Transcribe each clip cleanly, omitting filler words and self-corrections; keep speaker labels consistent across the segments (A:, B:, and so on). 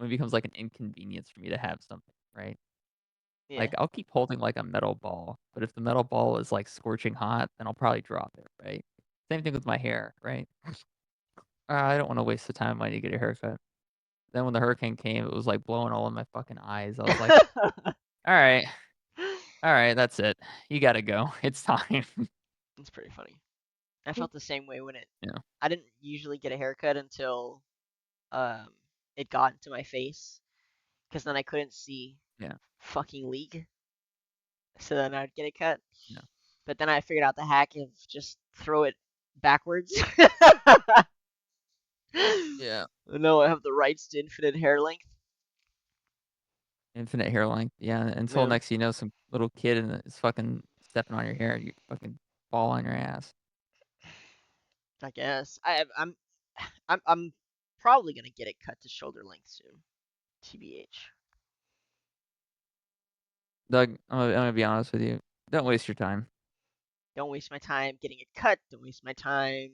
A: when it becomes like an inconvenience for me to have something, right?
B: Yeah.
A: Like I'll keep holding like a metal ball, but if the metal ball is like scorching hot, then I'll probably drop it, right? Same thing with my hair, right? I don't want to waste the time and money to get a haircut. Then when the hurricane came, it was like blowing all in my fucking eyes. I was like, all right, that's it. You gotta go. It's time.
B: It's pretty funny. I felt the same way when
A: Yeah,
B: I didn't usually get a haircut until um it got into my face, because then I couldn't see
A: yeah,
B: fucking league. So then I'd get it cut.
A: yeah.
B: But then I figured out the hack of just throw it backwards.
A: Yeah.
B: No, I have the rights to infinite hair length.
A: Infinite hair length. Yeah, until
B: Yeah,
A: next you know some little kid is fucking stepping on your hair, you fucking fall on your ass.
B: I guess. I'm probably gonna get it cut to shoulder length soon. TBH.
A: Doug, I'm gonna be honest with you. Don't waste your time.
B: Don't waste my time getting it cut. Don't waste my time.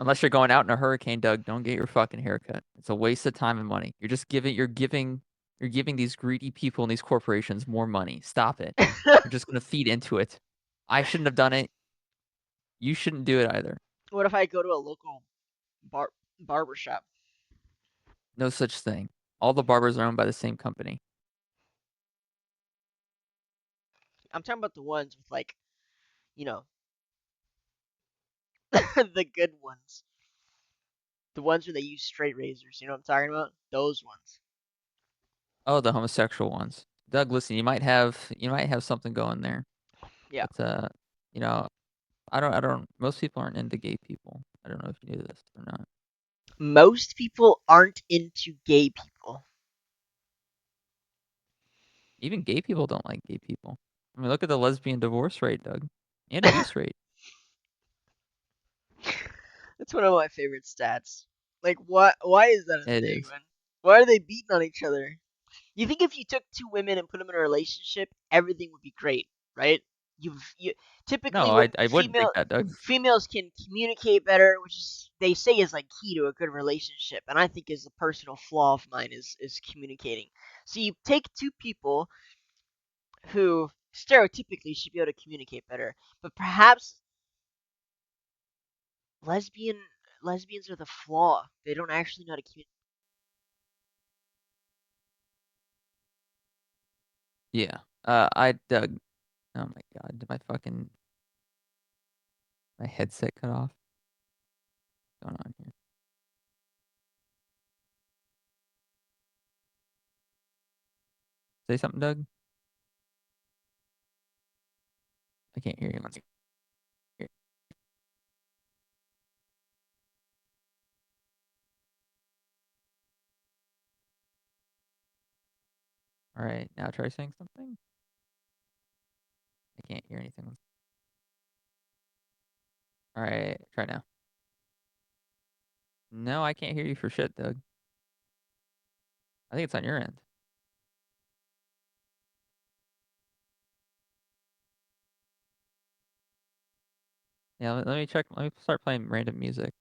A: Unless you're going out in a hurricane, Doug, don't get your fucking haircut. It's a waste of time and money. You're giving these greedy people and these corporations more money. Stop it. You're just gonna feed into it. I shouldn't have done it. You shouldn't do it either.
B: What if I go to a local barber shop?
A: No such thing. All the barbers are owned by the same company.
B: I'm talking about the ones with like, you know, the good ones. The ones where they use straight razors. You know what I'm talking about? Those ones.
A: Oh, the homosexual ones. Doug, listen, you might have something going there.
B: Yeah.
A: But you know, I don't most people aren't into gay people. I don't know if you knew this or not.
B: Most people aren't into gay people.
A: Even gay people don't like gay people. I mean, look at the lesbian divorce rate, Doug, and abuse rate.
B: That's one of my favorite stats. Like, what? Why is that a
A: It
B: thing,
A: is.
B: man? Why are they beating on each other? You think if you took two women and put them in a relationship, everything would be great, right? You typically
A: No,
B: when
A: I wouldn't think that, Doug.
B: females can communicate better, which is they say is like key to a good relationship, and I think is a personal flaw of mine is communicating. So you take two people who stereotypically should be able to communicate better, but perhaps lesbian lesbians are the flaw. They don't actually know how to communicate.
A: Yeah. I Doug. Oh my God, did my headset cut off? What's going on here? Say something, Doug. I can't hear you. All right, now try saying something. I can't hear anything. All right, try now. No, I can't hear you for shit, Doug. I think it's on your end. Yeah, let me check. Let me start playing random music.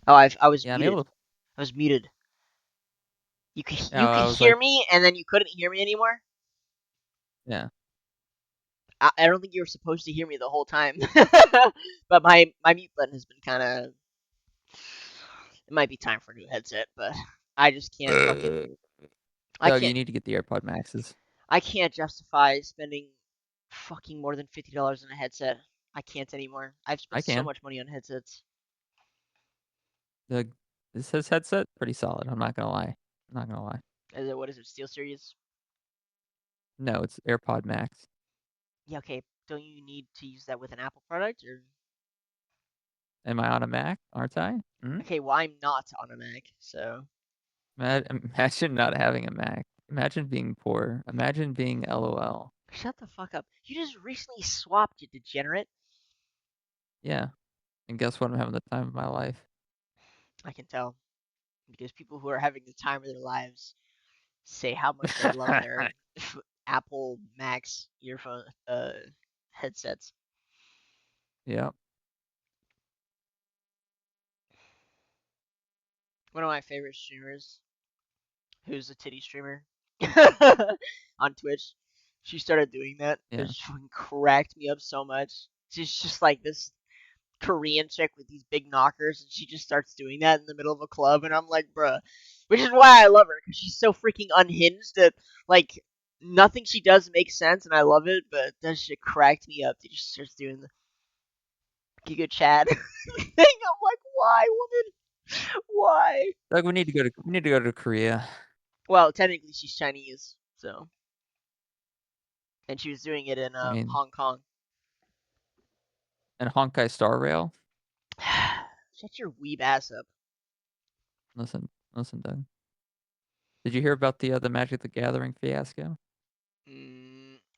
B: Oh, I was
A: Yeah, I'm
B: muted.
A: able to.
B: I was muted.
A: Yeah,
B: You could
A: I was
B: hear
A: like,
B: me, and then you couldn't hear me anymore.
A: yeah,
B: I don't think you were supposed to hear me the whole time. But my mute button has been kind of. It might be time for a new headset, but I just can't fucking. I
A: Doug,
B: can't.
A: you need to get the AirPod Maxes.
B: I can't justify spending fucking more than $50 on a headset. I can't anymore. I've spent
A: I
B: so
A: can.
B: much money on headsets.
A: Doug, this his headset pretty solid. I'm not gonna lie. I'm not gonna lie.
B: What is it? Steel Series?
A: No, it's AirPod Max.
B: Yeah. Okay. Don't you need to use that with an Apple product or?
A: Am I on a Mac? Aren't I? Hmm?
B: Okay. Well, I'm not on a Mac, so.
A: Imagine not having a Mac. Imagine being poor. Imagine being LOL.
B: Shut the fuck up. You just recently swapped, you degenerate.
A: Yeah. And guess what? I'm having the time of my life.
B: I can tell. Because people who are having the time of their lives say how much they love their Apple Max earphone headsets.
A: Yeah,
B: One of my favorite streamers, who's a titty streamer on Twitch, she started doing that. It
A: yeah.
B: fucking cracked me up so much. She's just like this Korean chick with these big knockers, and she just starts doing that in the middle of a club, and I'm like, bruh. Which is why I love her, because she's so freaking unhinged that, like, nothing she does makes sense, and I love it, but that shit cracked me up. She just starts doing the Giga Chad thing. I'm like, why, woman? Why?
A: Like, we need to go to Korea.
B: Well, technically, she's Chinese, so. And she was doing it in
A: I mean,
B: Hong Kong.
A: and Honkai Star Rail.
B: Shut your weeb ass up.
A: Listen, Doug. Did you hear about the Magic the Gathering fiasco?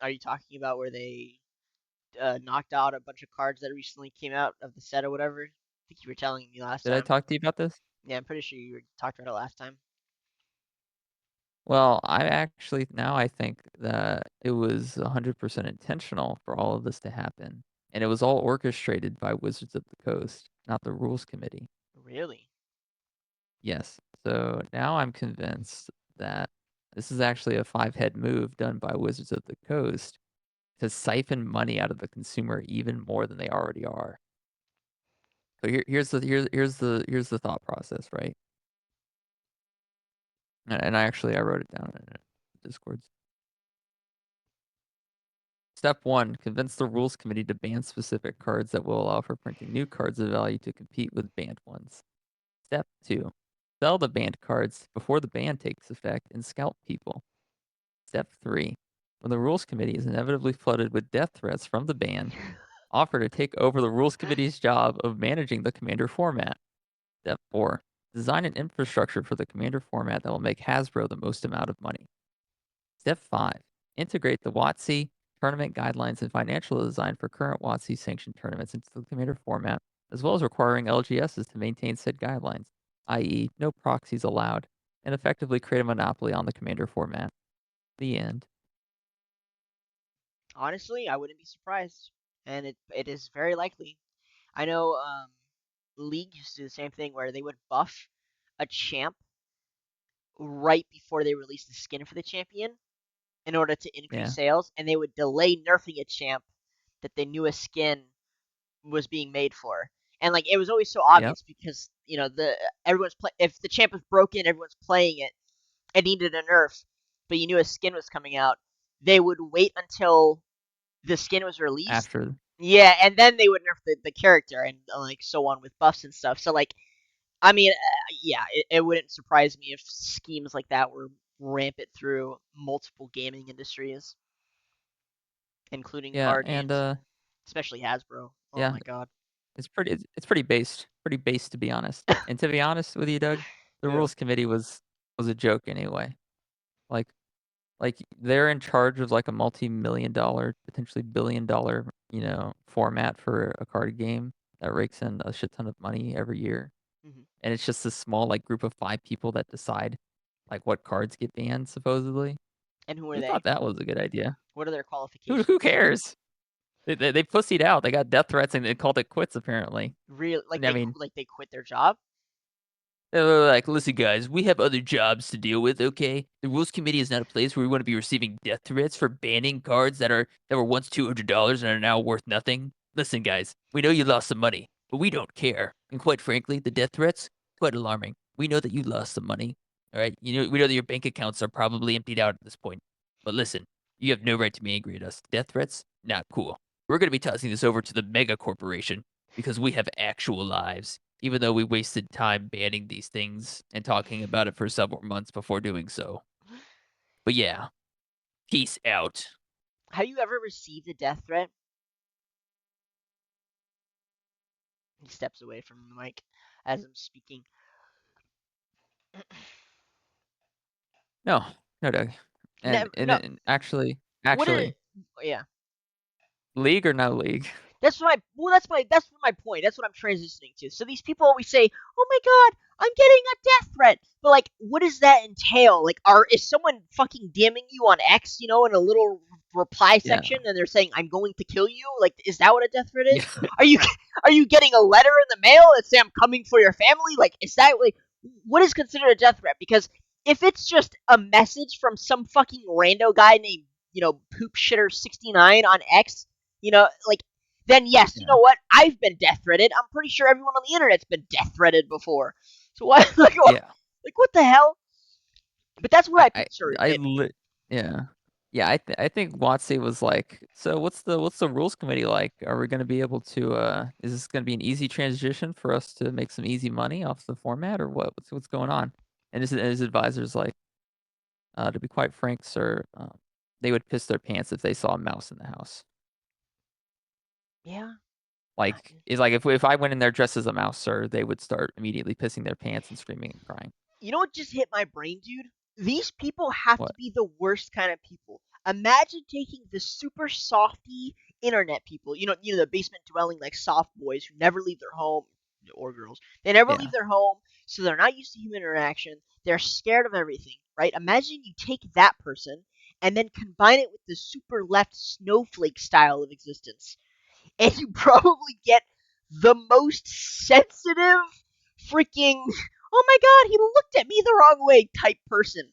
B: Are you talking about where they knocked out a bunch of cards that recently came out of the set or whatever? I think you were telling me last
A: Did I
B: time.
A: talk to you about this?
B: Yeah, I'm pretty sure you talked about it last time.
A: Well, I think that it was 100% intentional for all of this to happen, and it was all orchestrated by Wizards of the Coast, not the rules committee.
B: Really?
A: Yes. So now I'm convinced that this is actually a five-head move done by Wizards of the Coast to siphon money out of the consumer even more than they already are. So here's the thought process, right? And I wrote it down in Discord. Step 1, convince the rules committee to ban specific cards that will allow for printing new cards of value to compete with banned ones. Step 2, sell the banned cards before the ban takes effect and scalp people. Step 3, when the rules committee is inevitably flooded with death threats from the ban, offer to take over the rules committee's job of managing the commander format. Step 4, design an infrastructure for the commander format that will make Hasbro the most amount of money. Step 5, integrate the WotC tournament guidelines and financial design for current WotC sanctioned tournaments into the commander format, as well as requiring LGSs to maintain said guidelines, i.e., no proxies allowed, and effectively create a monopoly on the commander format. The end.
B: Honestly, I wouldn't be surprised, and it is very likely. I know League used to do the same thing where they would buff a champ right before they released the skin for the champion in order to increase
A: Yeah.
B: sales, and they would delay nerfing a champ that they knew a skin was being made for. And like it was always so
A: Yep.
B: obvious because the everyone's play if the champ was broken, everyone's playing it. It needed a nerf, but you knew a skin was coming out. They would wait until the skin was released.
A: After.
B: Yeah, and then they would nerf the character and like so on with buffs and stuff. So like, I mean, yeah, it wouldn't surprise me if schemes like that were rampant through multiple gaming industries, including
A: Yeah,
B: card
A: and
B: games, especially Hasbro. Oh
A: yeah,
B: my god.
A: it's pretty based to be honest. And to be honest with you, Doug, the
B: Yeah.
A: rules committee was a joke anyway. Like they're in charge of like a multi-million dollar, potentially billion-dollar, format for a card game that rakes in a shit ton of money every year.
B: Hmm.
A: And it's just a small like group of 5 people that decide like what cards get banned supposedly.
B: And who are
A: Who
B: they?
A: thought that was a good idea?
B: What are their
A: Who
B: qualifications?
A: cares? They pussied out. They got death threats and they called it quits apparently.
B: Real like
A: I mean,
B: they quit their job?
A: they were like, listen, guys, we have other jobs to deal with. Okay, the rules committee is not a place where we want to be receiving death threats for banning cards that were once $200 and are now worth nothing. Listen, guys, we know you lost some money, but we don't care. And quite frankly, the death threats quite alarming. We know that you lost some money. All right, we know that your bank accounts are probably emptied out at this point. But listen, you have no right to be angry at us. Death threats, not cool. We're gonna be tossing this over to the mega corporation because we have actual lives, even though we wasted time banning these things and talking about it for several months before doing so. But yeah, peace out.
B: Have you ever received a death threat? He steps away from the mic as I'm speaking.
A: No, no, Doug. And
B: Never.
A: and,
B: No.
A: and actually,
B: What are?
A: actually,
B: Yeah.
A: league or no league?
B: That's my point. That's what I'm transitioning to. So these people always say, "Oh my god, I'm getting a death threat," but like, what does that entail? Like, is someone fucking DMing you on X, in a little reply
A: Yeah.
B: section, and they're saying, "I'm going to kill you"? Like, is that what a death threat
A: Yeah.
B: is? Are you are you getting a letter in the mail that say I'm coming for your family? Like, is that like what is considered a death threat? Because if it's just a message from some fucking rando guy named poop shitter 69 on X, like then yes, you
A: Yeah.
B: know what? I've been death threatened. I'm pretty sure everyone on the internet's been death threatened before. So what?
A: Yeah.
B: Like what the hell? But that's what
A: I
B: I
A: I
B: picture
A: I
B: it.
A: li yeah. Yeah, I think WotC was like, "So what's the rules committee like? Are we gonna be able to, is this gonna be an easy transition for us to make some easy money off the format or what? What's going on?" And his advisor's like, "To be quite frank, sir, they would piss their pants if they saw a mouse in the house."
B: Yeah.
A: Like, it's like if I went in there dressed as a mouse, sir, they would start immediately pissing their pants and screaming and crying.
B: You know what just hit my brain, dude? These people have to
A: What?
B: be the worst kind of people. Imagine taking the super softy internet people, the basement dwelling like soft boys who never leave their home or girls. They never leave
A: Yeah.
B: their home, so they're not used to human interaction. They're scared of everything, right? Imagine you take that person and then combine it with the super left snowflake style of existence, and you probably get the most sensitive freaking oh my god, he looked at me the wrong way type person.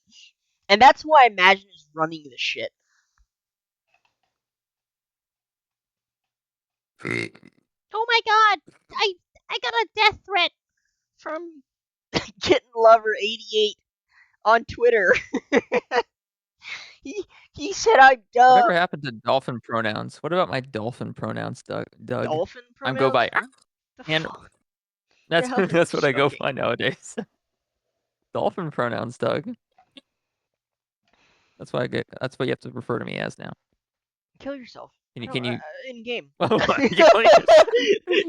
B: And that's who I imagine is running the shit. Oh my god, I got a death threat from Kitten Lover 88 on Twitter. he he said I'm
A: Whatever
B: dumb.
A: happened to dolphin pronouns? What about my dolphin pronouns, Doug?
B: Dolphin
A: I'm go
B: pronouns?
A: by
B: What the
A: and
B: fuck? The
A: that's
B: hell are you
A: that's what I go
B: smoking?
A: by nowadays. Dolphin pronouns, Doug. That's what you have to refer to me as now.
B: Kill yourself.
A: Can
B: I
A: you
B: don't.
A: can you
B: In game.
A: kill yourself?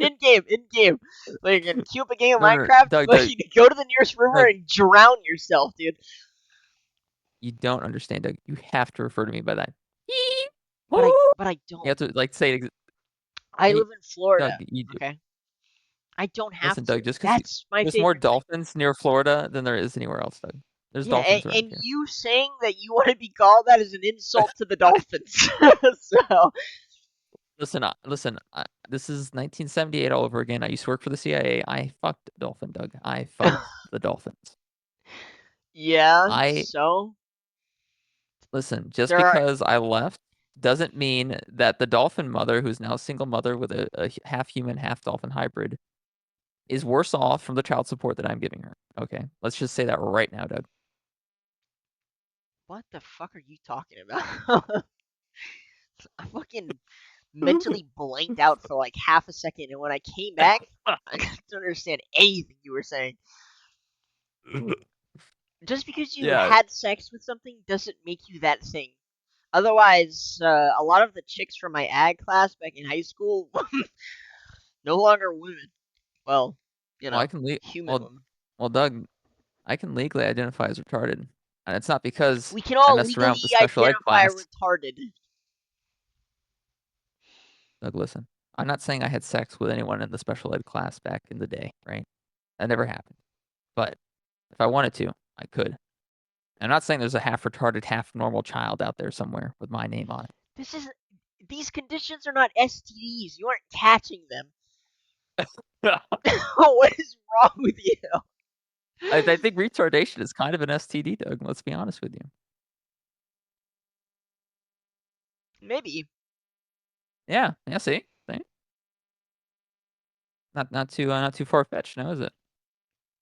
B: In game. In game. Like, in queue up a game of
A: No, no, no,
B: Minecraft,
A: Doug,
B: like,
A: Doug,
B: you go to the nearest river
A: Doug,
B: and drown yourself, dude.
A: you don't understand, Doug. You have to refer to me by that.
B: But I
A: You have
B: don't.
A: to like say it.
B: I
A: Yeah,
B: live in Florida.
A: Doug, you do.
B: Okay. I don't have
A: Listen,
B: to.
A: Doug, just because
B: That's my
A: there's more
B: favorite thing.
A: dolphins near Florida than there is anywhere else, Doug. There's
B: Yeah,
A: dolphins around
B: and
A: here.
B: you saying that you want to be called that is an insult to the Dolphins. So,
A: Listen. This is 1978 all over again. I used to work for the CIA. I fucked a dolphin, Doug. I fucked the dolphins.
B: yeah.
A: I
B: So
A: listen. Just
B: there are.
A: because I left doesn't mean that the dolphin mother, who's now a single mother with a half human, half dolphin hybrid, is worse off from the child support that I'm giving her. Okay, let's just say that right now, Doug.
B: What the fuck are you talking about? I fucking mentally blanked out for like half a second, and when I came back, I didn't understand anything you were saying. Just because you
A: Yeah,
B: had sex with something doesn't make you that thing. Otherwise, a lot of the chicks from my ag class back in high school no longer women. Well,
A: well, I can
B: human
A: well,
B: women.
A: well, Doug, I can legally identify as retarded, and it's not because
B: We can
A: I
B: all
A: messed around
B: legally
A: with the special ed
B: identify
A: class.
B: retarded.
A: Doug, listen. I'm not saying I had sex with anyone in the special ed class back in the day, right? That never happened. But if I wanted to, I could. I'm not saying there's a half retarded, half normal child out there somewhere with my name on
B: This is these conditions are not STDs. You aren't catching them.
A: it.
B: What is wrong with you?
A: I think retardation is kind of an STD, Doug. Let's be honest with you.
B: Maybe.
A: Yeah, yeah. See? Not too far fetched, now is it?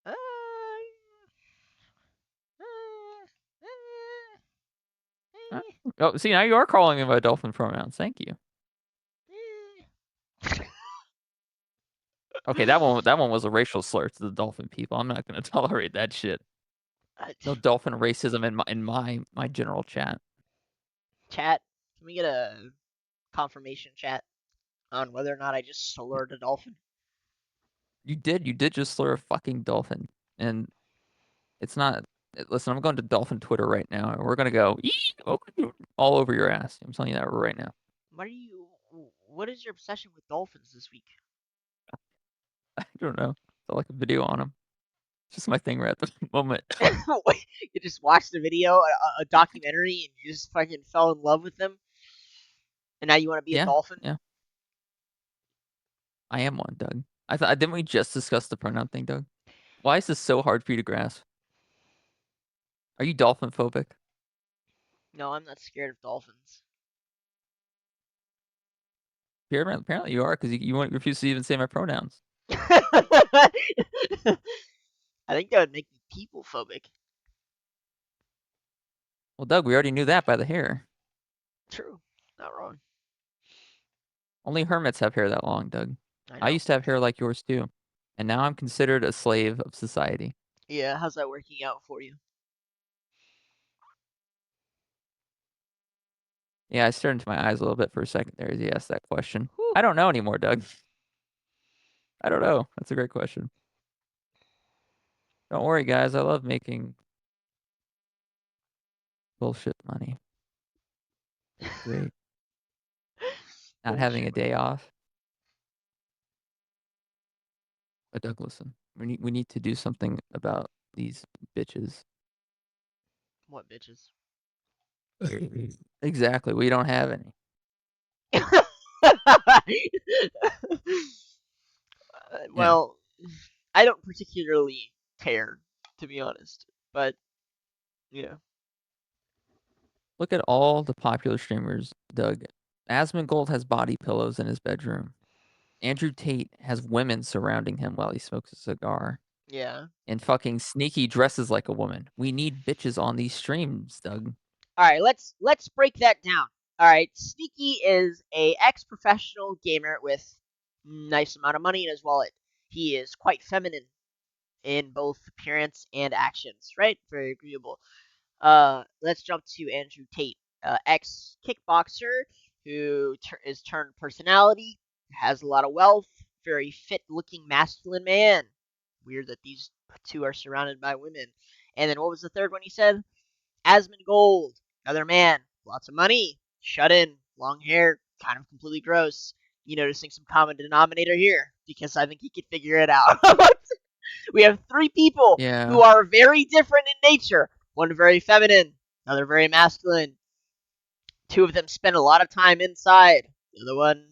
B: Uh,
A: Uh, Oh, see, now you are calling him by dolphin pronouns. Thank you. Okay, that one was a racial slur to the dolphin people. I'm not gonna tolerate that shit.
B: uh,
A: No dolphin racism in my general chat.
B: chat. Can we get a confirmation chat on whether or not I just slurred a dolphin?
A: You did just slur a fucking dolphin, and it's not. Listen, I'm going to dolphin Twitter right now, and we're gonna go "Eek," all over your ass. I'm telling you that right now.
B: What are you? what is your obsession with dolphins this week?
A: I don't know. I like a video on them. It's just my thing right at the moment.
B: You just watched a video, a documentary, and you just fucking fell in love with them, and now you want to be a
A: Yeah,
B: dolphin?
A: yeah. I am one, Doug. I thought didn't we just discuss the pronoun thing, Doug? Why is this so hard for you to grasp? Are you dolphin phobic?
B: No, I'm not scared of dolphins.
A: Apparently you are because you won't refuse to even say my pronouns.
B: I think that would make me people phobic.
A: Well, Doug, we already knew that by the hair.
B: True, not wrong.
A: Only hermits have hair that long, Doug.
B: I
A: I
B: know.
A: used to have hair like yours too, and now I'm considered a slave of society.
B: Yeah, how's that working out for you?
A: Yeah, I stared into my eyes a little bit for a second there as you asked that question.
B: Whew.
A: I don't know anymore, Doug. I don't know. That's a great question. Don't worry, guys. I love making bullshit money. It's great. Not having
B: Bullshit
A: a
B: money.
A: day off. But Doug, listen. We need to do something about these bitches.
B: What bitches?
A: Exactly. We don't have any. Yeah.
B: Well, I don't particularly care, to be honest. But yeah,
A: Look at all the popular streamers, Doug. Asmongold has body pillows in his bedroom. Andrew Tate has women surrounding him while he smokes a cigar.
B: yeah.
A: And fucking Sneaky dresses like a woman. We need bitches on these streams, Doug.
B: All right, let's break that down. All right, Sneaky is a ex-professional gamer with nice amount of money in his wallet. He is quite feminine in both appearance and actions, right? Very agreeable. Let's jump to Andrew Tate, ex kickboxer who is turned personality, has a lot of wealth, very fit looking masculine man. Weird that these two are surrounded by women. And then what was the third one he said? Asmongold, another man, lots of money, shut in, long hair, kind of completely gross. You noticing some common denominator here? Because I think he could figure it out. We have three people
A: Yeah.
B: who are very different in nature. One very feminine, another very masculine. Two of them spend a lot of time inside. The other one,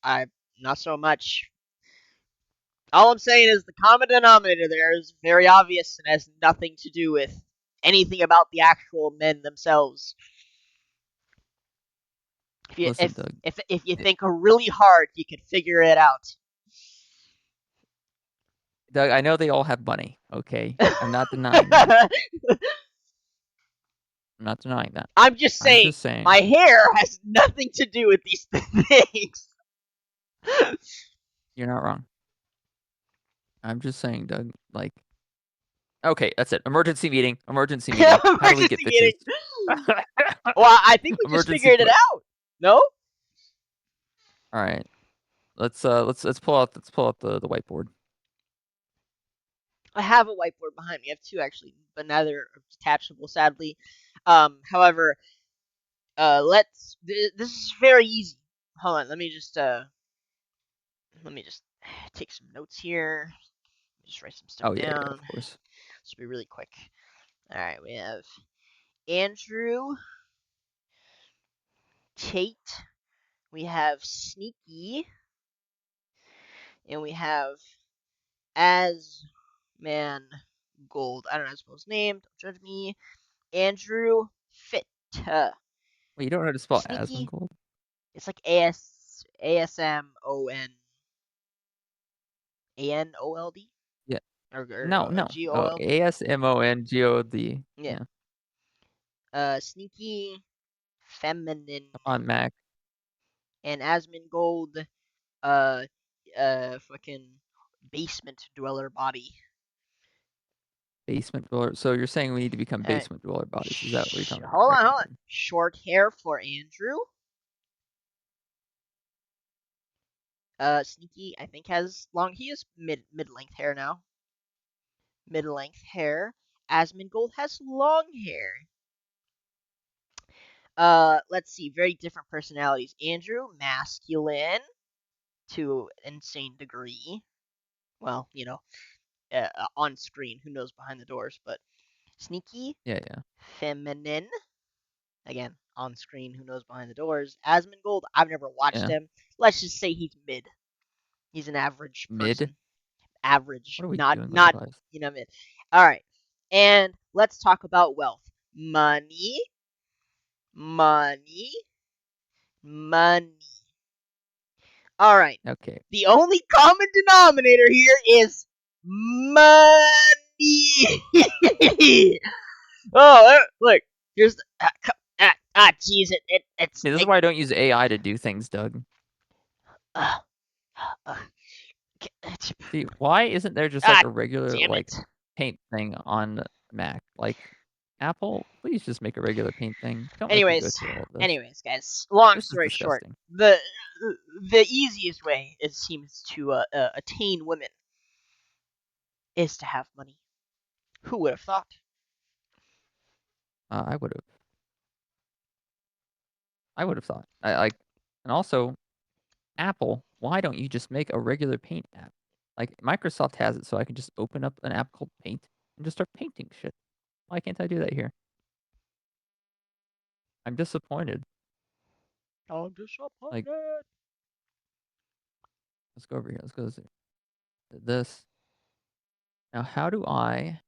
B: I not so much. All I'm saying is the common denominator there is very obvious and has nothing to do with anything about the actual men themselves. If you
A: Listen, Doug.
B: if you think really hard, you can figure it out.
A: Doug, I know they all have money, okay? I'm not denying that. I'm not denying that.
B: I'm just
A: I'm
B: saying
A: just saying.
B: my hair has nothing to do with these things.
A: You're not wrong. I'm just saying, Doug, like, okay, that's it. Emergency meeting. Emergency meeting. How do we get
B: Emergency
A: bitches?
B: meeting. Well, I think we just
A: Emergency
B: figured it
A: push.
B: out. No?
A: All right. Let's pull out the whiteboard.
B: I have a whiteboard behind me. I have two actually, but neither are detachable, sadly. However, let's. This is very easy. Hold on. Let me just take some notes here. Just write some stuff
A: Oh yeah,
B: down.
A: of course.
B: This will be really quick. All right, we have Andrew Tate. We have Sneaky, and we have Asman Gold. I don't know his full name. Don't judge me. Andrew Fit.
A: Wait, you don't know how to spell
B: Sneaky.
A: Asmongold?
B: It's like ASMONANOLD
A: Yeah. No,
B: or
A: no. Oh,
B: GOLD.
A: ASMONGOD.
B: Yeah.
A: Yeah.
B: Sneaky, feminine,
A: Come on, Mac.
B: and Asmongold. Uh, fucking basement dweller body.
A: Basement dweller. So you're saying we need to become
B: Uh,
A: basement dweller bodies? Is that what you're telling me
B: hold
A: right
B: on,
A: now,
B: hold on.
A: Doug?
B: Short hair for Andrew. Sneaky, I think has long. He has mid length hair now. Mid length hair. Asmongold has long hair. Let's see. Very different personalities. Andrew, masculine to an insane degree. Well, on screen. Who knows behind the doors? But sneaky,
A: Yeah, yeah.
B: feminine. Again, on screen. Who knows behind the doors? Asmongold. I've never watched
A: Yeah.
B: him. Let's just say he's mid. He's an average
A: Mid?
B: person. Average,
A: What are we
B: not
A: doing with our
B: not
A: lives?
B: mid. All right, and let's talk about wealth. Money, money, money. All right.
A: Okay.
B: The only common denominator here is money. Look. Here's the jeez,
A: See, this is why I don't use AI to do things, Doug.
B: uh, uh,
A: See, why isn't there just like
B: ah,
A: a regular
B: damn
A: like
B: it.
A: paint thing on Mac? Like Apple, please just make a regular paint thing. Don't make me go
B: Anyways,
A: through all of this.
B: anyways, guys. Long
A: This is
B: story short,
A: disgusting.
B: the easiest way it seems to attain women is to have money. Who would have thought?
A: I would have. I would have thought. I like, and also Apple. Why don't you just make a regular paint app? Like Microsoft has it, so I can just open up an app called Paint and just start painting shit. Why can't I do that here? I'm disappointed.
B: I'm
A: Like,
B: disappointed.
A: let's go over here. Let's go to this. Now, how do I?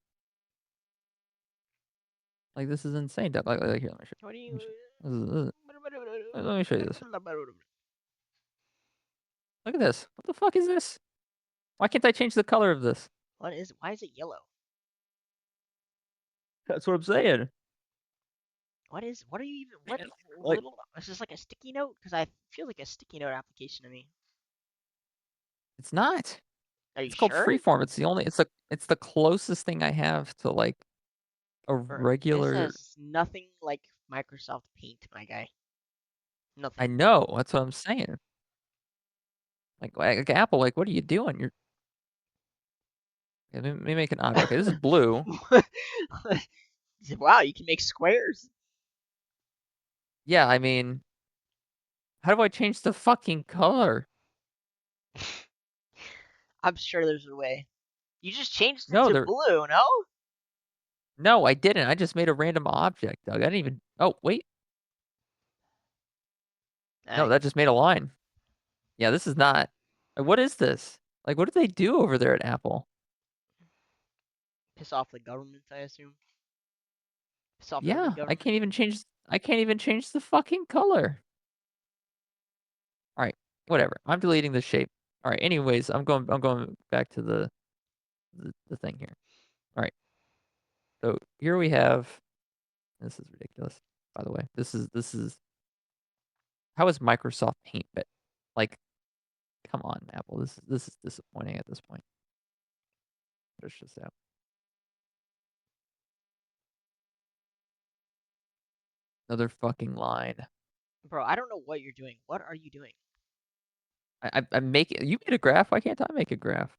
A: Like, this is insane. Like here, let me show.
B: What do
A: Let me
B: you?
A: show. Let me show you this. Look at this. What the fuck is this? Why can't I change the color of this?
B: What is? Why is it yellow?
A: That's what I'm saying.
B: What is? What are you even? What?
A: Man, like,
B: Little? Is this like a sticky note? Because I feel like a sticky note application to me.
A: it's not.
B: Are you
A: It's called
B: sure?
A: Freeform. It's the closest thing I have to like a
B: This
A: regular.
B: has nothing like Microsoft Paint, my guy.
A: I
B: Nothing.
A: know. That's what I'm saying. Like Apple. Like, what are you doing? Let me make an object. Okay, this is blue.
B: Wow, you can make squares.
A: Yeah, I mean, how do I change the fucking color?
B: I'm sure there's a way. You just changed it
A: No,
B: to
A: there.
B: blue, no?
A: No, I didn't. I just made a random object, Doug. I didn't even. Oh, wait. No,
B: I
A: that just made a line. Yeah, this is not. What is this? Like, what do they do over there at Apple?
B: piss off the government, I assume. Piss off every
A: Yeah, I
B: government.
A: can't even change. I can't even change the fucking color. All right, whatever. I'm deleting the shape. All right. Anyways, I'm going. I'm going back to the thing here. All right. So here we have. This is ridiculous. By the way, this is. How is Microsoft Paint? But like, come on, Apple. This is disappointing at this point. Push this out. Another fucking line.
B: Bro, I don't know what you're doing. What are you doing?
A: I'm making. You made a graph. Why can't I make a graph?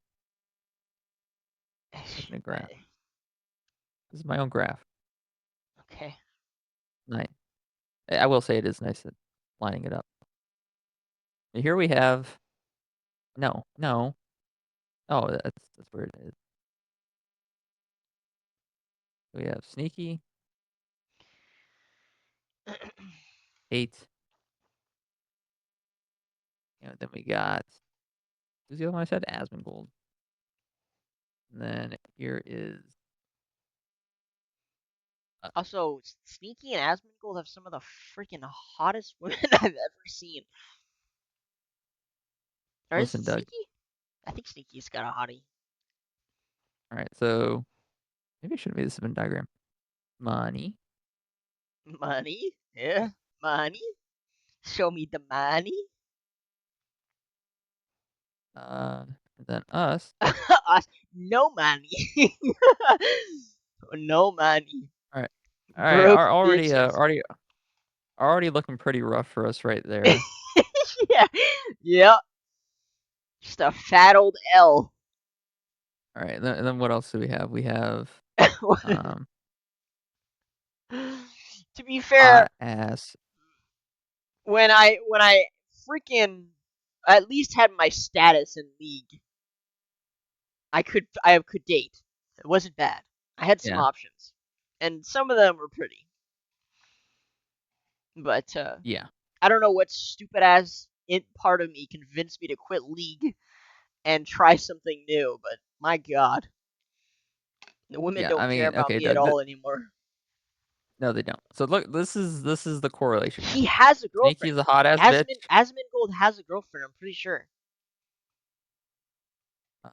A: Making a graph. This is my own graph.
B: Okay.
A: Nice. I will say it is nice at lining it up. And here we have. No, no. Oh, that's where it is. We have sneaky 8. Then we got. Who's the other one I said? Asmongold. And then here is.
B: Also, Sneaky and Asmongold have some of the freaking hottest women I've ever seen. Or is it
A: Listen, Doug.
B: Sneaky? I think Sneaky's got a hottie.
A: All right, so maybe I should have made this a Venn diagram. Money.
B: Money? Yeah. Money? Show me the money.
A: And then us.
B: Us, no money. No money.
A: All right. All right.
B: Broke
A: Are already
B: bitches.
A: already looking pretty rough for us right there.
B: Yeah. Yeah. Just a fat old L.
A: All right. And then what else do we have? We have um
B: To be fair,
A: hot ass.
B: when I freaking at least had my status in League, I could date. It wasn't bad. I had some
A: Yeah,
B: options, and some of them were pretty. But
A: yeah,
B: I don't know what stupid ass part of me convinced me to quit League and try something new. But my God, the women
A: yeah.
B: don't
A: I
B: care
A: mean,
B: about
A: okay,
B: me at
A: Doug.
B: all anymore.
A: No, they don't. So look, this is the correlation here.
B: He has a girlfriend.
A: Sneaky's a hot ass bitch.
B: Asmongold has a girlfriend. I'm pretty sure.
A: Uh,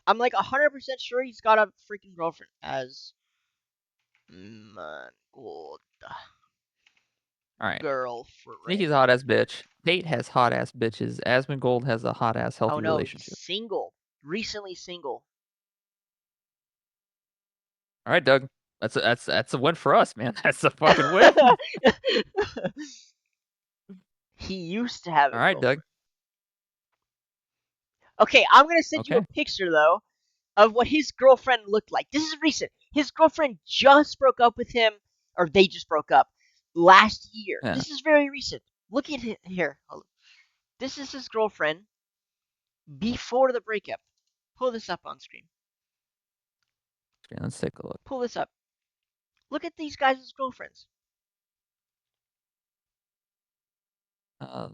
B: I'm like 100% sure he's got a freaking girlfriend. Asmongold
A: all right.
B: girlfriend.
A: Sneaky's a hot ass bitch. Tate has hot ass bitches. Asmongold has a hot ass
B: Oh
A: healthy
B: no, he's
A: relationship.
B: single. Recently single.
A: All right, Doug. That's a win for us, man. That's a fucking win.
B: He used to have
A: All
B: a
A: right, Doug.
B: girlfriend. Okay, I'm gonna send you a
A: Okay.
B: picture though of what his girlfriend looked like. This is recent. His girlfriend just broke up with him, or they just broke up last year.
A: Yeah.
B: This is very recent. Look at it here. This is his girlfriend before the breakup. Pull this up on screen.
A: Okay, let's take a look.
B: Pull this up. Look at these guys as girlfriends.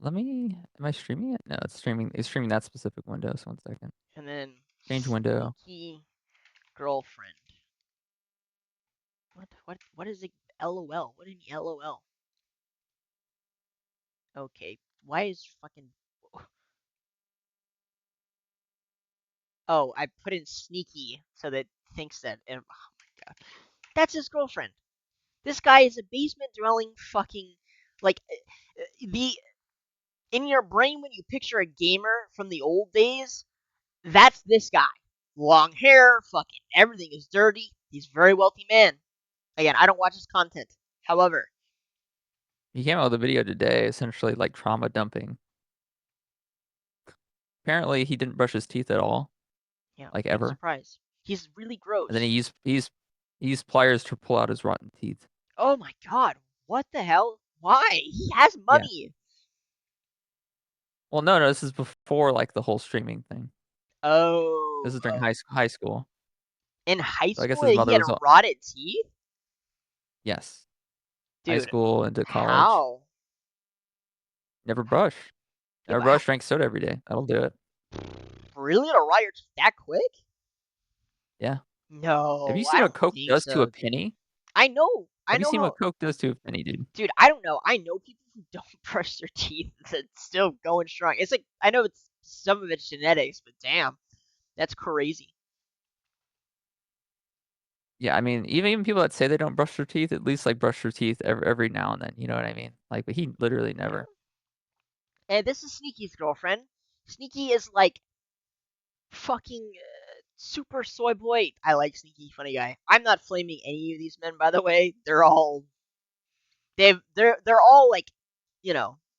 A: Let me. Am I streaming it? No, it's streaming. It's streaming that specific window. So 1 second.
B: And then
A: Change window.
B: sneaky girlfriend. What is it? LOL. What do you mean LOL? Okay. Why is fucking Oh, I put in sneaky so that it thinks that oh my god. That's his girlfriend. This guy is a basement dwelling fucking like the in your brain when you picture a gamer from the old days, that's this guy. Long hair, fucking everything is dirty. He's a very wealthy man. Again, I don't watch his content. However,
A: He came out with a video today, essentially like trauma dumping. Apparently, he didn't brush his teeth at all,
B: yeah,
A: like
B: I'm
A: ever.
B: surprised. He's really
A: And then he
B: gross.
A: used he used pliers to pull out his rotten teeth.
B: Oh my god, what the hell? Why? He has
A: Yeah.
B: money.
A: Well, no, this is before like the whole streaming thing.
B: Oh,
A: This is during
B: oh.
A: high school.
B: In high
A: So I guess
B: school,
A: his
B: he
A: mother
B: had
A: was
B: rotted teeth?
A: yes, high
B: Dude,
A: school into college.
B: how?
A: Never brush.
B: Yeah,
A: Never
B: but
A: brush. Drank soda every day. That'll do it.
B: really? To rot your teeth that quick?
A: Yeah. Have you
B: No, I
A: seen what
B: don't
A: Coke
B: think
A: does to a
B: so, dude.
A: penny?
B: I know. I
A: Have you
B: know
A: seen
B: how.
A: what Coke does to a penny, dude?
B: Dude, I don't know. I know people who don't brush their teeth that's still going strong. It's like, I know it's some of it's genetics, but damn, that's crazy.
A: Yeah, I mean, even people that say they don't brush their teeth, at least like brush their teeth every now and then. You know what I mean? Like, but he literally
B: Yeah.
A: never.
B: And this is Sneaky's girlfriend. Sneaky is like fucking super soy boy. I like Sneaky, funny guy. I'm not flaming any of these men, by the way. They're all like,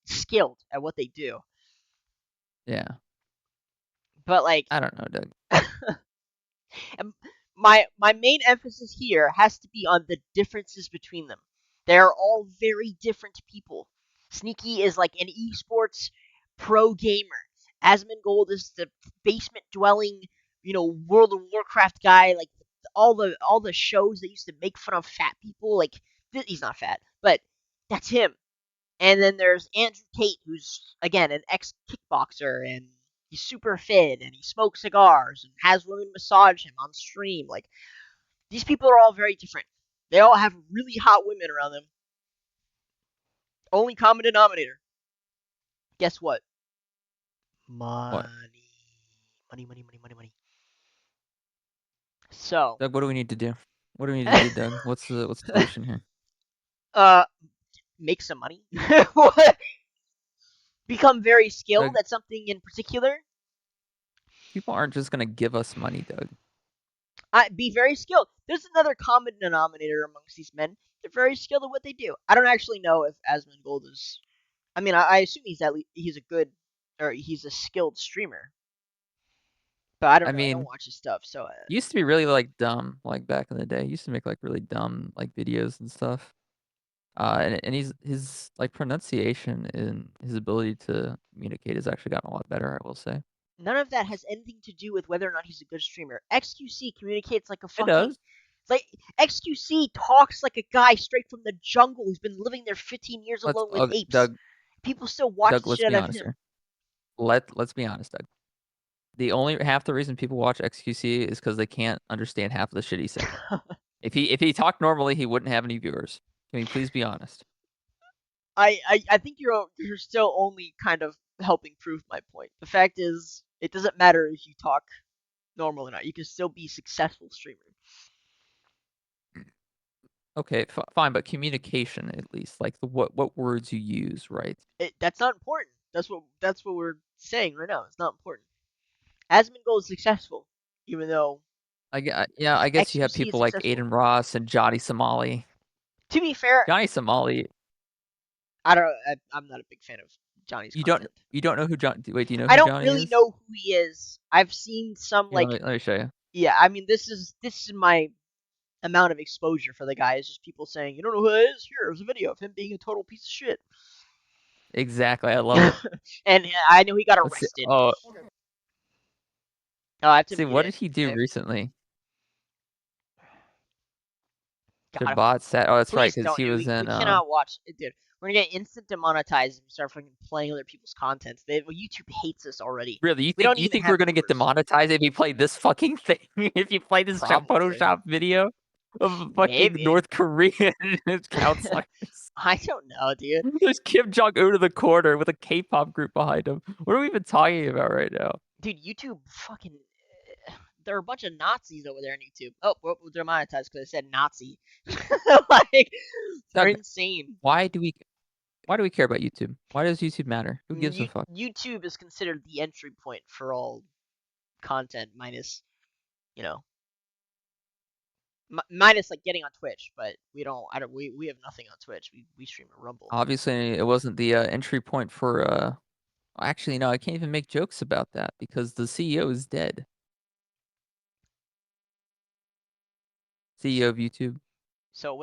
B: skilled at what they do.
A: Yeah,
B: But like,
A: I don't know, Doug.
B: and my main emphasis here has to be on the differences between them. They're all very different people. Sneaky is like an esports pro gamer. Asmongold is the basement dwelling, World of Warcraft guy. Like all the shows that used to make fun of fat people. Like he's not fat, but that's him. And then there's Andrew Tate, who's again an ex kickboxer, and he's super fit, and he smokes cigars and has women massage him on stream. Like these people are all very different. They all have really hot women around them. Only common denominator. Guess what?
A: What,
B: Money. Money, money, money, money, money. So,
A: Doug? What do we need to do? What do we need to do, Doug? What's the solution here?
B: uh, make some money. What? Become very skilled
A: Doug,
B: at something in particular.
A: people aren't just gonna give us money, Doug.
B: Be very skilled. There's another common denominator amongst these men. They're very skilled at what they do. I don't actually know if Asmongold is. I mean, I assume he's a good or he's a skilled streamer, but I don't
A: I
B: know. I don't
A: mean,
B: watch his stuff, so
A: used to be really like dumb, like back in the day. Used to make like really dumb like videos and stuff. And he's his, like, pronunciation and his ability to communicate has actually gotten a lot better, I will say.
B: None of that has anything to do with whether or not he's a good streamer. XQC communicates like a
A: It
B: fucking
A: does.
B: like XQC talks like a guy straight from the jungle who's been living there 15 years
A: Let's
B: alone with apes.
A: Doug,
B: People still watch the
A: Let's
B: shit
A: be
B: out of
A: honest
B: him.
A: here. Let's be honest, Doug. The only half the reason people watch XQC is because they can't understand half of the shit he's saying. If he talked normally, he wouldn't have any viewers. Can we please be honest?
B: I think you're still only kind of helping prove my point. The fact is, it doesn't matter if you talk normal or not. You can still be a successful streamer.
A: Okay, fine, but communication at least, like what words you use, right?
B: That's not important. That's what we're saying right now. It's not important. Asmongold is successful, even though
A: Yeah, I guess you have
B: XQC is
A: people like
B: successful.
A: Aiden Ross and Johnny Somali.
B: To be fair,
A: Johnny Somali,
B: I don't. I'm not a big fan of Johnny's
A: you don't
B: content.
A: you don't know who John? Wait, do you know
B: I
A: who
B: don't
A: Johnny
B: really
A: is?
B: know who he is. I've seen some
A: Here,
B: like
A: let me show you.
B: yeah. I mean, this is my amount of exposure for the guy. Is just people saying you don't know who that is. Here's a video of him being a total piece of shit.
A: Exactly, I love it.
B: And I know he got
A: Let's see.
B: arrested.
A: Oh,
B: Oh, I have to
A: see,
B: mute
A: what
B: it.
A: did he do
B: Okay.
A: recently?
B: God,
A: Shabbat sat. Oh, that's right,
B: please
A: because
B: don't.
A: he was
B: We
A: in.
B: cannot watch it, dude. We're gonna get instant demonetized if we start fucking playing other people's content. YouTube hates us already.
A: Really,
B: We don't
A: you
B: even
A: think
B: have
A: we're gonna get
B: viewers.
A: demonetized if you play this fucking thing? If you play this
B: Probably.
A: Photoshop video of fucking
B: Maybe.
A: North Korean counselors?
B: I don't know, dude.
A: There's Kim Jong Un in the corner with a K-pop group behind him. What are we even talking about right now?
B: Dude, YouTube fucking. There are a bunch of Nazis over there on YouTube. Oh, well, they're monetized because I said Nazi. Like, they're
A: Doug,
B: insane.
A: why do we why do we care about YouTube? Why does YouTube matter? Who gives a fuck?
B: YouTube is considered the entry point for all content, minus, you know, minus like getting on Twitch. But we don't. I don't. We have nothing on Twitch. We stream a Rumble.
A: Obviously, it wasn't the entry point for. Actually, no, I can't even make jokes about that because the CEO is dead. CEO of YouTube.
B: So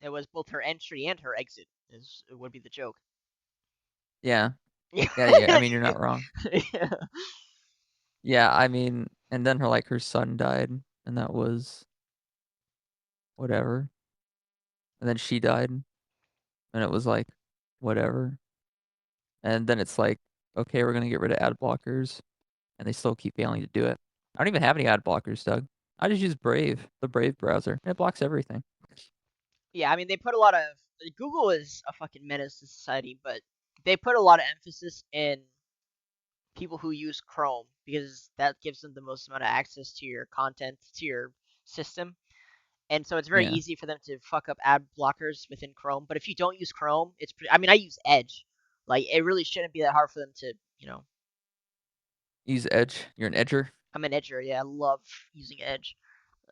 B: it was both her entry and her exit. Is it would be the joke.
A: Yeah,
B: Yeah.
A: yeah. I mean, you're not wrong.
B: Yeah.
A: Yeah, I mean, and then her son died, and that was whatever. And then she died, and it was like whatever. And then it's like, okay, we're gonna get rid of ad blockers, and they still keep failing to do it. I don't even have any ad blockers, Doug. I just use Brave, the Brave browser, and it blocks everything.
B: Yeah, I mean they put a lot of Google is a fucking menace to society, but they put a lot of emphasis in people who use Chrome because that gives them the most amount of access to your content, to your system. And so it's very
A: Yeah,
B: easy for them to fuck up ad blockers within Chrome. But if you don't use Chrome, I mean, I use Edge. Like, it really shouldn't be that hard for them to.
A: use Edge. You're an edger.
B: I'm an edger. Yeah, I love using Edge.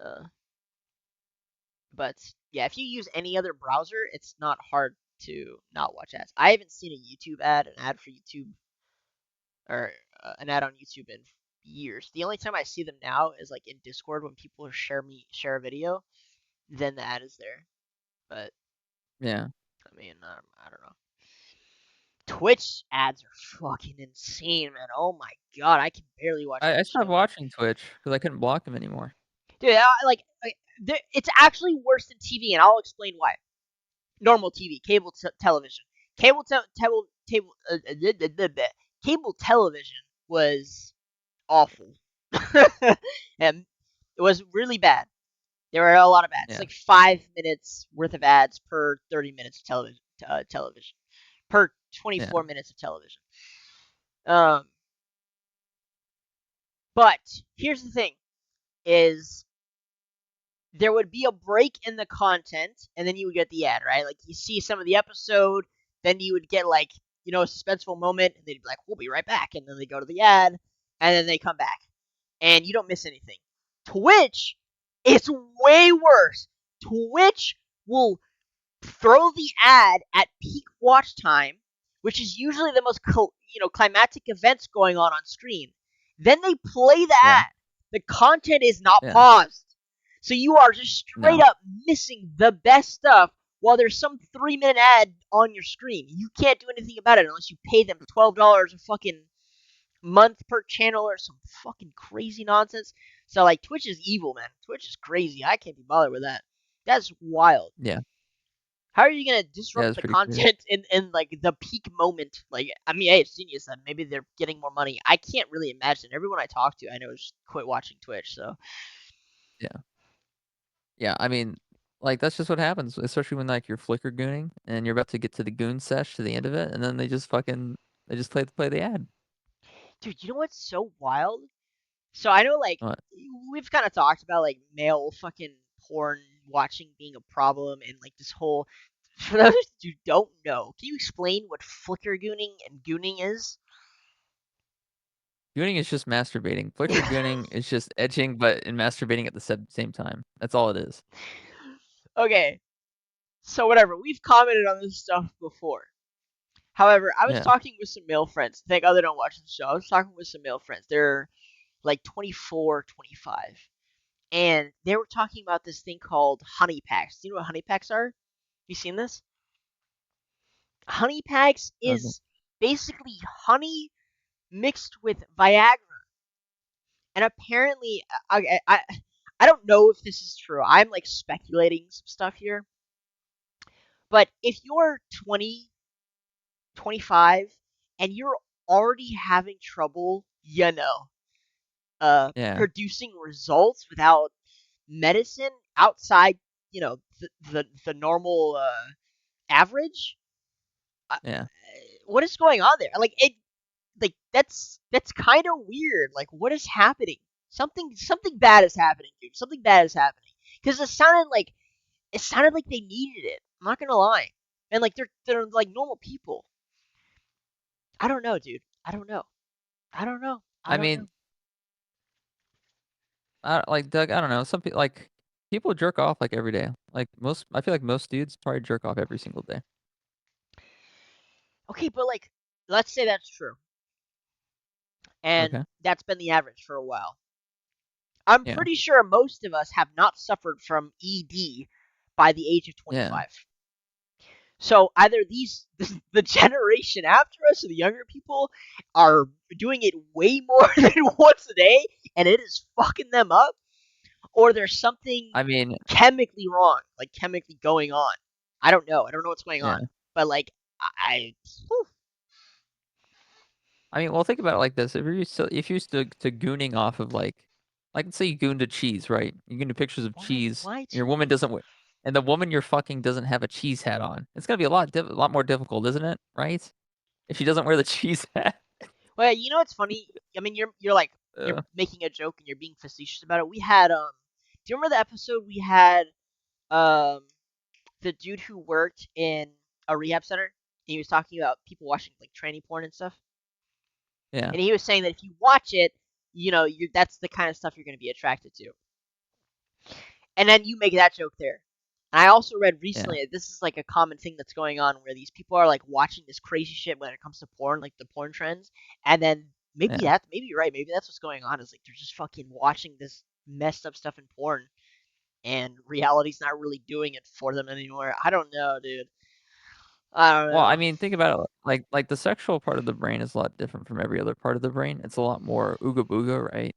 B: Uh, but yeah, if you use any other browser, it's not hard to not watch ads. I haven't seen a YouTube ad, an ad for YouTube, or an ad on YouTube in years. The only time I see them now is like in Discord when people share a video, then the ad is there. But
A: Yeah,
B: I mean, I don't know. Twitch ads are fucking insane, man. Oh my god, I can barely watch
A: I
B: Twitch
A: stopped
B: no more.
A: watching Twitch because I couldn't block them anymore.
B: Dude, it's actually worse than TV, and I'll explain why. Normal TV, television, cable te- table cable television was awful, and it was really bad. There were a lot of ads. It's
A: Yeah,
B: like 5 minutes worth of ads per 30 minutes of television per
A: yeah.
B: 24 minutes of television. Um, but here's the thing: is there would be a break in the content, and then you would get the ad, right? Like you see some of the episode, then you would get like a suspenseful moment, and they'd be like, "We'll be right back," and then they go to the ad, and then they come back, and you don't miss anything. Twitch, it's way worse. Twitch will throw the ad at peak watch time, which is usually the most climactic events going on screen. Then they play the
A: Yeah,
B: ad. The content is not
A: yeah.
B: paused. So you are just straight
A: No.
B: up missing the best stuff while there's some 3-minute ad on your screen. You can't do anything about it unless you pay them $12 a fucking month per channel or some fucking crazy nonsense. So like Twitch is evil, man. Twitch is crazy. I can't be bothered with that. That's wild.
A: Yeah.
B: How are you gonna
A: Yeah,
B: disrupt
A: it's
B: the
A: pretty crazy.
B: content in like the peak moment? Like, I mean, hey, it's genius then. Maybe they're getting more money. I can't really imagine. Everyone I talk to, I know, just quit watching Twitch. So
A: Yeah. Yeah, I mean, like, that's just what happens, especially when, like, you're flicker gooning and you're about to get to the goon sesh to the end of it, and then they just play the ad.
B: dude, you know what's so wild? So I know like
A: What?
B: we've kind of talked about like male fucking porn watching being a problem and like this whole. For those who don't know, can you explain what flicker gooning and gooning is?
A: Gooning is just masturbating. Flicker gooning is just edging, but and masturbating at the same time. That's all it is.
B: Okay, so whatever. We've commented on this stuff before. However, I was
A: Yeah.
B: talking with some male friends. Thank God they don't watch the show. I was talking with some male friends. They're like 24, 25. And they were talking about this thing called honey packs. Do you know what honey packs are? Have you seen this? Honey packs
A: Okay.
B: is basically honey mixed with Viagra. And apparently, I don't know if this is true. I'm like speculating some stuff here. But if you're 20, 25, and you're already having trouble,
A: Yeah.
B: producing results without medicine outside, the normal average.
A: Yeah.
B: What is going on there? Like that's kind of weird. Like, what is happening? Something bad is happening, dude. Something bad is happening because it sounded like they needed it. I'm not gonna lie, and like they're like normal people. I don't know, dude. I don't know. I don't know. I
A: I
B: don't know.
A: mean, like, Doug, I don't know, some people like, people jerk off, like, every day. Like, most I feel like most dudes probably jerk off every single day.
B: Okay, but like, let's say that's true, and
A: Okay.
B: that's been the average for a while. I'm
A: Yeah.
B: pretty sure most of us have not suffered from ED by the age of
A: Yeah.
B: 25. So either the generation after us, or the younger people, are doing it way more than once a day, and it is fucking them up, or there's something
A: I mean,
B: chemically wrong, like chemically going on. I don't know. I don't know what's going on,
A: yeah.
B: but like I,
A: I mean, well, think about it like this. If you're used to gooning off of like let's say you goon to cheese, right? You goon to pictures of
B: why
A: cheese,
B: why
A: and your woman doesn't
B: cheese?
A: wear, and the woman you're fucking doesn't have a cheese hat on. It's gonna be a lot more difficult, isn't it? Right? If she doesn't wear the cheese hat.
B: Well, you know what's funny? I mean, you're like you're
A: Uh,
B: making a joke and you're being facetious about it. We had do you remember the episode we had um the dude who worked in a rehab center? He was talking about people watching like tranny porn and stuff,
A: yeah,
B: and he was saying that if you watch it, you that's the kind of stuff you're going to be attracted to. And then you make that joke there. And I also read
A: yeah,
B: recently that this is like a common thing that's going on where these people are like watching this crazy shit when it comes to porn, like the porn trends, and then
A: yeah.
B: maybe you're right, maybe that's what's going on is like they're just fucking watching this messed up stuff in porn and reality's not really doing it for them anymore. I don't know, dude. I don't
A: Well, I
B: know.
A: mean, think about it. Like the sexual part of the brain is a lot different from every other part of the brain. It's a lot more ooga booga, right?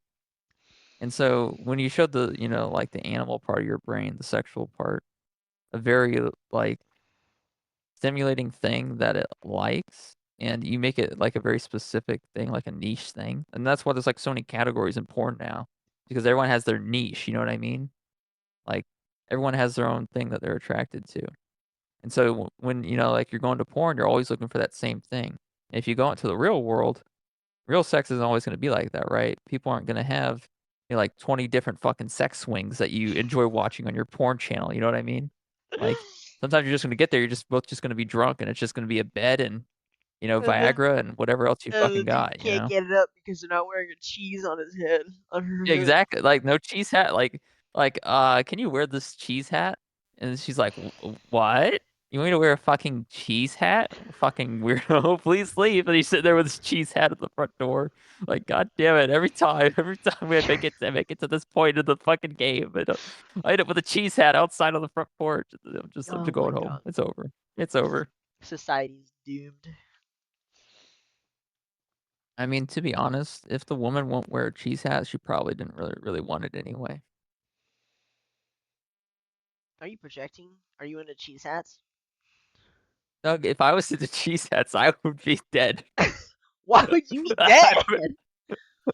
A: And so when you show like the animal part of your brain, the sexual part, a very like stimulating thing that it likes, and you make it like a very specific thing, like a niche thing. And that's why there's like so many categories in porn now, because everyone has their niche, you know what I mean? Like everyone has their own thing that they're attracted to. And so when like you're going to porn, you're always looking for that same thing. If you go into the real world, real sex isn't always going to be like that, right? People aren't going to have like 20 different fucking sex swings that you enjoy watching on your porn channel. You know what I mean? Like sometimes you're just going to get there. You're just both just going to be drunk, and it's just going to be a bed and
B: And then
A: Viagra and whatever else you
B: the
A: fucking
B: dude
A: got.
B: can't get it up because they're not wearing a cheese on his head, on her
A: Yeah,
B: head.
A: exactly. Like no cheese hat. Like can you wear this cheese hat? And she's like, What? You want me to wear a fucking cheese hat? Fucking weirdo. Please leave. And he's sitting there with his cheese hat at the front door. Like, god damn it. Every time we make it to this point in the fucking game, I end up with a cheese hat outside on the front porch. I'm
B: Oh
A: just
B: my
A: going home.
B: god.
A: It's over. It's over.
B: Society's doomed.
A: I mean, to be honest, if the woman won't wear a cheese hat, she probably didn't really want it anyway.
B: Are you projecting? Are you into cheese hats?
A: Doug, if I was into cheese hats, I would be dead.
B: Why would you be
A: I
B: dead?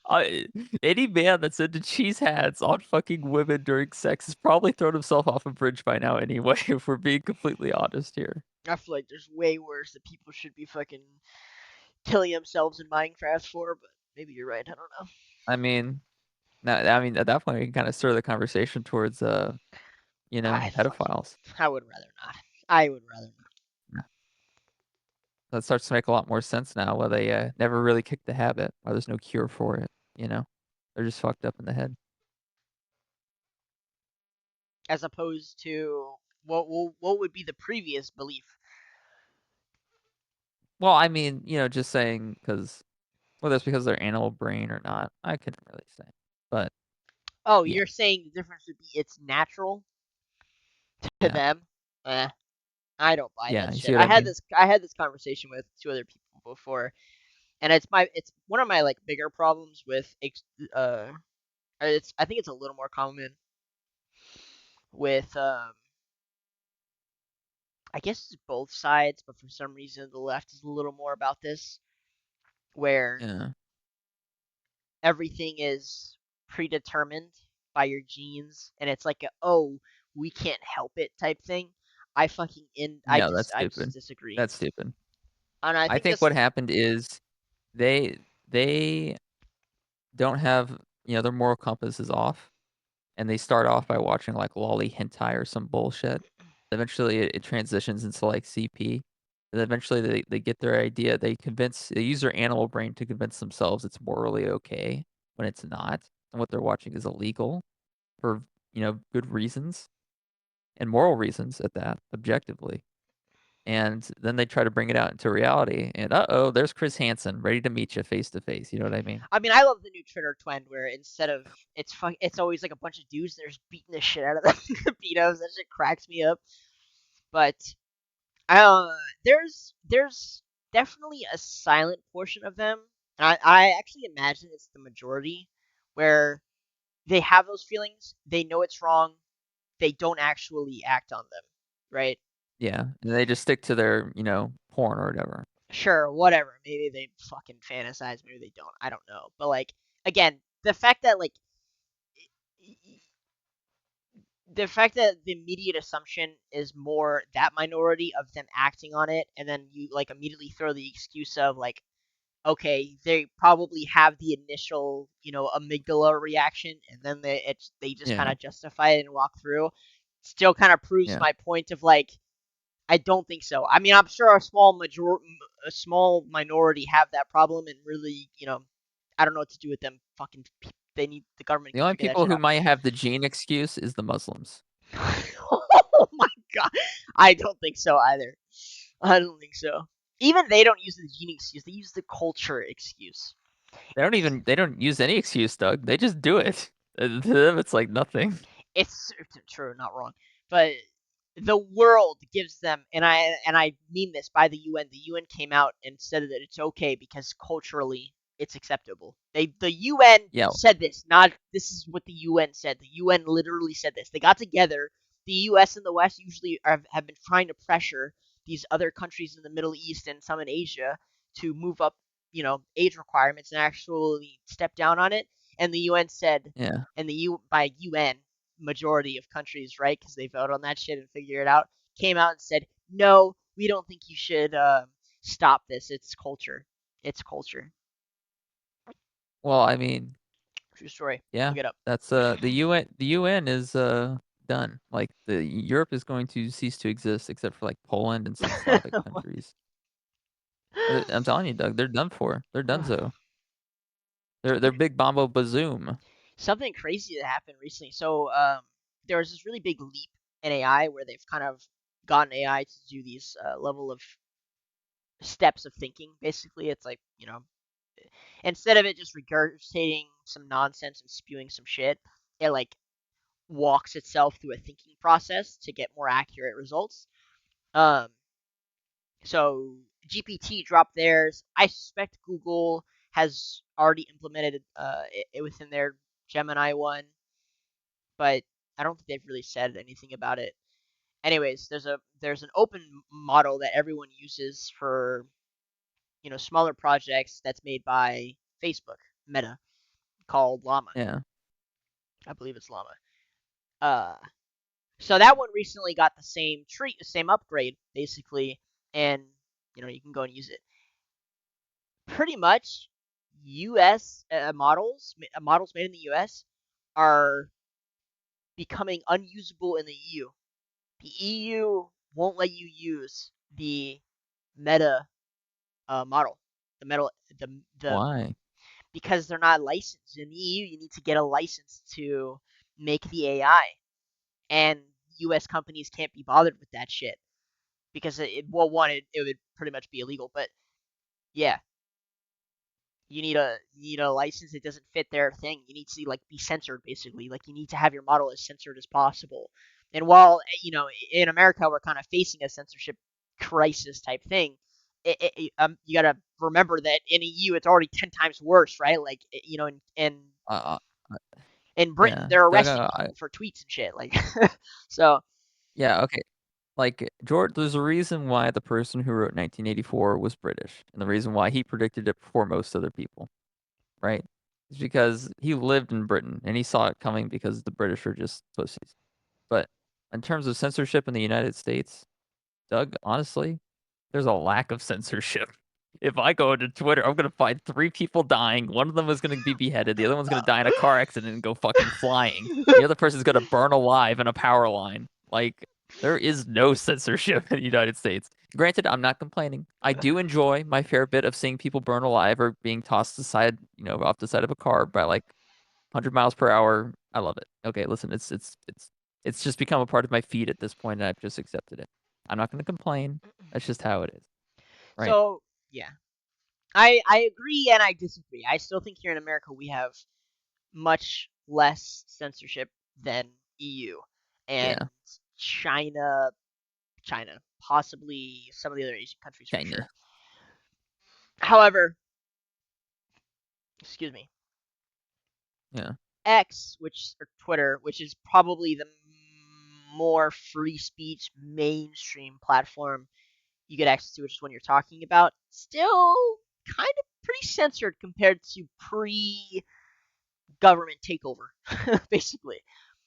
A: I, any man that's into cheese hats on fucking women during sex has probably thrown himself off a bridge by now anyway, if we're being completely honest here.
B: I feel like there's way worse that people should be fucking killing themselves in Minecraft for, but maybe you're right. I don't know.
A: I mean, at that point, we can kind of stir the conversation towards,
B: I fucking.
A: pedophiles.
B: I would rather not. I would rather not.
A: Yeah. That starts to make a lot more sense now, where they never really kicked the habit, why there's no cure for it, you know? They're just fucked up in the head.
B: As opposed to what would be the previous belief?
A: Well, I mean, just saying, because whether it's because they're animal brain or not, I couldn't really say. But
B: Oh,
A: yeah,
B: you're saying the difference would be it's natural to
A: yeah,
B: them? Eh, I don't buy
A: yeah,
B: that
A: you see
B: shit.
A: what I mean?
B: I had this conversation with two other people before, and it's one of my like bigger problems with it's I think it's a little more common with I guess it's both sides, but for some reason the left is a little more about this, where
A: Yeah.
B: everything is predetermined by your genes, and it's like oh we can't help it type thing.
A: No, that's
B: I just
A: stupid.
B: disagree,
A: That's stupid.
B: and I
A: I
B: think
A: think
B: this
A: what happened is they don't have, their moral compass is off, and they start off by watching like lolly hentai or some bullshit. Eventually, it transitions into like CP, and then eventually they get their idea. They use their animal brain to convince themselves it's morally okay when it's not, and what they're watching is illegal for good reasons and moral reasons at that, objectively. And then they try to bring it out into reality, and uh-oh, there's Chris Hansen ready to meet you face to face, you know what I mean?
B: I mean, I love the new Twitter trend where instead of it's always like a bunch of dudes and they're just beating the shit out of them pedos. That shit cracks me up. But uh, there's definitely a silent portion of them, and I actually imagine it's the majority where they have those feelings, they know it's wrong, they don't actually act on them, right?
A: Yeah, and they just stick to their, porn or whatever.
B: Sure, whatever. Maybe they fucking fantasize, maybe they don't. I don't know. But like again, the fact that like the fact that the immediate assumption is more that minority of them acting on it, and then you like immediately throw the excuse of like, okay, they probably have the initial, amygdala reaction, and then they just kind
A: Yeah,
B: of justify it and walk through. Still, kind of proves
A: yeah.
B: my point of like, I don't think so. I mean, I'm sure a small minority have that problem, and really, I don't know what to do with them. Fucking, they need the government
A: The
B: can
A: only
B: figure that
A: people
B: shit
A: who
B: out.
A: might have the gene excuse is the Muslims.
B: Oh my god, I don't think so either. I don't think so. Even they don't use the gene excuse; they use the culture excuse.
A: They don't use any excuse, Doug. They just do it. To them, it's like nothing.
B: It's true, not wrong, but the world gives them, and I mean this by the UN. The UN came out and said that it's okay because culturally it's acceptable. The UN
A: Yeah,
B: said this, not this is what the UN said. The UN literally said this. They got together. The US and the West usually have been trying to pressure these other countries in the Middle East and some in Asia to move up, age requirements and actually step down on it. And the UN said,
A: yeah.
B: and by UN majority of countries, right? Because they vote on that shit and figure it out, came out and said, no, we don't think you should stop this. It's culture. It's culture.
A: Well, I mean,
B: True story.
A: yeah.
B: Look it up.
A: That's the UN is done. Like the Europe is going to cease to exist except for like Poland and some Slavic countries. I'm telling you, Doug, they're done for. They're done so. They're big bombo bazoom.
B: Something crazy that happened recently. So there was this really big leap in AI where they've kind of gotten AI to do these level of steps of thinking. Basically, it's like, instead of it just regurgitating some nonsense and spewing some shit, it like walks itself through a thinking process to get more accurate results. Um, so GPT dropped theirs. I suspect Google has already implemented it within their Gemini one, but I don't think they've really said anything about it. Anyways, there's an open model that everyone uses for smaller projects that's made by Facebook Meta called Llama.
A: Yeah.
B: I believe it's Llama. Uh, so that one recently got the same treat, the same upgrade basically, and you can go and use it. Pretty much, U.S. models made in the U.S. are becoming unusable in the EU. The EU won't let you use the Meta model, the metal, the
A: Why?
B: because they're not licensed in the EU. You need to get a license to make the AI, and U.S. companies can't be bothered with that shit because well, one, it would pretty much be illegal. But yeah, you need a license that doesn't fit their thing. You need to like be censored basically. Like you need to have your model as censored as possible. And while in America we're kind of facing a censorship crisis type thing, you gotta remember that in EU it's already 10 times worse, right? Like
A: Uh, uh,
B: in Britain
A: yeah.
B: they're
A: Doug,
B: arresting people for tweets and shit. Like so
A: yeah, okay. Like, George, there's a reason why the person who wrote 1984 was British, and the reason why he predicted it before most other people, right? Is because he lived in Britain, and he saw it coming because the British are just pussies. But in terms of censorship in the United States, Doug, honestly, there's a lack of censorship. If I go to Twitter, I'm gonna find 3 people dying. One of them is gonna be beheaded. The other one's gonna die in a car accident and go fucking flying. The other person's gonna burn alive in a power line. Like, there is no censorship in the United States. Granted, I'm not complaining. I do enjoy my fair bit of seeing people burn alive or being tossed aside, off the side of a car by like 100 miles per hour. I love it. Okay, listen, it's just become a part of my feed at this point, and I've just accepted it. I'm not gonna complain. That's just how it is, right?
B: so yeah, I agree and I disagree. I still think here in America we have much less censorship than EU and
A: Yeah,
B: China, possibly some of the other Asian countries for
A: China.
B: sure. However, excuse me,
A: Yeah,
B: X, or Twitter, which is probably the more free speech mainstream platform you get access to, which is one you're talking about, still kind of pretty censored compared to pre government takeover, basically.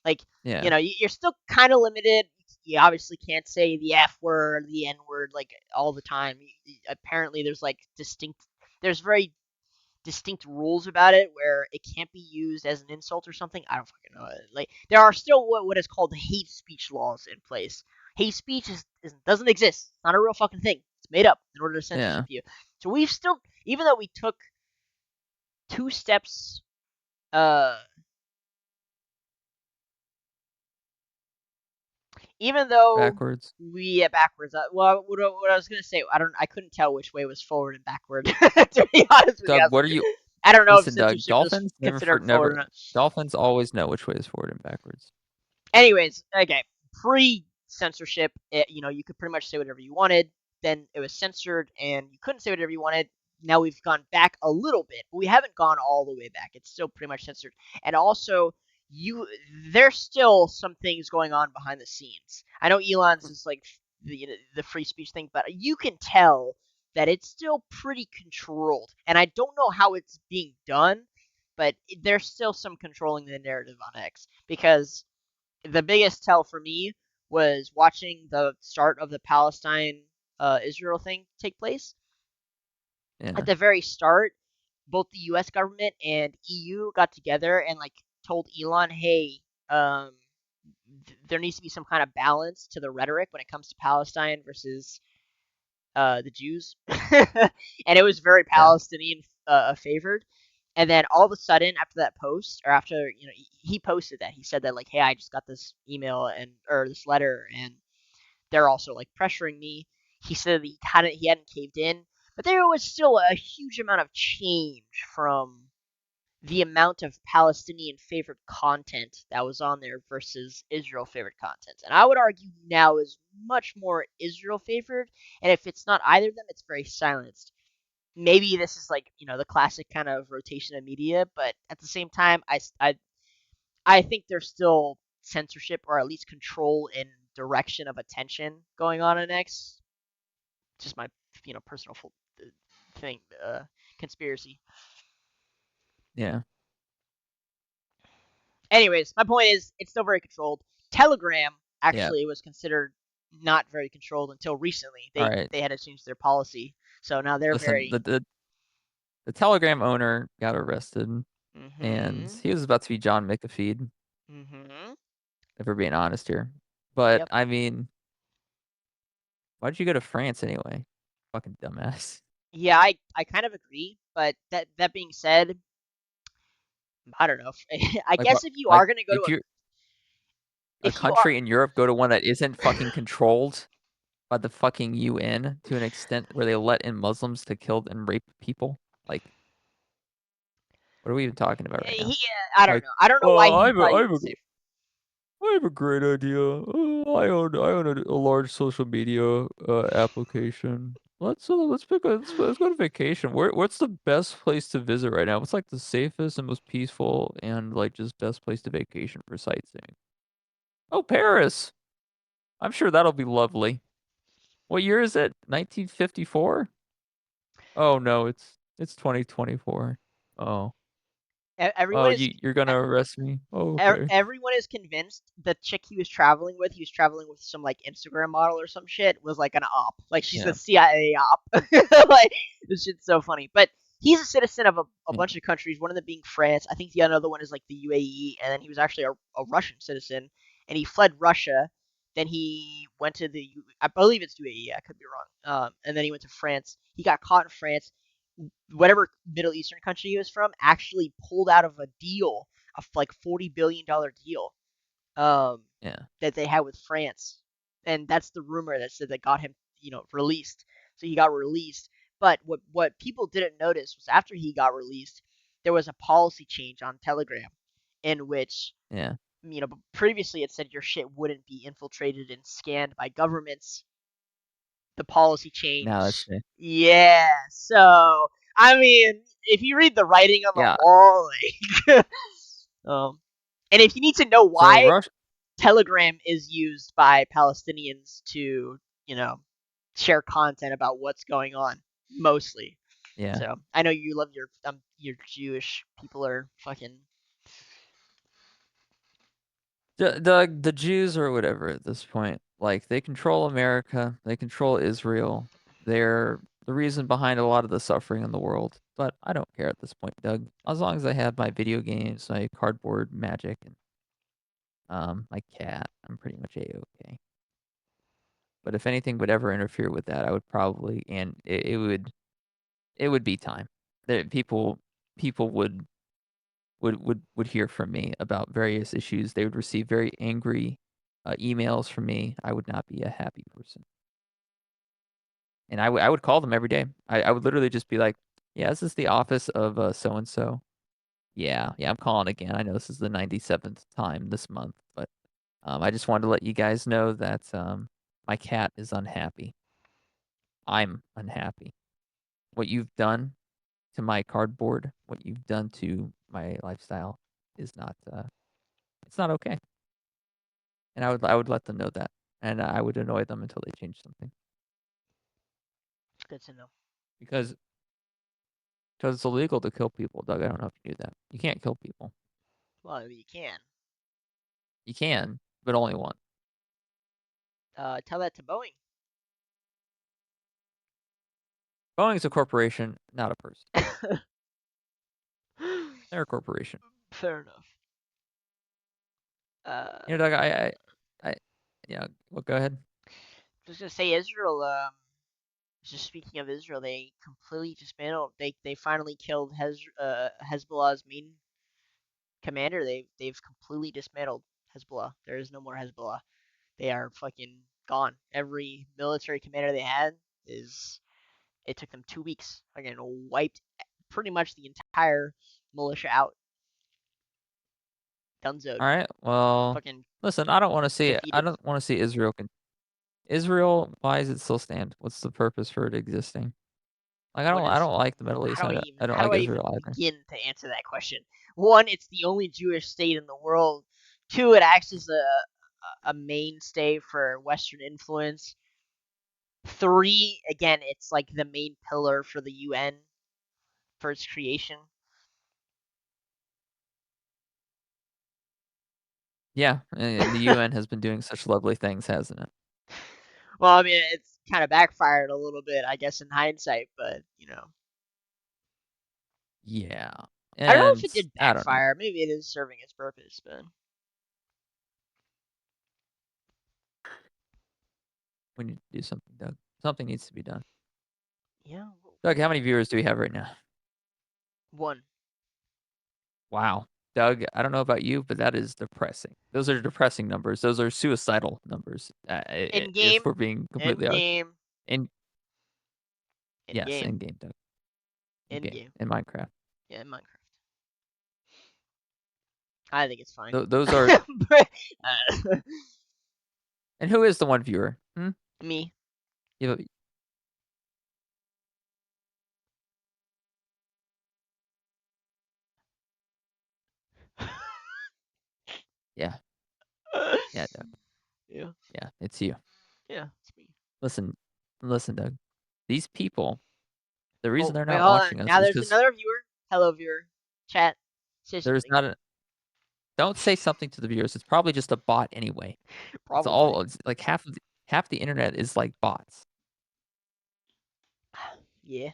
B: Like,
A: yeah,
B: you're still kind of limited. You obviously can't say the F word, the N word, like all the time. Apparently, there's very distinct rules about it where it can't be used as an insult or something. I don't fucking know. Like, there are still what is called hate speech laws in place. Hate speech doesn't exist. It's not a real fucking thing. It's made up in order to censorship
A: yeah.
B: you. So we've still, even though we took 2 steps, uh, even though
A: Backwards.
B: we get backwards. Well, what I was gonna say, I couldn't tell which way was forward and backward. To be honest with you,
A: Doug, what are you?
B: I don't know if
A: Listen, Doug.
B: censorship is
A: Dolphins
B: considered forward
A: never.
B: or not.
A: Dolphins always know which way is forward and backwards.
B: Anyways, okay, pre censorship, you could pretty much say whatever you wanted. Then it was censored, and you couldn't say whatever you wanted. Now we've gone back a little bit, but we haven't gone all the way back. It's still pretty much censored, and also you there's still some things going on behind the scenes. I know Elon's is like the free speech thing, but you can tell that it's still pretty controlled, and I don't know how it's being done, but there's still some controlling the narrative on X because the biggest tell for me was watching the start of the Palestine Israel thing take place. At
A: Yeah,
B: the very start, both the U.S. government and EU got together and like told Elon, "Hey, um, there needs to be some kind of balance to the rhetoric when it comes to Palestine versus the Jews," and it was very
A: yeah,
B: Palestinian favored. And then all of a sudden, after that post, or after he posted that, he said that like, "Hey, I just got this email or this letter, and they're also like pressuring me. He said that he hadn't caved in, but there was still a huge amount of change from the amount of Palestinian favorite content that was on there versus Israel favorite content. And I would argue now is much more Israel favored, and if it's not either of them, it's very silenced. Maybe this is like, the classic kind of rotation of media, but at the same time, I think there's still censorship or at least control and direction of attention going on in X. Just my personal thing, conspiracy.
A: Yeah.
B: Anyways, my point is it's still very controlled. Telegram
A: Yeah.
B: actually was considered not very controlled until recently.
A: All
B: They
A: right.
B: they had to change their policy, so now they're
A: Listen,
B: very.
A: the Telegram owner got arrested, and
B: Mhm.
A: he was about to be John McAfee,
B: Mhm.
A: if we're being honest here. But
B: Yep.
A: I mean, why'd you go to France anyway? Fucking dumbass.
B: Yeah, I kind of agree, but that being said, I don't know. I
A: Like what?
B: guess if you
A: Like
B: are gonna go to
A: if you're a
B: if you are
A: country in Europe, go to one that isn't fucking controlled by the fucking UN to an extent where they let in Muslims to kill and rape people. Like, what are we even talking about right now?
B: I don't
A: Like,
B: know. I don't know why
A: oh,
B: he thought he was safe.
A: I have a great idea. I own a large social media application. Let's go to vacation. What's the best place to visit right now? What's like the safest and most peaceful and like just best place to vacation for sightseeing? Oh, Paris. I'm sure that'll be lovely. What year is it? 1954? Oh no, it's 2024. Oh. Oh,
B: Everyone is
A: you're gonna arrest me? Oh, okay.
B: everyone is convinced the chick he was traveling with some like Instagram model or some shit, was like an op. Like she's the
A: Yeah.
B: CIA op. Like this shit's so funny. But he's a citizen of a
A: Yeah.
B: bunch of countries. One of them being France. I think the other one is like the UAE, and then he was actually a Russian citizen, and he fled Russia. Then he went to I believe it's UAE. I could be wrong. And then he went to France. He got caught in France. Whatever Middle Eastern country he was from actually pulled out of a deal, a like $40 billion deal,
A: Yeah.
B: that they had with France, and that's the rumor that said that got him, released. So he got released. But what people didn't notice was after he got released, there was a policy change on Telegram, in which,
A: Yeah.
B: previously it said your shit wouldn't be infiltrated and scanned by governments. The policy
A: Now
B: change.
A: that's it.
B: Yeah. So I mean, if you read the writing on the
A: Yeah.
B: wall, like, and if you need to know
A: So
B: why,
A: Russia.
B: Telegram is used by Palestinians to, share content about what's going on, mostly.
A: Yeah.
B: So I know you love your Jewish people are fucking.
A: The Jews or whatever at this point, like they control America, they control Israel. They're the reason behind a lot of the suffering in the world. But I don't care at this point, Doug. As long as I have my video games, my cardboard magic, and my cat, I'm pretty much a-okay. But if anything would ever interfere with that, I would probably, and it would be time. That people would hear from me about various issues. They would receive very angry emails from me. I would not be a happy person, and I would call them every day. I would literally just be like, "Yeah, this is the office of so and so. Yeah, yeah, I'm calling again. I know this is the 97th time this month, but I just wanted to let you guys know that my cat is unhappy. I'm unhappy. What you've done to my cardboard, what you've done to my lifestyle, is not it's not okay." And I would let them know that, and I would annoy them until they change something
B: Good to know.
A: because it's illegal to kill people, Doug. I don't know if you knew that. You can't kill people.
B: Well, you can.
A: You can, but only one.
B: Tell that to Boeing.
A: Boeing's a corporation, not a person. They're a corporation.
B: Fair enough. Uh,
A: You know, Doug, I yeah. Well, go ahead.
B: just gonna say Israel. Just speaking of Israel, they completely dismantled. They finally killed Hezbollah's main commander. They've completely dismantled Hezbollah. There is no more Hezbollah. They are fucking gone. Every military commander they had is. It took them 2 weeks. Again, wiped pretty much the entire militia out. Dunzoed.
A: All right. Well,
B: Fucking
A: listen, I don't want to see it. I
B: defeated.
A: don't want to see Israel. Israel, why does it still stand? What's the purpose for it existing? Like, I
B: What
A: don't. I
B: is
A: don't like the Middle East. I don't
B: how do
A: like
B: I even
A: Israel either.
B: begin to answer that question? One, it's the only Jewish state in the world. Two, it acts as a mainstay for Western influence. Three, again, it's like the main pillar for the UN for its creation.
A: Yeah, and the UN has been doing such lovely things, hasn't it?
B: Well, I mean, it's kind of backfired a little bit, I guess, in hindsight, but
A: Yeah,
B: I don't know if
A: and
B: it did
A: I don't know.
B: backfire. Maybe it is serving its purpose, but
A: We need to do something, Doug. Something needs to be done.
B: yeah,
A: Doug, how many viewers do we have right now?
B: one.
A: Wow. Doug, I don't know about you, but that is depressing. Those are depressing numbers. Those are suicidal numbers.
B: In
A: If
B: game,
A: we're being
B: in
A: completely honest.
B: game,
A: In
B: in
A: yes,
B: game,
A: in game, Doug. In
B: in
A: game,
B: game.
A: in Minecraft.
B: Yeah, in Minecraft. I think it's fine.
A: Those are.
B: uh,
A: And who is the one viewer? Hmm?
B: me.
A: You, yeah, yeah, Doug.
B: Yeah,
A: Yeah, it's you.
B: yeah, it's me.
A: Listen, listen, Doug. These people, the reason
B: Oh,
A: they're
B: wait,
A: not
B: hold on.
A: watching us
B: Now
A: is
B: there's
A: because
B: another viewer. Hello, viewer. Chat. Say
A: there's
B: something.
A: not a. Don't say something to the viewers. It's probably just a bot anyway. It's
B: Probably.
A: all. It's like half the internet is like bots.
B: Yeah.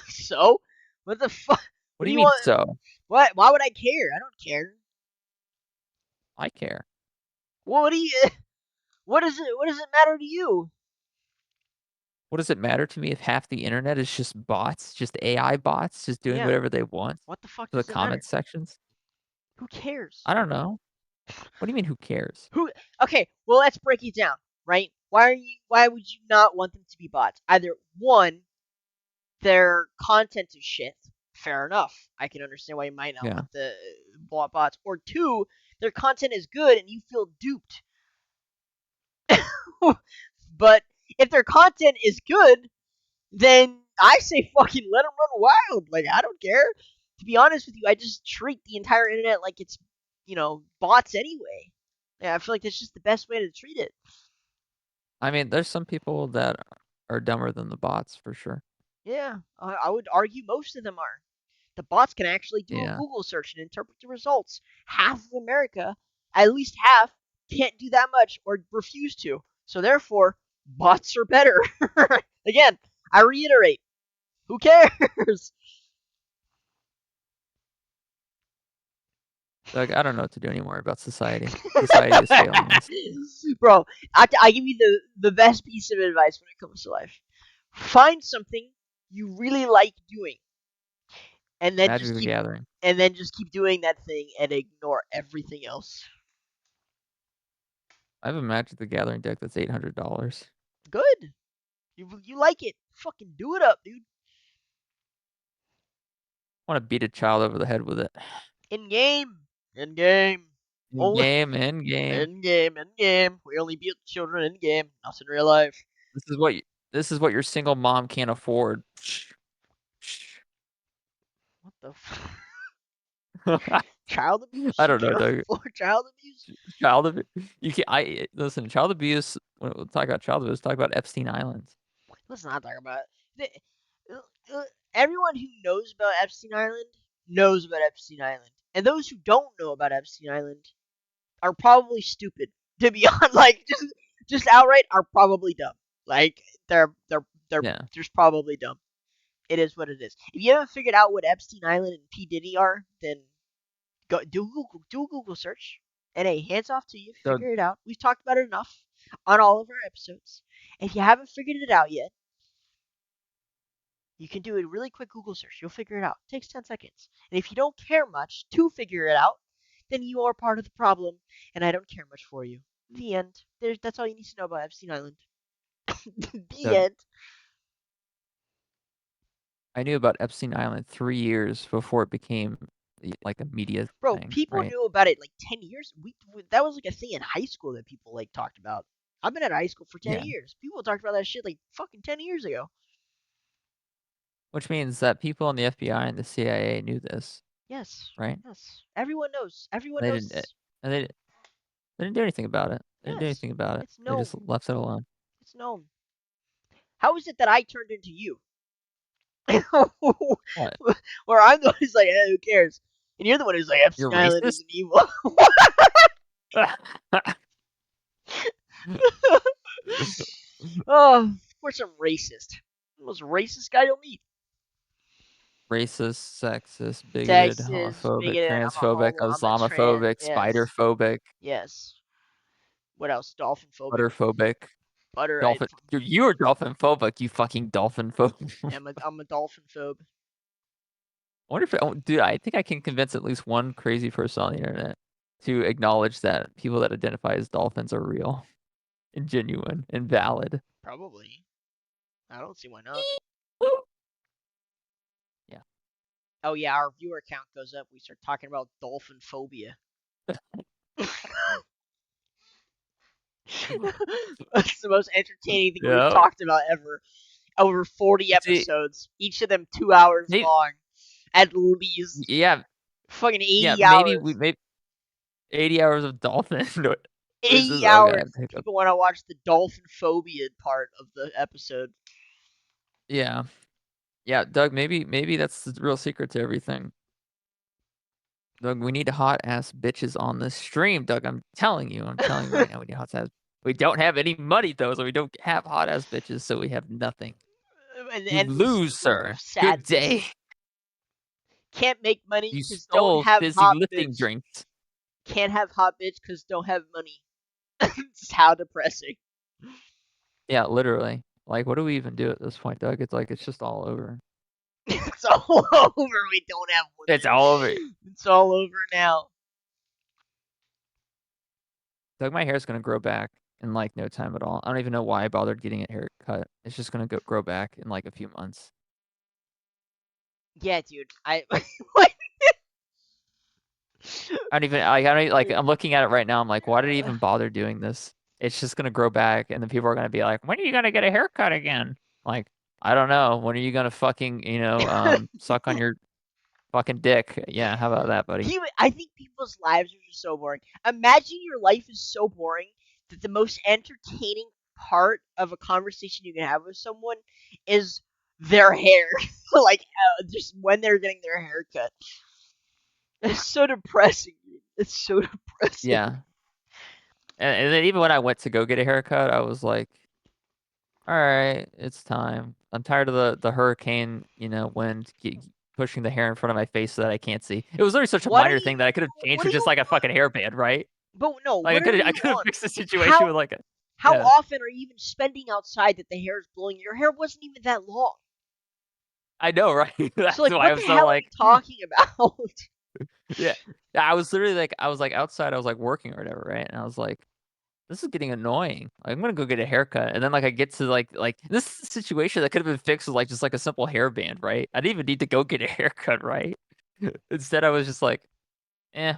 B: So, what the fuck?
A: What
B: What
A: do
B: do
A: you
B: you
A: mean?
B: want?
A: So
B: What? Why would I care? I don't care.
A: I care.
B: What do you? What is it? What does it matter to you?
A: What does it matter to me if half the internet is just bots, just AI bots, just doing
B: Yeah.
A: whatever they want
B: What the fuck
A: to the
B: does it matter?
A: comment sections?
B: Who cares?
A: I don't know. What do you mean? Who cares?
B: Who? Okay. Well, let's break it down. Right? Why are you? Why would you not want them to be bots? Either one, their content is shit. Fair enough. I can understand why you might not
A: Yeah.
B: want the bot bots. Or two, their content is good and you feel duped. But if their content is good, then I say fucking let them run wild. Like I don't care. To be honest with you, I just treat the entire internet like it's bots anyway. Yeah, I feel like that's just the best way to treat it.
A: I mean, there's some people that are dumber than the bots for sure.
B: Yeah, I would argue most of them are. The bots can actually do a
A: Yeah.
B: Google search and interpret the results. Half of America, at least half, can't do that much or refuse to. So therefore, bots are better. Again, I reiterate, who cares?
A: Doug, I don't know what to do anymore about society. Society is failing us.
B: Bro, I give you the best piece of advice when it comes to life. Find something you really like doing, and then
A: Magic
B: just
A: the
B: keep
A: Gathering.
B: doing that thing and ignore everything else.
A: I have a Magic the Gathering deck that's $800.
B: Good. You like it? Fucking do it up, dude.
A: I want to beat a child over the head with it.
B: In game. In game.
A: In
B: Only
A: game, in game.
B: in game. In game. We only beat children in game, not in real life.
A: This is what this is what your single mom can't afford.
B: What the child abuse?
A: I
B: You
A: don't know,
B: can't
A: Doug.
B: afford child abuse?
A: Child abuse. You can I listen. Child abuse. When we'll talk about child abuse, talk about Epstein Island.
B: Let's not talk about it. Everyone who knows about Epstein Island knows about Epstein Island, and those who don't know about Epstein Island are probably stupid. To be honest, like just outright are probably dumb. Like they're
A: Yeah,
B: just probably dumb. It is what it is. If you haven't figured out what Epstein Island and P Diddy are, then go do a Google search. And hey, hands off to you.
A: Doug.
B: Figure it out. We've talked about it enough on all of our episodes. If you haven't figured it out yet, you can do a really quick Google search. You'll figure it out. It takes 10 seconds. And if you don't care much to figure it out, then you are part of the problem, and I don't care much for you. The end. That's all you need to know about Epstein Island. The
A: Doug,
B: end.
A: I knew about Epstein Island 3 years before it became, like, a media
B: Bro,
A: thing,
B: people
A: right?
B: knew about it like 10 years. That was like a thing in high school that people like talked about. I've been at high school for 10
A: Yeah,
B: years. People talked about that shit like fucking 10 years ago.
A: which means that people in the FBI and the CIA knew this,
B: Yes.
A: right?
B: Yes. Everyone knows. Everyone
A: And they didn't
B: knows.
A: and they didn't do anything about it. They didn't do
B: Yes.
A: anything about it.
B: It's
A: They
B: known.
A: just left it alone.
B: It's known. How is it that I turned into you?
A: What?
B: Where I'm the one who's like, who cares? And you're the one who's like,
A: You're
B: Epstein Island
A: racist?
B: isn't evil. Oh, of course I'm racist. I'm the most racist guy you'll meet.
A: Racist, sexist, bigoted,
B: Sexist,
A: homophobic,
B: bigoted, I'm a
A: transphobic,
B: homo, I'm a trans.
A: Islamophobic,
B: Yes.
A: spiderphobic,
B: Yes. What else? Dolphin phobic.
A: butterphobic,
B: Butter.
A: dolphin. You're dolphin phobic, you fucking dolphin phobe.
B: I'm a dolphin phobe.
A: I wonder if dude, I think I can convince at least one crazy person on the internet to acknowledge that people that identify as dolphins are real and genuine and valid.
B: Probably. I don't see why not.
A: Yeah.
B: Oh yeah, our viewer count goes up. We start talking about dolphin phobia. That's the most entertaining thing we've
A: Yeah.
B: talked about ever. Over 40
A: See,
B: episodes, each of them 2 hours
A: maybe,
B: long, at least.
A: yeah,
B: Fucking
A: yeah,
B: 80
A: maybe we
B: hours.
A: maybe 80 hours of dolphin. This
B: 80
A: is okay. I
B: hours.
A: have to hiccup.
B: People want to watch the dolphin phobia part of the episode.
A: Yeah. Yeah, Doug, maybe that's the real secret to everything. Doug, we need hot ass bitches on this stream, Doug. I'm telling you right now, we need hot ass. We don't have any money though, so we don't have hot ass bitches, so we have nothing.
B: An
A: You
B: endless
A: lose,
B: loop of
A: sir. Good day.
B: sadness. Can't make money
A: You
B: because don't
A: stole
B: have
A: fizzy
B: hot
A: lifting
B: bitch.
A: drinks.
B: Can't have hot bitch because don't have money. It's how depressing.
A: Yeah, literally. Like, what do we even do at this point, Doug? It's like it's just all over.
B: It's all over. We don't have
A: It's all over.
B: women. It's all over now.
A: Doug, my hair's gonna grow back in like no time at all. I don't even know why I bothered getting a haircut. It's just gonna grow back in like a few months.
B: Yeah, dude. I what?
A: I don't even I don't like I'm looking at it right now. I'm like, why did I even bother doing this? It's just gonna grow back, and then people are gonna be like, when are you gonna get a haircut again? Like, I don't know. When are you gonna fucking suck on your fucking dick? Yeah, how about that, buddy?
B: I think people's lives are just so boring. Imagine your life is so boring that the most entertaining part of a conversation you can have with someone is their hair, like just when they're getting their hair cut. It's so depressing, dude. It's so depressing.
A: Yeah, and then even when I went to go get a haircut, I was like, all right, it's time. I'm tired of the hurricane, wind pushing the hair in front of my face so that I can't see. It was literally such a
B: What do
A: minor thing
B: you?
A: that I could have changed
B: What do
A: with just
B: you
A: like a
B: want?
A: fucking hairband, right?
B: But no,
A: Like
B: whatever
A: I
B: you
A: could have
B: want.
A: fixed the situation
B: How
A: with like a
B: how
A: yeah.
B: often are you even spending outside that the hair is blowing? Your hair wasn't even that long.
A: I know, right?
B: So
A: That's
B: like,
A: why
B: what
A: I'm
B: the
A: so
B: hell are you
A: like
B: talking about?
A: yeah. Yeah, I was literally like I was like outside, I was like working or whatever, right? And I was like, this is getting annoying. Like, I'm gonna go get a haircut, and then like I get to like this situation that could have been fixed with like just like a simple hairband, right? I didn't even need to go get a haircut, right? Instead, I was just like,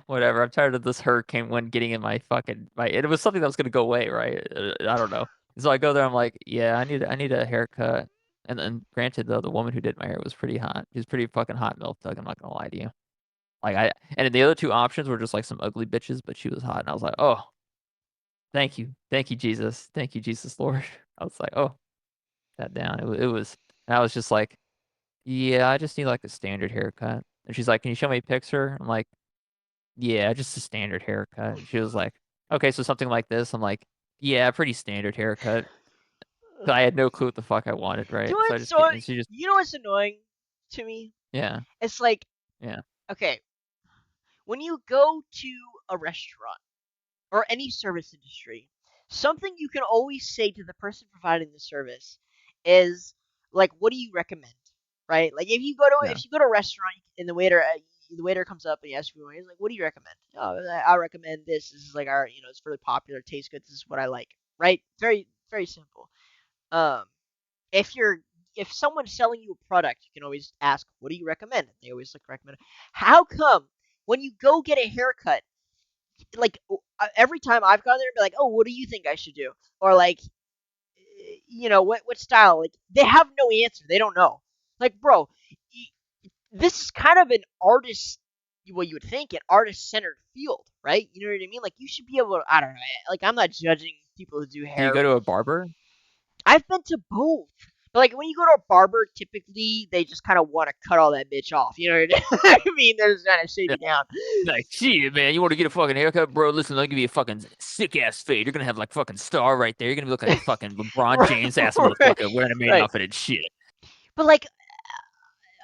A: whatever. I'm tired of this hurricane wind getting in my fucking my. It was something that was gonna go away, right? I don't know. So I go there. I'm like, yeah, I need a haircut. And then, granted, though, the woman who did my hair was pretty hot. She was pretty fucking hot, milk Doug. I'm not gonna lie to you. Like and the other two options were just like some ugly bitches, but she was hot, and I was like, oh, thank you, Jesus, thank you, Jesus, Lord. I was like, oh, that down. It was. And I was just like, yeah, I just need like a standard haircut. And she's like, can you show me a picture? I'm like, yeah, just a standard haircut. And she was like, okay, so something like this. I'm like, yeah, pretty standard haircut. 'Cause I had no clue what the fuck I wanted,
B: Do
A: right?
B: you know
A: So I
B: what's
A: just get,
B: so?
A: and she just,
B: You know what's annoying to me?
A: yeah,
B: It's like,
A: yeah,
B: okay, when you go to a restaurant or any service industry, something you can always say to the person providing the service is like, "What do you recommend?" Right? Like if you go to
A: yeah,
B: a restaurant and the waiter, the waiter comes up and he asks me, he's like, "What do you recommend?" Oh, I recommend this. This is like our, it's really popular, tastes good. This is what I like. Right? Very, very simple. Um, if you're if someone's selling you a product, you can always ask, "What do you recommend?" And they always like recommend. How come when you go get a haircut, like every time I've gone there and be like, "Oh, what do you think I should do?" Or like, what style? Like they have no answer. They don't know. Like, bro, this is kind of an artist. What you would think an artist-centered field, right? You know what I mean? Like you should be able to. I don't know. Like I'm not judging people who do
A: Do you
B: hair.
A: go to a barber?
B: I've been to both. But like when you go to a barber, typically they just kind of want to cut all that bitch off. You know what I mean? They're just kind of shave
A: Yeah.
B: you down.
A: Like, shit, man, you want to get a fucking haircut, bro? Listen, I'll give you a fucking sick ass fade. You're gonna have like fucking star right there. You're gonna look like fucking LeBron
B: right,
A: James ass
B: right,
A: motherfucker wearing a main
B: right.
A: outfit and shit.
B: But like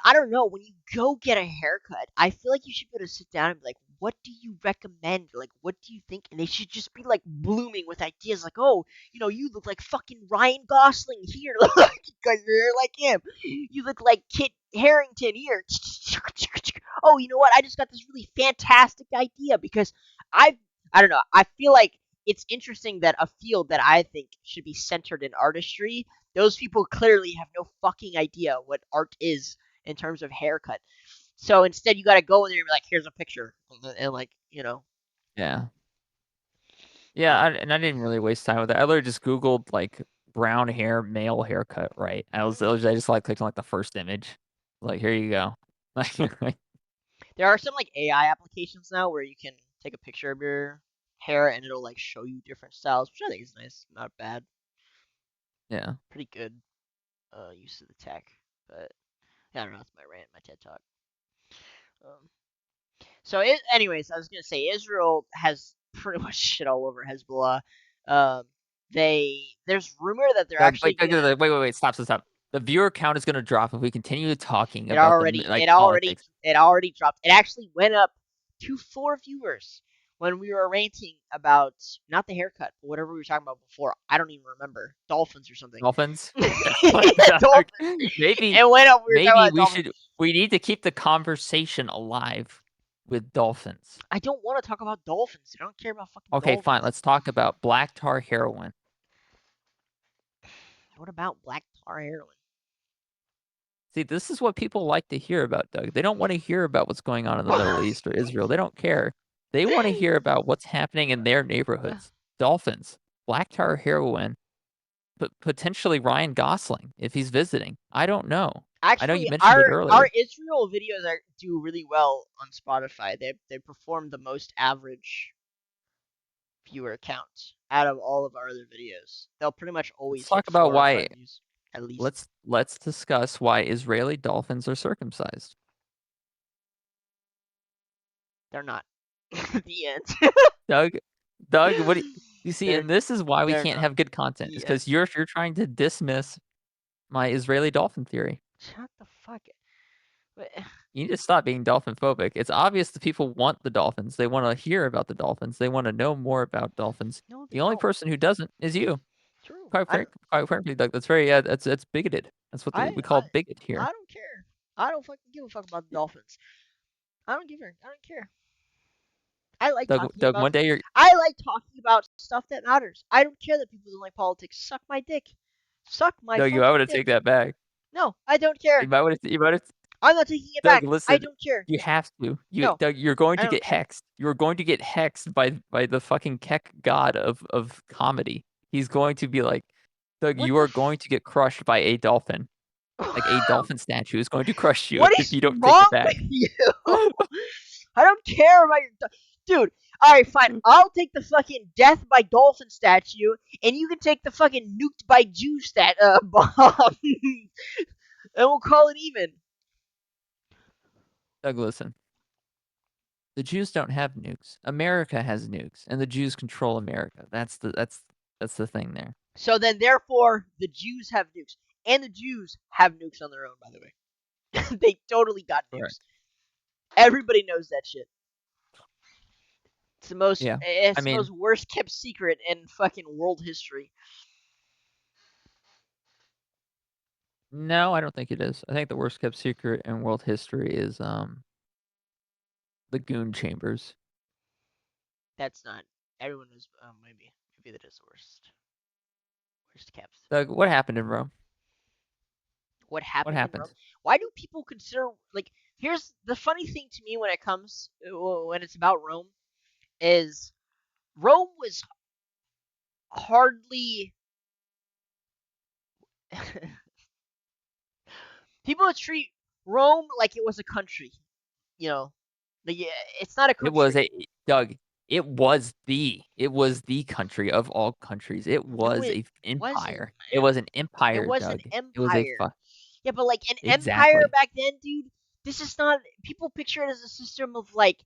B: I don't know, when you go get a haircut, I feel like you should be able to sit down and be like, what do you recommend? Like, what do you think? And they should just be like blooming with ideas like, oh, you look like fucking Ryan Gosling here, like, because you're like him. You look like Kit Harrington here. Oh, you know what? I just got this really fantastic idea because I don't know, I feel like it's interesting that a field that I think should be centered in artistry, those people clearly have no fucking idea what art is in terms of haircut. So instead, you got to go in there and be like, "Here's a picture," and like,
A: Yeah. Yeah,
B: um,
A: and I didn't really waste time with it. I literally just Googled like brown hair, male haircut, right?
B: mhm.
A: I just like clicked on like the first image. Like, here you go. Like,
B: There are some like AI applications now where you can take a picture of your hair and it'll like show you different styles, which I think is nice, not bad,
A: yeah.
B: pretty good use of the tech. But yeah, I don't know. That's my rant, my TED talk. Um, anyways, I was gonna say Israel has pretty much shit all over Hezbollah. Um, there's rumor that they're
A: Doug,
B: actually gonna.
A: wait, stop. The viewer count is gonna drop if we continue talking
B: It
A: about the
B: already,
A: like
B: it already,
A: politics.
B: it already dropped. It actually went up to 4 viewers when we were ranting about not the haircut, but whatever we were talking about before. I don't even remember dolphins or something.
A: Dolphins?
B: Yeah,
A: Doug,
B: dolphins.
A: maybe
B: It went up. We were talking
A: maybe
B: about dolphins.
A: we need to keep the conversation alive with dolphins.
B: I don't want to talk about dolphins. I don't care about fucking
A: Okay, fine.
B: dolphins.
A: Let's talk about black tar heroin.
B: What about black tar heroin?
A: See, this is what people like to hear about, Doug. They don't want to hear about what's going on in the Middle East or Israel. They don't care. They want to hear about what's happening in their neighborhoods. Dolphins, black tar heroin, but potentially Ryan Gosling if he's visiting. I don't know. I know you
B: Actually,
A: mentioned it
B: our
A: earlier.
B: Israel videos do really well on Spotify. They perform the most average viewer count out of all of our other videos. They'll pretty much
A: Let's
B: always hit
A: talk about
B: 4 or 5
A: why.
B: views at least.
A: Let's discuss why Israeli dolphins are circumcised.
B: They're not. The end.
A: Doug, Doug, what do you see?
B: they're
A: And this is why we
B: they're
A: can't
B: not.
A: have good content. It's
B: The end.
A: because you're trying to dismiss my Israeli dolphin theory.
B: Shut the fuck. But,
A: You need to stop being dolphin phobic. It's obvious that people want the dolphins. They want to hear about the dolphins. They want to know more about dolphins.
B: no, they
A: The only
B: don't.
A: person who doesn't is you.
B: True.
A: Quite frankly, Doug, that's very yeah, that's bigoted. That's what
B: I
A: we
B: I
A: call bigot here.
B: I don't care. I don't fucking give a fuck about the Dolphins. I don't care. I like talking
A: Doug,
B: about
A: one day you're
B: I like talking about stuff that matters. I don't care that people don't like politics. Suck my dick. Suck my
A: Doug, you might
B: fucking
A: want to
B: dick.
A: take that back.
B: No, I don't care.
A: You might have
B: I'm not taking it
A: Doug,
B: back. I
A: listen,
B: don't care.
A: you have to.
B: No,
A: Doug, you're going
B: I
A: to
B: don't
A: get
B: care.
A: hexed. You're going to get hexed by the fucking Keck god of comedy. He's going to be like, Doug,
B: What
A: you
B: the
A: are going to get crushed by a dolphin. Like a dolphin statue is going to crush you
B: What
A: if
B: is
A: you don't take
B: wrong
A: it back.
B: with you? I don't care about dude. All right, fine. I'll take the fucking death by dolphin statue, and you can take the fucking nuked by Jew bomb, and we'll call it even.
A: Doug, listen. The Jews don't have nukes. America has nukes, and the Jews control America. That's the thing there.
B: So then, therefore, the Jews have nukes, and the Jews have nukes on their own. By the way, they totally got nukes.
A: Correct.
B: Everybody knows that shit.
A: Yeah. I
B: It's the
A: mean,
B: most worst kept secret in fucking world history.
A: no, I don't think it is. I think the worst kept secret in world history is The goon chambers.
B: That's not. Everyone knows. Maybe that is the worst. Worst kept.
A: Doug, what happened in Rome?
B: What
A: What
B: happened in Rome?
A: happened?
B: Why do people consider like? Here's the funny thing to me when it comes when it's about Rome is Rome was hardly people treat Rome like it was a country. You know, like it's not a
A: It was
B: country.
A: a Doug. It was the country of all countries. It
B: No,
A: was
B: it
A: a
B: wasn't,
A: empire. It
B: man.
A: was an
B: It
A: empire,
B: was an
A: Doug. It was a
B: empire. Yeah, but like an empire
A: exactly.
B: back then, dude. This is not. People picture it as a system of like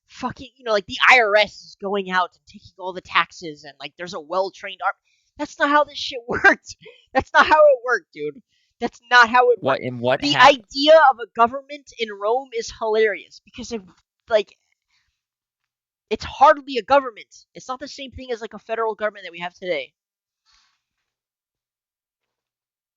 B: fucking, like the IRS is going out and taking all the taxes, and like there's a well-trained army. That's not how this shit worked. That's not how it worked, dude. That's not how it
A: What
B: worked.
A: in what
B: The
A: happened?
B: idea of a government in Rome is hilarious because like it's hardly a government. It's not the same thing as like a federal government that we have today.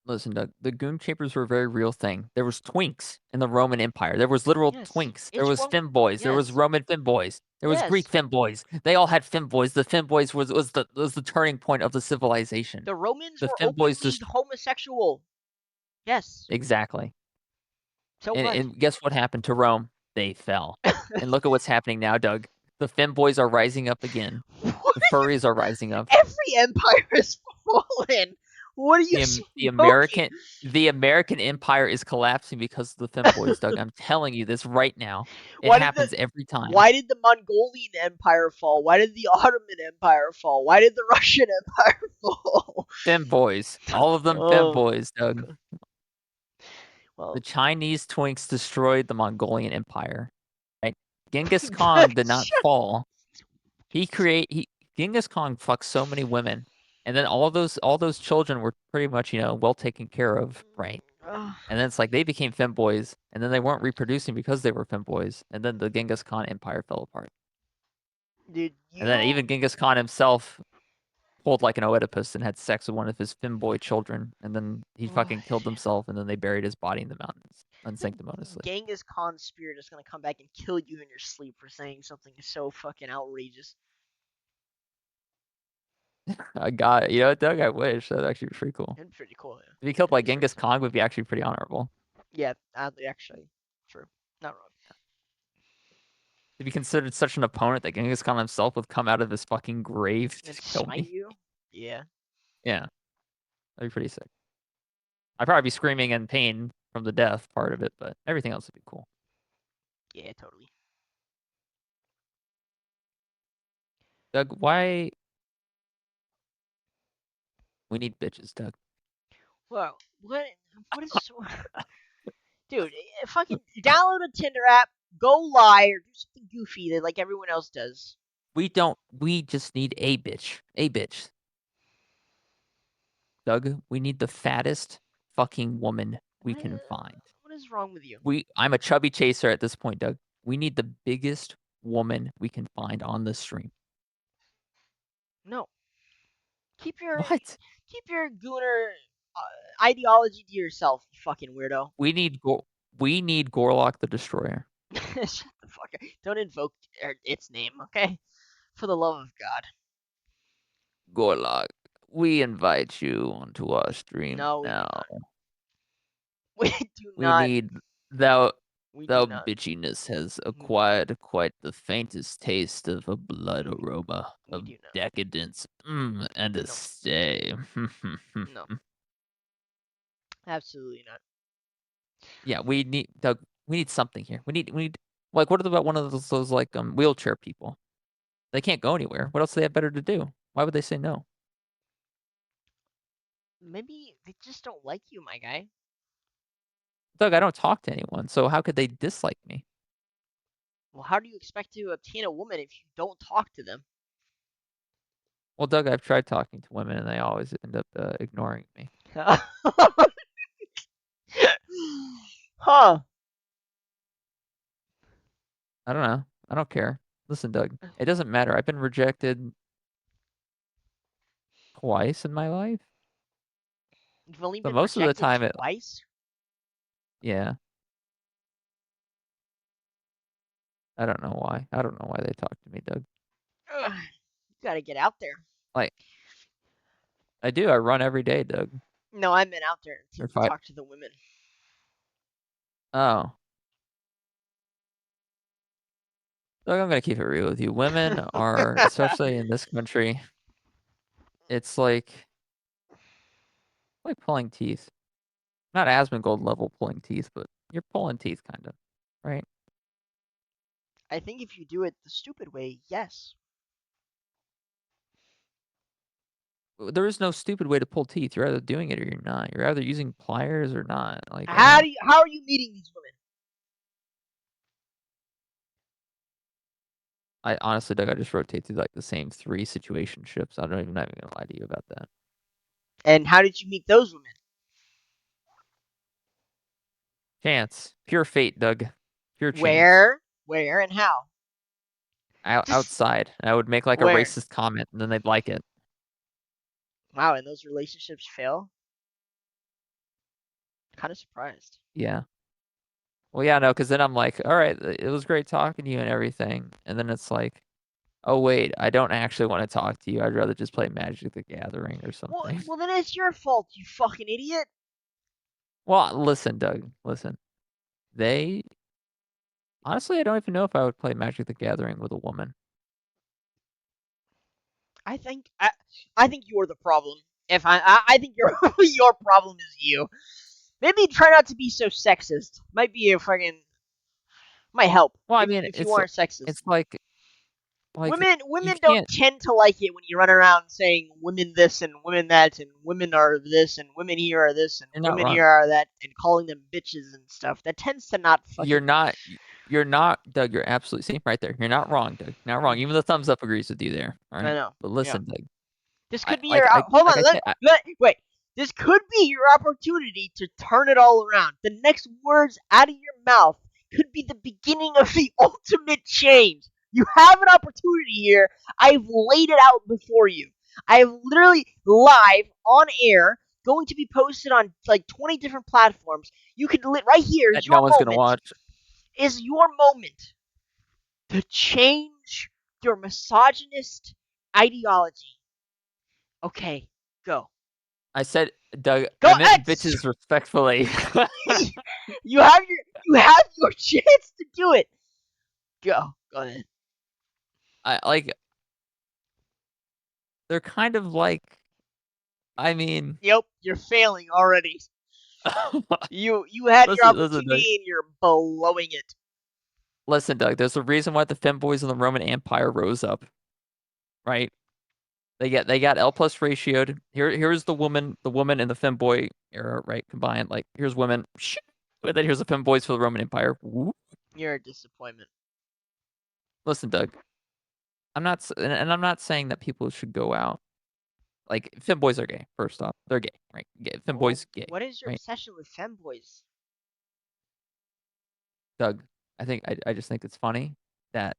A: Listen, Doug, the goon chambers were a very real thing. There was twinks in the Roman Empire. There was literal
B: Yes,
A: twinks. There
B: it's
A: was
B: wrong.
A: femboys. There was
B: Yes,
A: Roman femboys. There was Greek
B: yes.
A: femboys. They all had femboys. The femboys was the turning point of the civilization.
B: The Romans
A: The
B: were
A: femboys
B: openly
A: just
B: homosexual. Yes.
A: exactly.
B: So
A: And
B: what?
A: guess what happened to Rome? They fell. And look at what's happening now, Doug. The femboys are rising up again.
B: What?
A: The furries are rising up.
B: Every empire has fallen. What are you
A: The
B: smoking?
A: American empire is collapsing because of the femboys, Doug. I'm telling you this right now. It
B: why did the
A: happens every time.
B: Why did the Mongolian Empire fall? Why did the Ottoman Empire fall? Why did the Russian Empire fall?
A: Femboys. All of them
B: Oh,
A: femboys, Doug. The
B: well,
A: Chinese twinks destroyed the Mongolian Empire. Right? Genghis Khan did not fall. He Genghis Khan fucked so many women, and then all those children were pretty much well taken care of, right? And then it's like they became femboys, and then they weren't reproducing because they were femboys, and then the Genghis Khan Empire fell apart.
B: dude,
A: And then
B: you
A: even Genghis Khan himself pulled like an Oedipus and had sex with one of his femboy children, and then he fucking killed himself, and then they buried his body in the mountains
B: the
A: unsanctimoniously.
B: Genghis Khan spirit is gonna come back and kill you in your sleep for saying something so fucking outrageous.
A: I got it. You know what, Doug? I wish that'd actually be pretty cool.
B: And pretty cool, yeah.
A: To be killed
B: It
A: by
B: is pretty
A: Genghis
B: cool.
A: Khan would be actually pretty honorable.
B: Yeah, oddly, actually, true. Not wrong.
A: To be considered such an opponent that Genghis Khan himself would come out of his fucking grave
B: And
A: to kill
B: smite
A: me.
B: you? Yeah.
A: Yeah, that'd be pretty sick. I'd probably be screaming in pain from the death part of it, but everything else would be cool.
B: Yeah, totally.
A: Doug, why we need bitches, Doug?
B: Well, what is dude, fucking download a Tinder app, go lie or do something goofy that like everyone else does.
A: We don't. We just need a bitch. A bitch. Doug, we need the fattest fucking woman we
B: What
A: can
B: is,
A: find.
B: what is wrong with you?
A: I'm a chubby chaser at this point, Doug. We need the biggest woman we can find on the stream.
B: No. Keep your
A: What?
B: keep your gooner ideology to yourself, you fucking weirdo.
A: We need Gorlock the Destroyer.
B: Shut the fuck up. Don't invoke its name, okay? For the love of God.
A: Gorlock, we invite you onto our stream
B: No, we do
A: now.
B: not. We do
A: We
B: not.
A: need thou
B: We do
A: thou
B: not.
A: bitchiness has
B: We do not.
A: acquired quite the faintest taste of a blood aroma
B: We
A: of
B: do not.
A: decadence and a
B: No.
A: stay.
B: No. Absolutely not.
A: Yeah, we need Doug. We need something here. We need like what about one of those like wheelchair people? They can't go anywhere. What else do they have better to do? Why would they say no?
B: Maybe they just don't like you, my guy.
A: Doug, I don't talk to anyone, so how could they dislike me?
B: Well, how do you expect to obtain a woman if you don't talk to them?
A: Well, Doug, I've tried talking to women and they always end up ignoring me.
B: Huh.
A: I don't know. I don't care. Listen, Doug, it doesn't matter. I've been rejected twice in my life.
B: You've only
A: So
B: been
A: most of the
B: rejected
A: time
B: twice?
A: yeah. I don't know why. I don't know why they talk to me, Doug.
B: Ugh, you gotta get out there.
A: Like, I do. I run every day, Doug.
B: No, I meant out there to
A: If I
B: talk to the women.
A: oh, Doug, I'm gonna keep it real with you. Women are, especially in this country, it's like pulling teeth. Not Asmongold level pulling teeth, but you're pulling teeth, kind of, right?
B: I think if you do it the stupid way, yes.
A: There is no stupid way to pull teeth. You're either doing it or you're not. You're either using pliers or not. Like, I don't.
B: How are you meeting these women?
A: I honestly, Doug, I just rotate through like the same 3 situationships. I'm not even gonna lie to you about that.
B: And how did you meet those women?
A: Chance, pure fate, Doug. Pure chance.
B: Where, and how? Just
A: Outside, I would make like a
B: where?
A: racist comment, and then they'd like it.
B: Wow, and those relationships fail? Kind of surprised.
A: Yeah. Well, yeah, no, because then I'm like, all right, it was great talking to you and everything, and then it's like, oh wait, I don't actually want to talk to you. I'd rather just play Magic the Gathering or
B: Well,
A: something.
B: well then it's your fault, you fucking idiot.
A: Well, listen, Doug, listen. They honestly, I don't even know if I would play Magic the Gathering with a woman.
B: I think I think you're the problem. If I think your problem is you. Maybe try not to be so sexist. Might be a fucking might help
A: Well, I
B: if
A: mean,
B: you aren't sexist.
A: it's like you
B: Women don't
A: can't.
B: tend to like it when you run around saying women this and women that and women are this and women here are this and
A: You're not
B: women
A: wrong.
B: here are that and calling them bitches and stuff. That tends to not
A: You're
B: fucking.
A: not. You're not, Doug. You're absolutely see right there. You're not wrong, Doug. Not wrong. Even the thumbs up agrees with you there. All
B: I
A: right.
B: know.
A: But
B: Yeah.
A: listen, Doug.
B: This
A: I
B: could be your
A: like I
B: hold
A: like
B: on.
A: I said.
B: Wait. This could be your opportunity to turn it all around. The next words out of your mouth could be the beginning of the ultimate change. You have an opportunity here. I've laid it out before you. I've literally live on air, going to be posted on like 20 different platforms. You could right here is
A: That no
B: your
A: one's gonna
B: moment.
A: watch.
B: Is your moment to change your misogynist ideology. Okay, go.
A: I said, Doug.
B: Go
A: I meant
B: X.
A: bitches respectfully.
B: You have your chance to do it. Go. Go ahead.
A: I like. They're kind of like. I mean,
B: Yep, you're failing already. You had your
A: listen, Doug.
B: opportunity and you're blowing it.
A: Listen, Doug. There's a reason why the femboys in the Roman Empire rose up, right? They got L plus ratioed. Here's the woman in the femboy era, right? Combined, like here's women, and then here's the femboys for the Roman Empire. Whoop.
B: You're a disappointment.
A: Listen, Doug. And I'm not saying that people should go out. Like femboys are gay. First off, they're gay, right? Femboys gay,
B: What is your
A: right?
B: obsession with femboys?
A: Doug, I just think it's funny that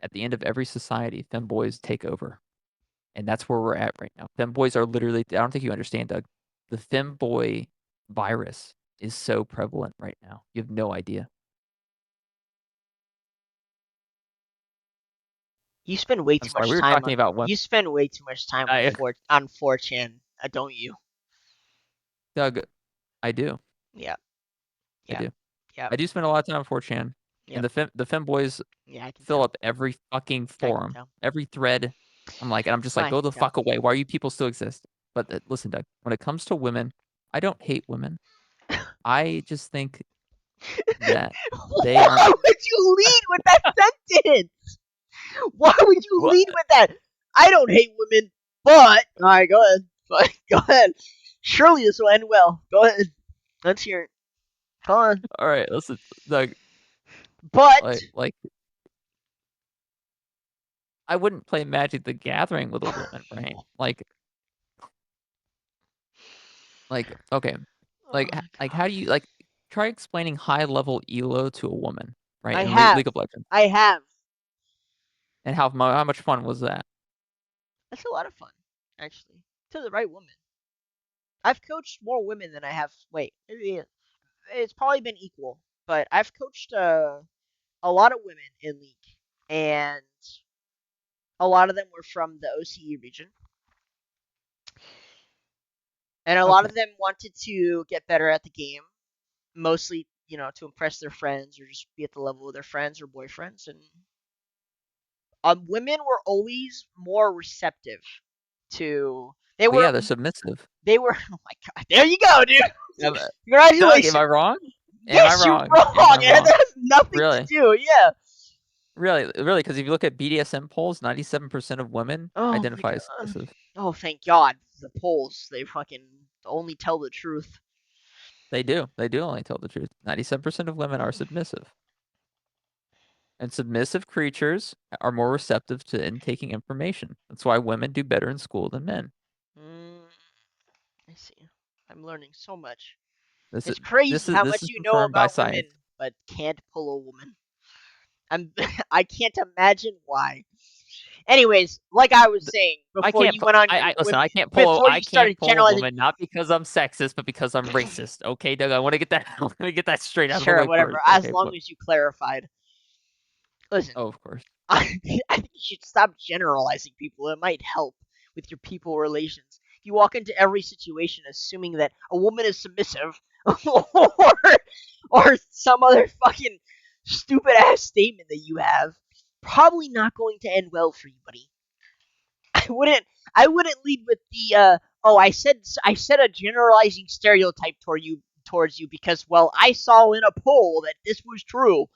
A: at the end of every society, femboys take over. And that's where we're at right now. Femboys are literally, I don't think you understand, Doug. The femboy virus is so prevalent right now. You have no idea.
B: You spend way
A: I'm
B: too
A: sorry.
B: much
A: We were
B: time
A: talking
B: on.
A: about what
B: You spend way too much time
A: I,
B: on 4chan, don't you?
A: Doug, I do.
B: Yeah.
A: I
B: Yeah.
A: do.
B: Yeah.
A: I do spend a lot of time on 4chan. And
B: Yep.
A: the femboys
B: Yeah, I can
A: fill
B: tell.
A: up every fucking
B: I can
A: forum,
B: tell.
A: every thread. I'm just like,
B: I
A: go
B: can
A: the
B: tell.
A: fuck away. Why are you people still exist? But listen, Doug, when it comes to women, I don't hate women. I just think that they
B: Why
A: aren't.
B: would you lead with that sentence? Why would you
A: What?
B: lead with that? I don't hate women, but all right, go ahead. Fine, go ahead. Surely this will end well. Go ahead. Let's hear it. Come on.
A: All right, listen, Doug.
B: But
A: Like I wouldn't play Magic the Gathering with a woman, right? Okay,
B: oh my
A: like how do
B: god,
A: you like try explaining high level elo to a woman, right?
B: I
A: In
B: have,
A: League of Legends,
B: I have.
A: and how much fun was that?
B: That's a lot of fun, actually. To the right woman. I've coached more women than I have. Wait, maybe it's probably been equal, but I've coached a lot of women in League, and a lot of them were from the OCE region, and a lot
A: Okay.
B: of them wanted to get better at the game, mostly, to impress their friends or just be at the level of their friends or boyfriends. And women were always more receptive to. They
A: Well,
B: were
A: yeah, they're submissive.
B: they were. Oh my god! There you go, dude.
A: Um, Doug, am
B: Congratulations.
A: I wrong? Am I
B: Yes, you're
A: wrong? Am
B: wrong.
A: I
B: It
A: wrong?
B: has nothing to
A: Really?
B: do. Yeah.
A: Really? Because if you look at BDSM polls, 97% of women
B: Oh my
A: identify as
B: god.
A: submissive.
B: Oh, thank God. The polls, they fucking only tell the truth.
A: They do. They do only tell the truth. 97% of women are submissive. And submissive creatures are more receptive to intaking information. That's why women do better in school than men.
B: Mm, I see. I'm learning so much.
A: This is
B: It's crazy
A: this is
B: how
A: this
B: much
A: is
B: you know
A: confirmed by
B: about women,
A: science.
B: but can't pull a woman. I'm I can't imagine why. Anyways, like I was saying
A: I
B: before
A: can't.
B: you went on,
A: Listen.
B: before
A: I
B: you
A: can't
B: started
A: pull a
B: generalizing.
A: woman not because I'm sexist, but because I'm racist. Okay, Doug. I want to get that. I want to get that straight out of the
B: Sure,
A: way
B: whatever.
A: first.
B: As
A: Okay.
B: long as you clarified. Listen,
A: Oh, of course.
B: I think you should stop generalizing people. It might help with your people relations. If you walk into every situation assuming that a woman is submissive, or or some other fucking stupid ass statement that you have, probably not going to end well for you, buddy. I wouldn't lead with the oh, I said a generalizing stereotype towards you because, well, I saw in a poll that this was true.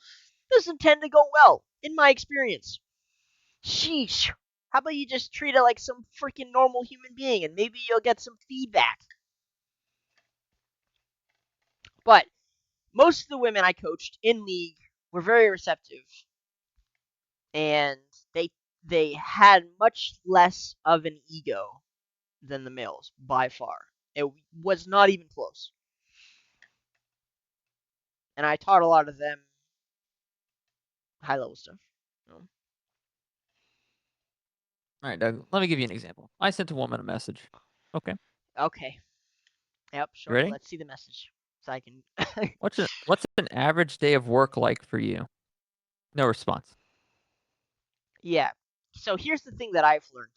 B: Doesn't tend to go well in my experience. Sheesh. How about you just treat it like some freaking normal human being and maybe you'll get some feedback. But most of the women I coached in league were very receptive, and they they had much less of an ego than the males by far. It was not even close. And I taught a lot of them high level stuff. You know?
A: All right, Doug. Let me give you an example. I sent a woman a message. Okay.
B: Okay. Yep,
A: You
B: sure.
A: ready?
B: Let's see the message. So I can.
A: What's an average day of work like for you? No response.
B: Yeah. So here's the thing that I've learned.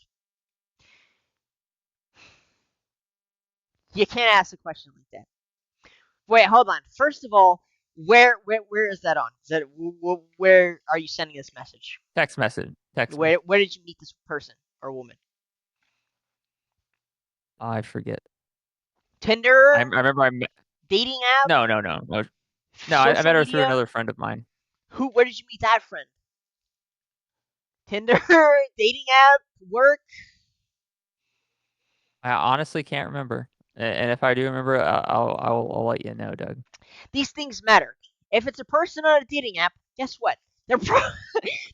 B: You can't ask a question like that. Wait, hold on. First of all, where is that on? Is that where are you sending this message?
A: Text message. Text
B: Where
A: message.
B: where did you meet this person or woman?
A: I forget. I
B: Tinder,
A: remember I met.
B: dating app,
A: No, no, no, no. No, I
B: social
A: met her through
B: media.
A: another friend of mine.
B: Where did you meet that friend? Tinder, dating app, work.
A: I honestly can't remember. And if I do remember, I'll let you know, Doug.
B: These things matter. If it's a person on a dating app, guess what?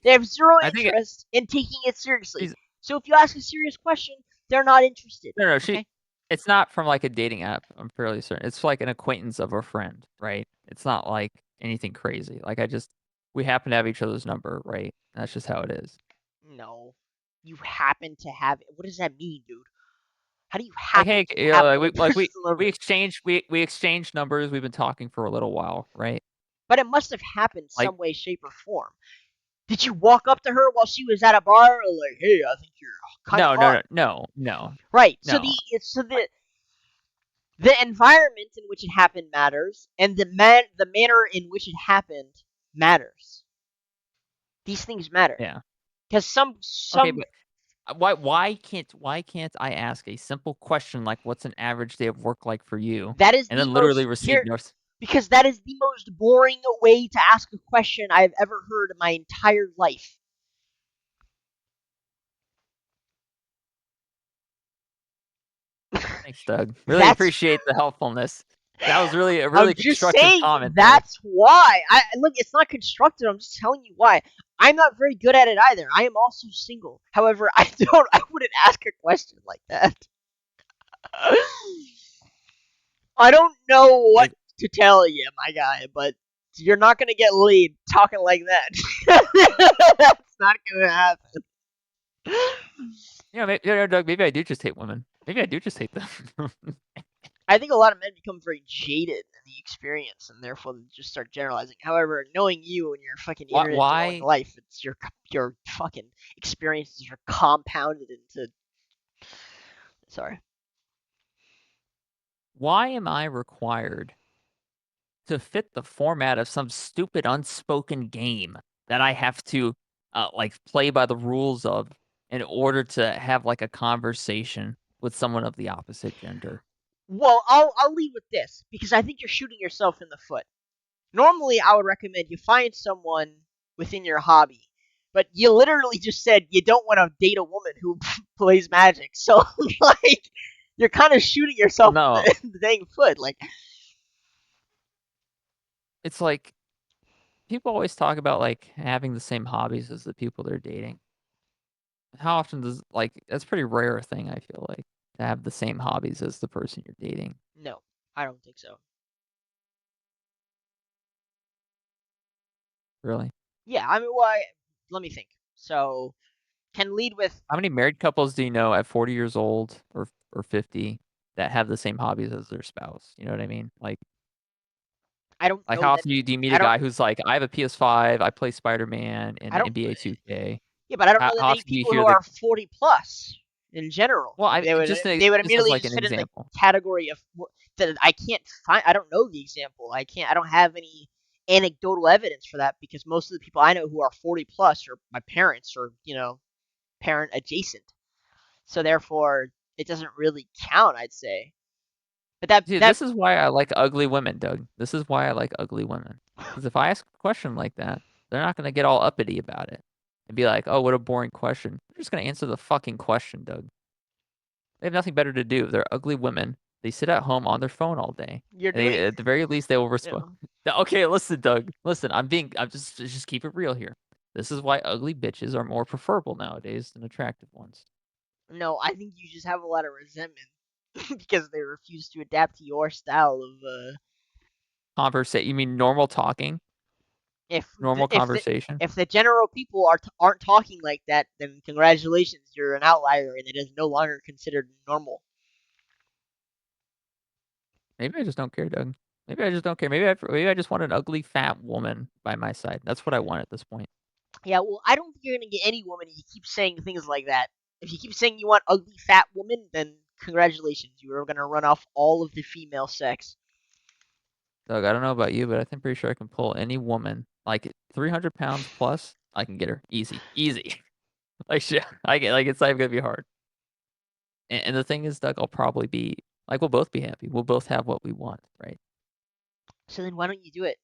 B: They have zero
A: I think
B: interest in taking it seriously.
A: she's
B: So if you ask a serious question, they're not interested.
A: no, no,
B: Okay?
A: it's not from like a dating app. I'm fairly certain. It's like an acquaintance of a friend, right? It's not like anything crazy. Like we happen to have each other's number, right? That's just how it is.
B: No. You happen to have it. What does that mean, dude? How do you
A: Like,
B: happen
A: hey,
B: to
A: you know,
B: have another person's
A: we
B: number?
A: exchanged numbers. We've been talking for a little while, right?
B: But it must have happened
A: Like,
B: some way, shape, or form. Did you walk up to her while she was at a bar, or like, hey, I think you're kind of
A: no, no,
B: hot?
A: no, no, no,
B: Right. So
A: no.
B: the it's so the environment in which it happened matters, and the manner in which it happened matters. These things matter
A: Yeah.
B: because
A: Okay,
B: some
A: but why can't I ask a simple question like what's an average day of work like for you,
B: that is
A: and
B: the
A: then literally
B: most
A: receive
B: here
A: no.
B: because that is the most boring way to ask a question I've ever heard in my entire life.
A: Thanks, Doug. Really
B: That's
A: appreciate the helpfulness. That was really a
B: I'm
A: really
B: just
A: constructive
B: saying
A: comment there.
B: that's why. I look, it's not constructive. I'm just telling you why. I'm not very good at it either. I am also single. However, I wouldn't ask a question like that. I don't know what
A: Like,
B: to tell you, my guy, but you're not gonna get laid talking like that. That's not gonna happen.
A: Doug, maybe I do just hate women. Maybe I do just hate them.
B: I think a lot of men become very jaded the experience, and therefore they just start generalizing. However, knowing you and your fucking
A: Why
B: internet dwelling
A: why
B: life, it's your fucking experiences are compounded into. Sorry.
A: why am I required to fit the format of some stupid unspoken game that I have to, like, play by the rules of in order to have, like, a conversation with someone of the opposite gender?
B: Well, I'll lead with this because I think you're shooting yourself in the foot. Normally, I would recommend you find someone within your hobby, but you literally just said you don't want to date a woman who plays Magic. So, like, you're kind of shooting yourself in
A: No,
B: in the dang foot. Like,
A: it's like people always talk about, like, having the same hobbies as the people they're dating. How often does like, that's a pretty rare thing, I feel like, to have the same hobbies as the person you're dating,
B: no, I don't think so.
A: really.
B: Yeah, I mean, why? Let me think. So, can lead with
A: How many married couples do you know at 40 years old or 50 that have the same hobbies as their spouse? You know what I mean?
B: I don't
A: Like
B: know
A: how
B: that.
A: often do you meet a
B: I don't.
A: guy who's like, "I have a PS5, I play Spider-Man
B: I
A: and
B: don't.
A: NBA 2K."
B: Yeah, but I don't
A: How
B: know that
A: how
B: many
A: often do you
B: people who
A: hear the
B: are 40 plus in general.
A: well, I
B: They would
A: just as,
B: immediately
A: like,
B: just
A: an
B: fit in the
A: example.
B: category of that I can't find. I don't know the example. I can't. I don't have any anecdotal evidence for that because most of the people I know who are 40 plus are my parents or parent adjacent. So therefore, it doesn't really count. I'd say. But
A: See,
B: that
A: this is why I like ugly women, Doug. This is why I like ugly women. Because if I ask a question like that, they're not gonna get all uppity about it and be like, "Oh, what a boring question." They're just gonna answer the fucking question, Doug. They have nothing better to do. They're ugly women. They sit at home on their phone all day.
B: you're
A: And they,
B: doing.
A: at the very least, they will
B: You
A: respond.
B: know,
A: Okay, listen, Doug. Listen, I'm just keep it real here. This is why ugly bitches are more preferable nowadays than attractive ones.
B: no, I think you just have a lot of resentment because they refuse to adapt to your style of
A: Conversate. You mean normal talking,
B: if
A: normal
B: if the
A: conversation?
B: if the general people aren't talking like that, then congratulations, you're an outlier, and it is no longer considered normal.
A: Maybe I just don't care, Doug. Maybe I just don't care. Maybe I just want an ugly fat woman by my side. That's what I want at this point.
B: Yeah, well, I don't think you're gonna get any woman if you keep saying things like that. If you keep saying you want ugly fat woman, then congratulations, you are gonna run off all of the female sex.
A: Doug, I don't know about you, but I think pretty sure I can pull any woman like 300 pounds plus. I can get her easy, easy. Like shit, I get like it's not even gonna be hard. And the thing is, Doug, I'll probably be like we'll both be happy. We'll both have what we want, right?
B: So then why don't you do it?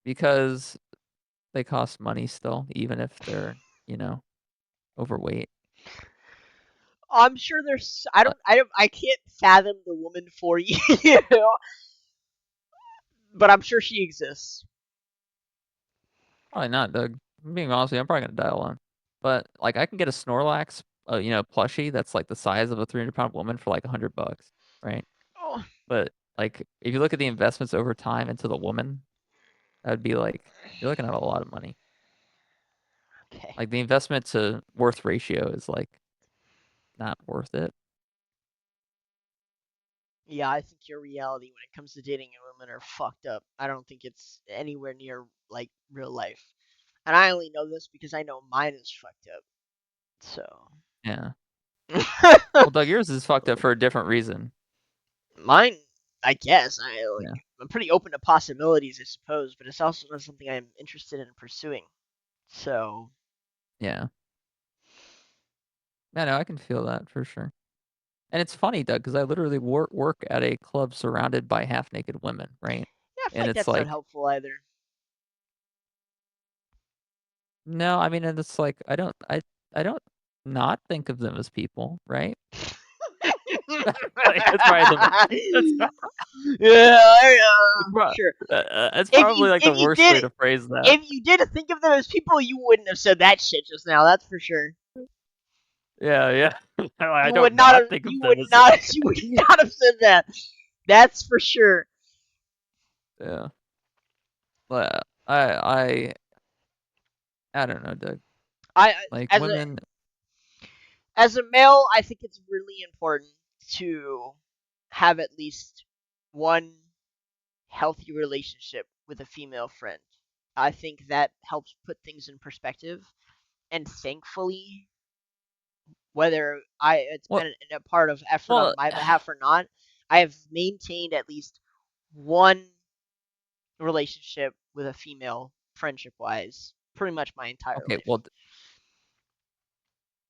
A: Because they cost money still, even if they're you know overweight.
B: I'm sure there's.
A: Uh,
B: I can't fathom the woman for you, but I'm sure she exists.
A: Probably not, Doug. I'm being honest with you, I'm probably gonna die alone. But like I can get a Snorlax, plushie that's like the size of a 300-pound woman for like $100, right?
B: Oh,
A: But like if you look at the investments over time into the woman, that'd be like you're looking at a lot of money.
B: okay.
A: Like the investment to worth ratio is like not worth it.
B: Yeah, I think your reality when it comes to dating women are fucked up. I don't think it's anywhere near like real life. And I only know this because I know mine is fucked up. So
A: Yeah. Well, Doug, yours is fucked up for a different reason.
B: mine, I guess,
A: Yeah.
B: I'm pretty open to possibilities, I suppose, but it's also not something I'm interested in pursuing. So
A: Yeah. Yeah, no, I can feel that for sure. And it's funny, Doug, because I literally work at a club surrounded by half naked women, right?
B: yeah, I feel
A: And
B: like
A: it's
B: that's not
A: like,
B: helpful either.
A: no, I mean, and it's like I don't not think of them as people, right? Like that's
B: Yeah, sure.
A: it's
B: If
A: probably
B: you
A: like the
B: if you
A: worst
B: did
A: way to phrase that.
B: if you did think of them as people, you wouldn't have said that shit just now. That's for sure.
A: Yeah, yeah. I
B: You would
A: don't
B: not
A: not
B: have.
A: think of
B: You
A: them
B: would
A: as
B: not. You would not have said that. That's for sure.
A: yeah. But I don't know, Doug.
B: I
A: Like
B: as a
A: women,
B: as a male, I think it's really important to have at least one healthy relationship with a female friend. I think that helps put things in perspective. And thankfully, whether it's
A: Well,
B: been a part of effort on
A: well,
B: my behalf or not, I have maintained at least one relationship with a female, friendship wise, pretty much my entire
A: okay.
B: life.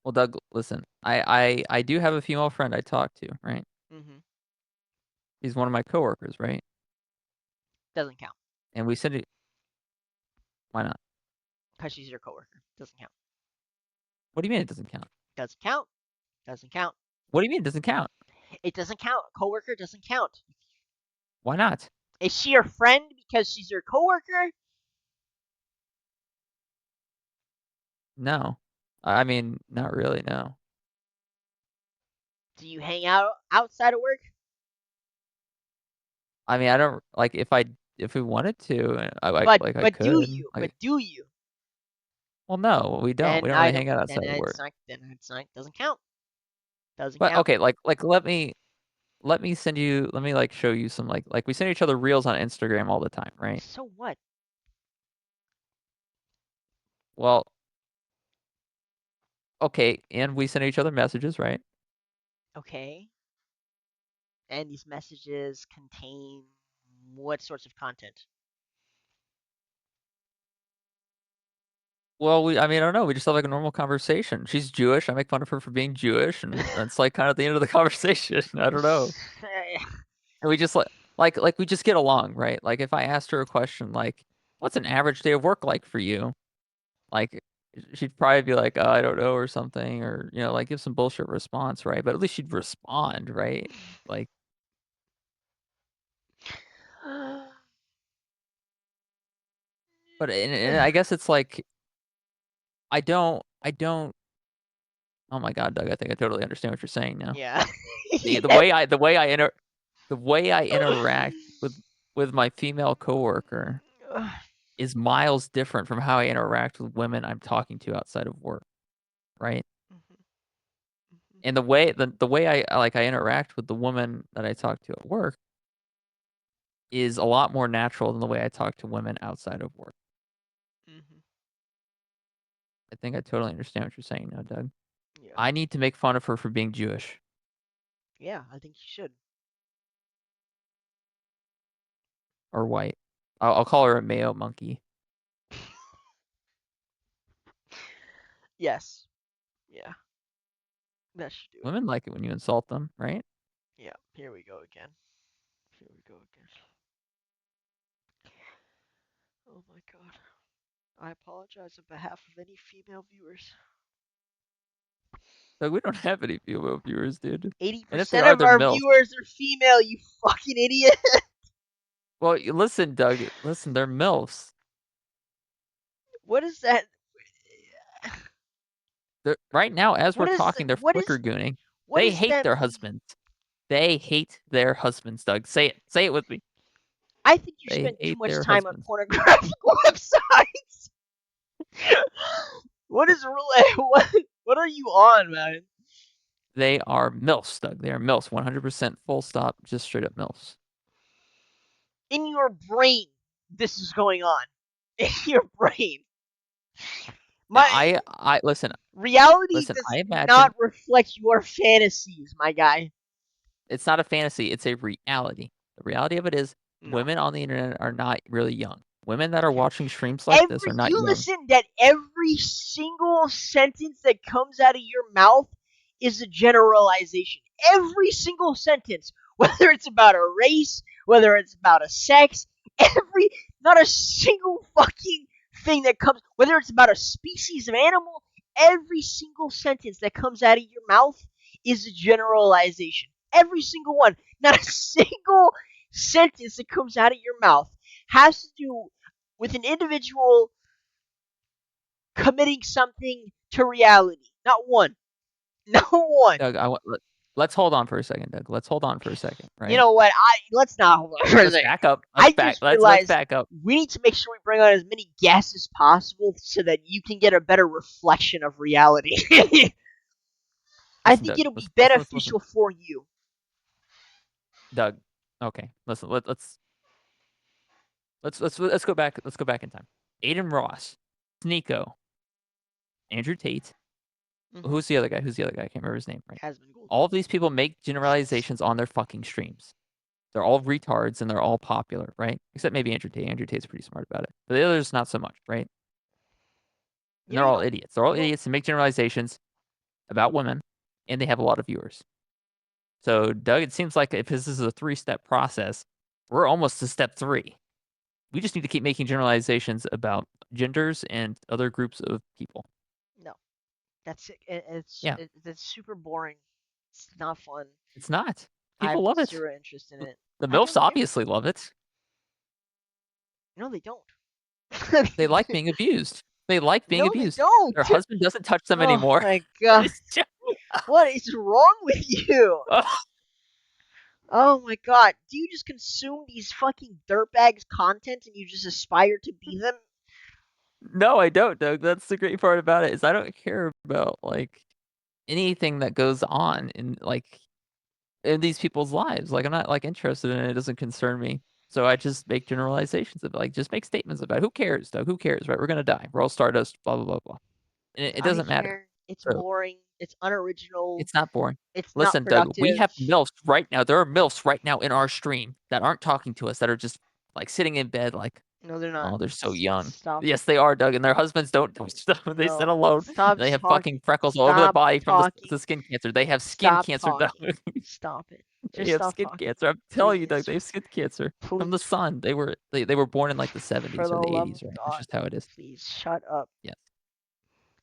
A: Well, Doug, listen. I do have a female friend I talk to, right?
B: Hmm.
A: He's one of my coworkers, right?
B: Doesn't count
A: And we said, why not?
B: because she's your coworker. Doesn't count.
A: What do you mean it doesn't count?
B: Doesn't count. Doesn't count.
A: What do you mean it doesn't count?
B: It doesn't count. Coworker doesn't count.
A: Why not?
B: Is she your friend because she's your coworker?
A: No. I mean, not really, no.
B: Do you hang out outside of work?
A: I mean, I don't like if we wanted to, I
B: But do
A: could.
B: you? But do you?
A: Well, no, we don't. We
B: Then
A: don't
B: I
A: really hang
B: don't.
A: out
B: Then
A: outside of
B: it's
A: work.
B: not. Then it's not. Doesn't count. Doesn't
A: But
B: count.
A: okay, like let me like show you some we send each other reels on Instagram all the time, right?
B: So what?
A: Well, okay, and we send each other messages, right?
B: Okay. And these messages contain what sorts of content?
A: Well, I mean, I don't know. We just have like a normal conversation. She's Jewish. I make fun of her for being Jewish, and that's like kind of the end of the conversation. I don't know. And we just we just get along, right? Like if I asked her a question like, "What's an average day of work like for you?" Like she'd probably be like, "Oh, I don't know," or something, or like give some bullshit response, right? But at least she'd respond, right? Like, but and I guess it's like I don't. Oh my God, Doug, I think I totally understand what you're saying now.
B: Yeah.
A: The the
B: Yeah.
A: way I the way I inter the way I interact with my female coworker is miles different from how I interact with women I'm talking to outside of work, right?
B: Mhm, mhm,
A: And the way I interact with the woman that I talk to at work is a lot more natural than the way I talk to women outside of work.
B: mhm.
A: I think I totally understand what you're saying now, Doug.
B: Yeah.
A: I need to make fun of her for being Jewish
B: Yeah, I think you should.
A: or white. I'll call her a mayo monkey.
B: Yes. Yeah. That should do it.
A: Women like it when you insult them, right?
B: Yeah. Here we go again. Here we go again. Oh my god. I apologize on behalf of any female viewers.
A: Like we don't have any female viewers, dude. And if they
B: 80%
A: are,
B: of
A: they're
B: our
A: milfs.
B: viewers are female, you fucking idiot.
A: Well, listen, Doug. Listen, they're milfs.
B: What is that?
A: Right now, as we're
B: What is
A: talking, they're
B: what
A: flicker
B: is
A: gooning.
B: what
A: They
B: does
A: hate
B: that
A: their
B: mean?
A: husbands. They hate their husbands, Doug. Say it. Say it with me.
B: I think you
A: They
B: spend too
A: hate
B: much
A: their
B: time on
A: husbands.
B: pornographic websites. What is what are you on, man?
A: They are milfs, Doug. They are milfs. 100% full stop. Just straight up milfs.
B: In your brain, this is going on. In your brain.
A: And
B: My
A: I listen.
B: reality
A: Listen.
B: does
A: I
B: not
A: imagine
B: reflect your fantasies, my guy.
A: it's not a fantasy. It's a reality. The reality of it is,
B: No.
A: women on the internet are not really young. Women that are
B: Okay.
A: watching streams like this
B: Every
A: are not
B: you
A: young.
B: listen that every single sentence that comes out of your mouth is a generalization. Every single sentence, whether it's about a race, whether it's about a sex, every not a single fucking thing that comes, whether it's about a species of animal, every single sentence that comes out of your mouth is a generalization. Every single one. Not a single sentence that comes out of your mouth has to do with an individual committing something to reality. Not one. Not one.
A: Doug, let's hold on for a second, Doug. Let's hold on for a second,
B: You
A: right?
B: know what? Let's not hold on for a
A: Let's
B: second.
A: back up.
B: I just
A: Let's
B: realized
A: back up.
B: we need to make sure we bring on as many guests as possible so that you can get a better reflection of reality. I
A: Listen,
B: think
A: Doug.
B: it'll be
A: Listen, listen, listen, listen.
B: beneficial for you.
A: Doug. Okay, listen. Let's go back. Let's go back in time. Aiden Ross, Nico, Andrew Tate.
B: Mm-hmm.
A: Who's the other guy? Who's the other guy? I can't remember his name. Right.
B: Has been Gold.
A: All of these people make generalizations on their fucking streams. They're all retards and they're all popular, right? Except maybe Andrew Tate. Andrew Tate's pretty smart about it, but the others not so much, right? And
B: Yeah,
A: they're
B: you
A: all
B: know.
A: idiots. They're all
B: You know.
A: idiots and make generalizations about women, and they have a lot of viewers. So, Doug, it seems like if this is a 3-step process, we're almost to step 3. We just need to keep making generalizations about genders and other groups of people.
B: No, that's it. It's
A: Yeah,
B: it's super boring. It's not fun.
A: it's not.
B: I
A: People
B: have
A: love it.
B: zero interest in it.
A: The
B: I
A: MILFs
B: don't care.
A: obviously love it.
B: No, they don't.
A: They like being abused. They like being
B: No, they
A: abused.
B: don't.
A: Their husband doesn't touch them
B: Oh
A: anymore.
B: my god.
A: It's just-
B: What is wrong with you?
A: oh,
B: Oh my god. Do you just consume these fucking dirtbags' content and you just aspire to be them?
A: no, I don't, Doug. That's the great part about it is I don't care about like anything that goes on in these people's lives. Like I'm not like interested in it. It doesn't concern me. So I just make generalizations of like just make statements about it. Who cares, Doug? Who cares? Right? We're gonna die. We're all stardust. Blah blah blah blah. And it
B: I
A: doesn't matter.
B: care. It's
A: So
B: boring. It's unoriginal.
A: it's not boring.
B: It's not
A: Listen, Doug, we
B: productive.
A: have MILFs right now. There are MILFs right now in our stream that aren't talking to us, that are just like sitting in bed, like,
B: No, they're not.
A: oh, they're so young.
B: Stop
A: Yes,
B: it.
A: they are, Doug, and their husbands don't do stuff. They sit
B: No.
A: alone.
B: Stop
A: They have
B: talking.
A: fucking freckles all over their
B: Stop
A: body from
B: talking.
A: the skin cancer. They have skin
B: Stop
A: cancer, Doug.
B: talking. Stop it.
A: They
B: Just
A: have
B: stop
A: skin
B: talking.
A: cancer. I'm telling you, Doug,
B: Please.
A: they have skin cancer from the
B: Please.
A: sun. They were born in like the
B: For
A: 70s
B: the
A: or the
B: love of
A: 80s, right? That's
B: God.
A: just how it is.
B: Please shut up.
A: Yes.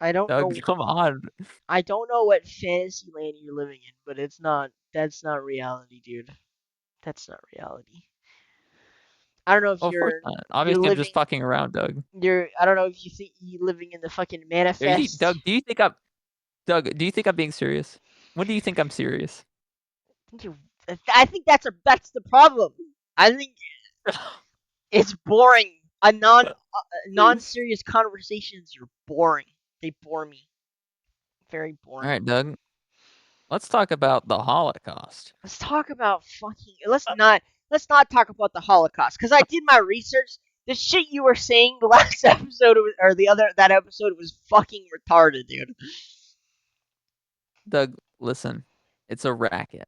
B: I don't
A: Doug,
B: know
A: come on.
B: I don't know what fantasy land you're living in, but that's not reality, dude. That's not reality. I don't know if
A: Well, of course not. Obviously, I'm just fucking around, Doug.
B: I don't know if you think you're living in the fucking manifest.
A: Doug, Doug, do you think I'm being serious? When do you think I'm serious?
B: I think that's the problem. I think it's boring. Non-serious conversations are boring. They bore me. Very
A: All
B: boring.
A: right, Doug. Let's talk about the Holocaust.
B: Let's talk about fucking. Let's not talk about the Holocaust because I did my research. The shit you were saying the last episode or the other that episode was fucking retarded, dude.
A: Doug, listen. It's a racket.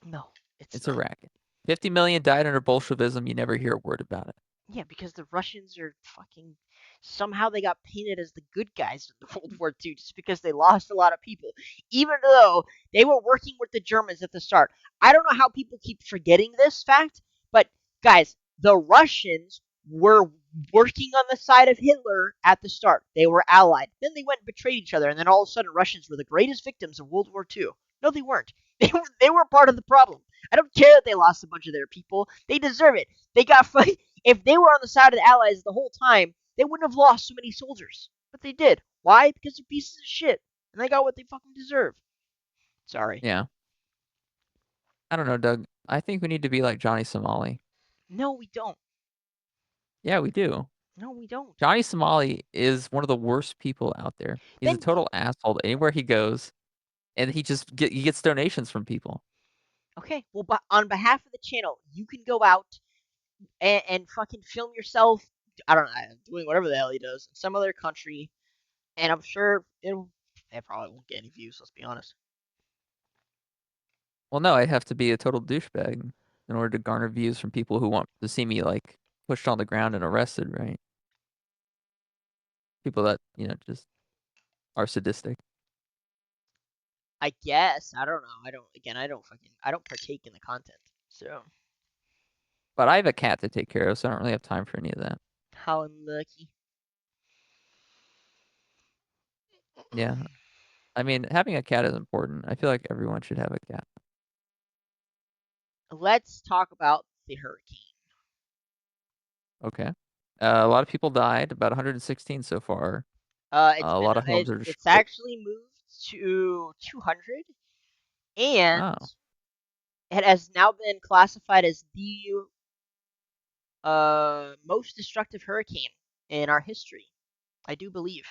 B: No, it's
A: It's a
B: not.
A: racket. 50 million died under Bolshevism. You never hear a word about it.
B: Yeah, because the Russians are fucking. Somehow they got painted as the good guys in World War II just because they lost a lot of people, even though they were working with the Germans at the start. I don't know how people keep forgetting this fact, but guys, the Russians were working on the side of Hitler at the start. They were allied. Then they went and betrayed each other, and then all of a sudden Russians were the greatest victims of World War II. No, they weren't. They were part of the problem. I don't care that they lost a bunch of their people. They deserve it. They got if they were on the side of the Allies the whole time, they wouldn't have lost so many soldiers. But they did. Why? Because they're pieces of shit. And they got what they fucking deserve. Sorry.
A: Yeah. I don't know, Doug. I think we need to be like Johnny Somali.
B: No, we don't.
A: Yeah, we do.
B: No, we don't.
A: Johnny Somali is one of the worst people out there. He's a
B: Then you
A: total asshole anywhere he goes, and he gets donations from people.
B: okay? Well, but on behalf of the channel, you can go out and fucking film yourself. I don't know, doing whatever the hell he does in some other country, and I'm sure it probably won't get any views. Let's be honest.
A: Well, no, I'd have to be a total douchebag in order to garner views from people who want to see me like pushed on the ground and arrested, right? People that, just are sadistic.
B: I guess I don't know. I don't. Again, I don't partake in the content. So
A: But I have a cat to take care of, so I don't really have time for any of that.
B: how unlucky.
A: Yeah. I mean, having a cat is important. I feel like everyone should have a cat.
B: Let's talk about the hurricane.
A: Okay. A lot of people died, about 116 so far. A lot of homes are
B: It's
A: destroyed.
B: actually moved to 200, and
A: Oh,
B: it has now been classified as the most destructive hurricane in our history. I do believe.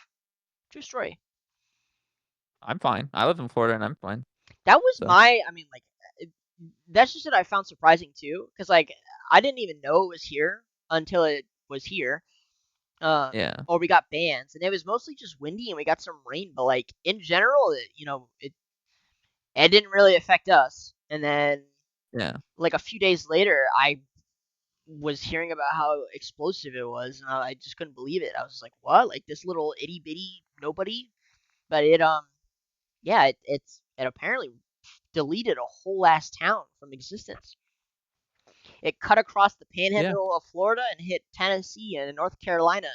B: True story.
A: I'm fine. I live in Florida and I'm fine.
B: That was
A: So,
B: my. I mean, like that's just what I found surprising too, because like I didn't even know it was here until it was here.
A: Yeah,
B: Or we got bands, and it was mostly just windy, and we got some rain. But like in general, it didn't really affect us. And then
A: yeah,
B: like a few days later, I was hearing about how explosive it was, and I just couldn't believe it. I was like, "What? Like this little itty bitty nobody?" But yeah, it apparently deleted a whole ass town from existence. It cut across the
A: yeah,
B: panhandle of Florida and hit Tennessee and North Carolina,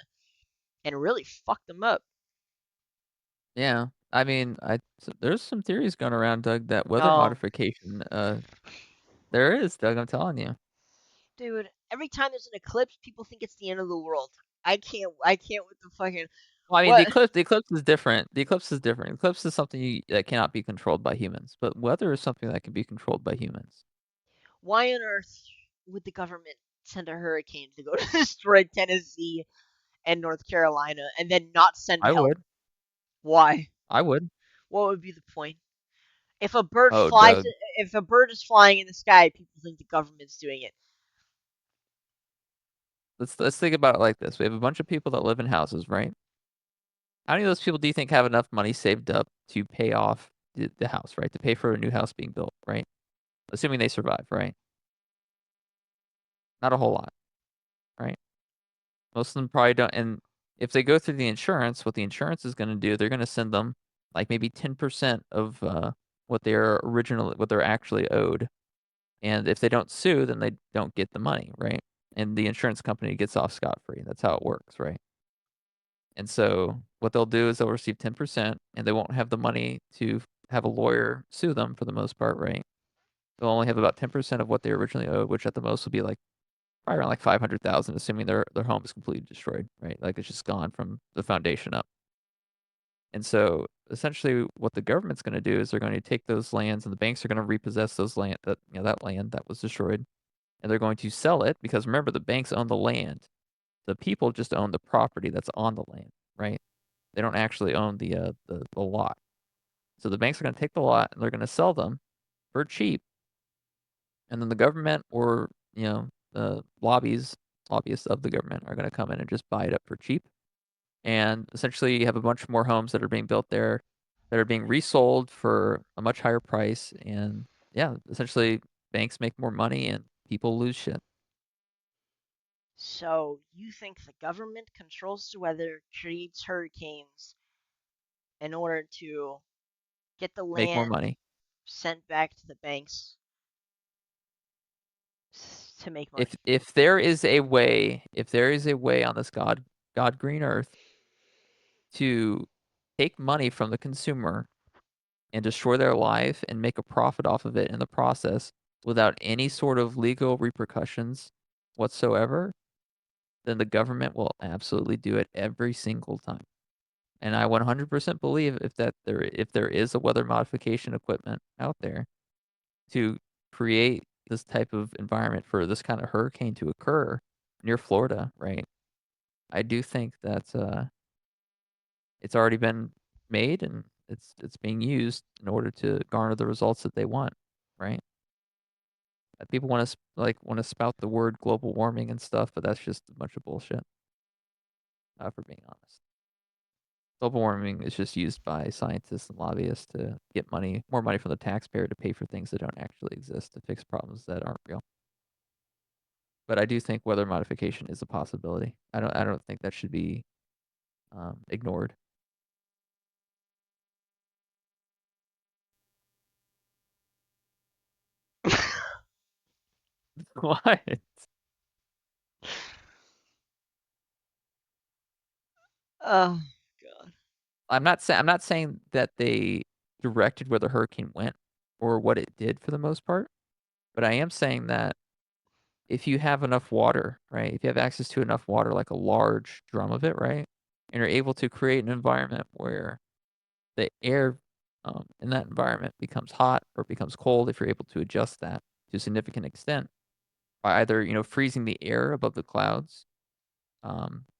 B: and really fucked them up.
A: yeah. I mean, there's some theories going around, Doug, that weather
B: Oh,
A: modification. There is, Doug. I'm telling you.
B: dude, every time there's an eclipse, people think it's the end of the world. I can't with the fucking
A: Well, I mean,
B: what?
A: the eclipse is different. The eclipse is different. Eclipse is something that cannot be controlled by humans, but weather is something that can be controlled by humans.
B: Why on earth would the government send a hurricane to go to destroy Tennessee and North Carolina and then not send
A: I
B: help?
A: would.
B: Why?
A: I would.
B: What would be the point? If a bird
A: Oh,
B: flies,
A: Doug.
B: if a bird is flying in the sky, people think the government's doing it.
A: Let's think about it like this. We have a bunch of people that live in houses, right? How many of those people do you think have enough money saved up to pay off the house, right? To pay for a new house being built, right? Assuming they survive, right? Not a whole lot, right? Most of them probably don't. And if they go through the insurance, what the insurance is going to do, they're going to send them like maybe 10% of what they're actually owed. And if they don't sue, then they don't get the money, right? And the insurance company gets off scot free. That's how it works, right? And so what they'll do is they'll receive 10% and they won't have the money to have a lawyer sue them for the most part, right? They'll only have about 10% of what they originally owed, which at the most will be like probably around like 500,000, assuming their home is completely destroyed, right? Like it's just gone from the foundation up. And so essentially what the government's going to do is they're going to take those lands and the banks are going to repossess that land that was destroyed, and they're going to sell it because remember the banks own the land. The people just own the property that's on the land, right? They don't actually own the lot. So the banks are going to take the lot and they're going to sell them for cheap, and then the government or the lobbyists of the government are going to come in and just buy it up for cheap. And essentially, you have a bunch more homes that are being built there that are being resold for a much higher price. And yeah, essentially, banks make more money and people lose shit.
B: So you think the government controls the weather, creates hurricanes in order to get the
A: Make more
B: land
A: money.
B: sent back to the banks to make money?
A: If there is a way, if there is a way on this God green earth to take money from the consumer and destroy their life and make a profit off of it in the process without any sort of legal repercussions whatsoever, then the government will absolutely do it every single time. And I 100% believe if there is a weather modification equipment out there to create this type of environment for this kind of hurricane to occur near Florida, right? I do think that it's already been made and it's being used in order to garner the results that they want, right? People want to spout the word global warming and stuff, but that's just a bunch of bullshit. For being honest, global warming is just used by scientists and lobbyists to get more money from the taxpayer to pay for things that don't actually exist to fix problems that aren't real. But I do think weather modification is a possibility. I don't think that should be ignored. What?
B: Oh god.
A: I'm not saying that they directed where the hurricane went or what it did for the most part, but I am saying that if you have enough water, right? If you have access to enough water, like a large drum of it, right? And you're able to create an environment where the air in that environment becomes hot or becomes cold, if you're able to adjust that to a significant extent by either, freezing the air above the clouds,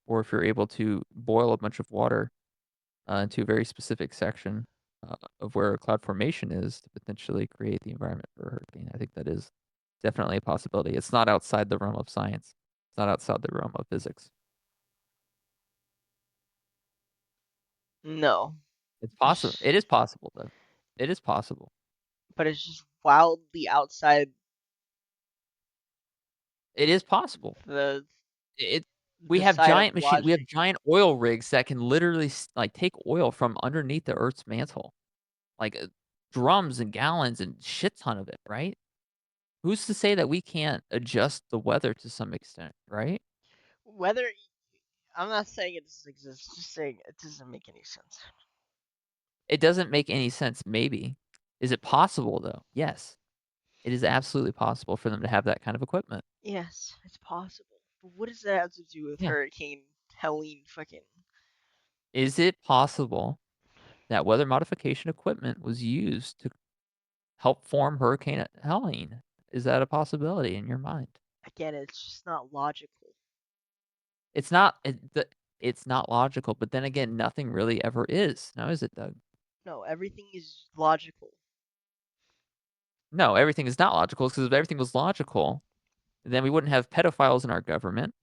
A: or if you're able to boil a bunch of water into a very specific section. of where cloud formation is to potentially create the environment for a hurricane. I think that is definitely a possibility. It's not outside the realm of science. It's not outside the realm of physics.
B: No,
A: It's possible. It is possible though. It is possible.
B: but it's just wildly outside
A: It is possible.
B: the
A: It we
B: the
A: have
B: side of
A: giant machine we have
B: logic.
A: giant oil rigs that can literally like take oil from underneath the Earth's mantle. Like drums and gallons and shit ton of it, right? Who's to say that we can't adjust the weather to some extent, right?
B: Whether I'm not saying it doesn't exist, just saying it doesn't make any sense.
A: It doesn't make any sense, maybe. Is it possible though? Yes. It is absolutely possible for them to have that kind of equipment.
B: Yes, it's possible. But what does that have to do with
A: Yeah.
B: Hurricane Helene? Fucking
A: Is it possible that weather modification equipment was used to help form Hurricane Helene? Is that a possibility in your mind?
B: again, it's just not logical.
A: It's not it's not logical, but then again, nothing really ever is. Now is it, Doug?
B: No, everything is logical.
A: No, everything is not logical because if everything was logical, then we wouldn't have pedophiles in our government.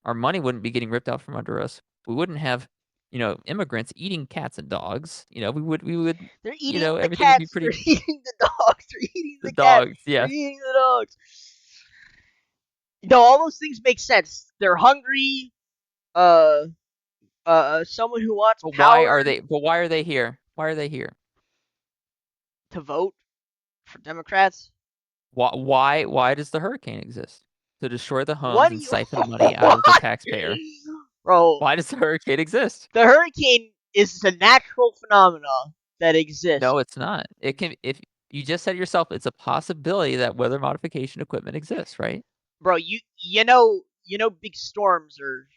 A: Our money wouldn't be getting ripped out from under us. We wouldn't have, immigrants eating cats and dogs. We would,
B: They're eating the
A: everything would be
B: cats.
A: pretty
B: They're eating the dogs. They're eating
A: the
B: the cats.
A: dogs,
B: They're
A: yes.
B: eating the dogs. No, all those things make sense. They're hungry. Uh, someone who wants power
A: But why are they here? Why are they here?
B: to vote for Democrats.
A: Why does the hurricane exist? To destroy the
B: What
A: homes
B: do
A: and
B: you
A: siphon money out of the
B: what?
A: taxpayer.
B: Bro,
A: Why does the hurricane exist?
B: the hurricane is a natural phenomenon that exists.
A: No, it's not. It can if you just said yourself, it's a possibility that weather modification equipment exists, right?
B: Bro, you know big storms are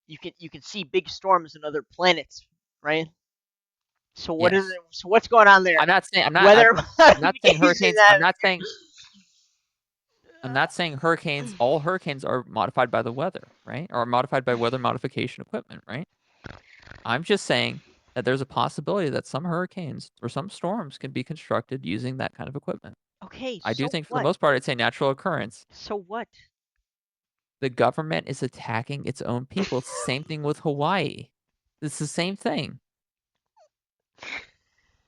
B: you can see big storms in other planets, right? So what is
A: Yes.
B: it? So what's going on there?
A: I'm not saying
B: Weather
A: I'm not saying
B: modification.
A: hurricanes. I'm not saying hurricanes. All hurricanes are modified by the weather, right? Or modified by weather modification equipment, right? I'm just saying that there's a possibility that some hurricanes or some storms can be constructed using that kind of equipment.
B: Okay,
A: I do
B: so
A: think for the
B: what?
A: most part, it's a natural occurrence.
B: So what?
A: The government is attacking its own people. It's the same thing with Hawaii. It's the same thing.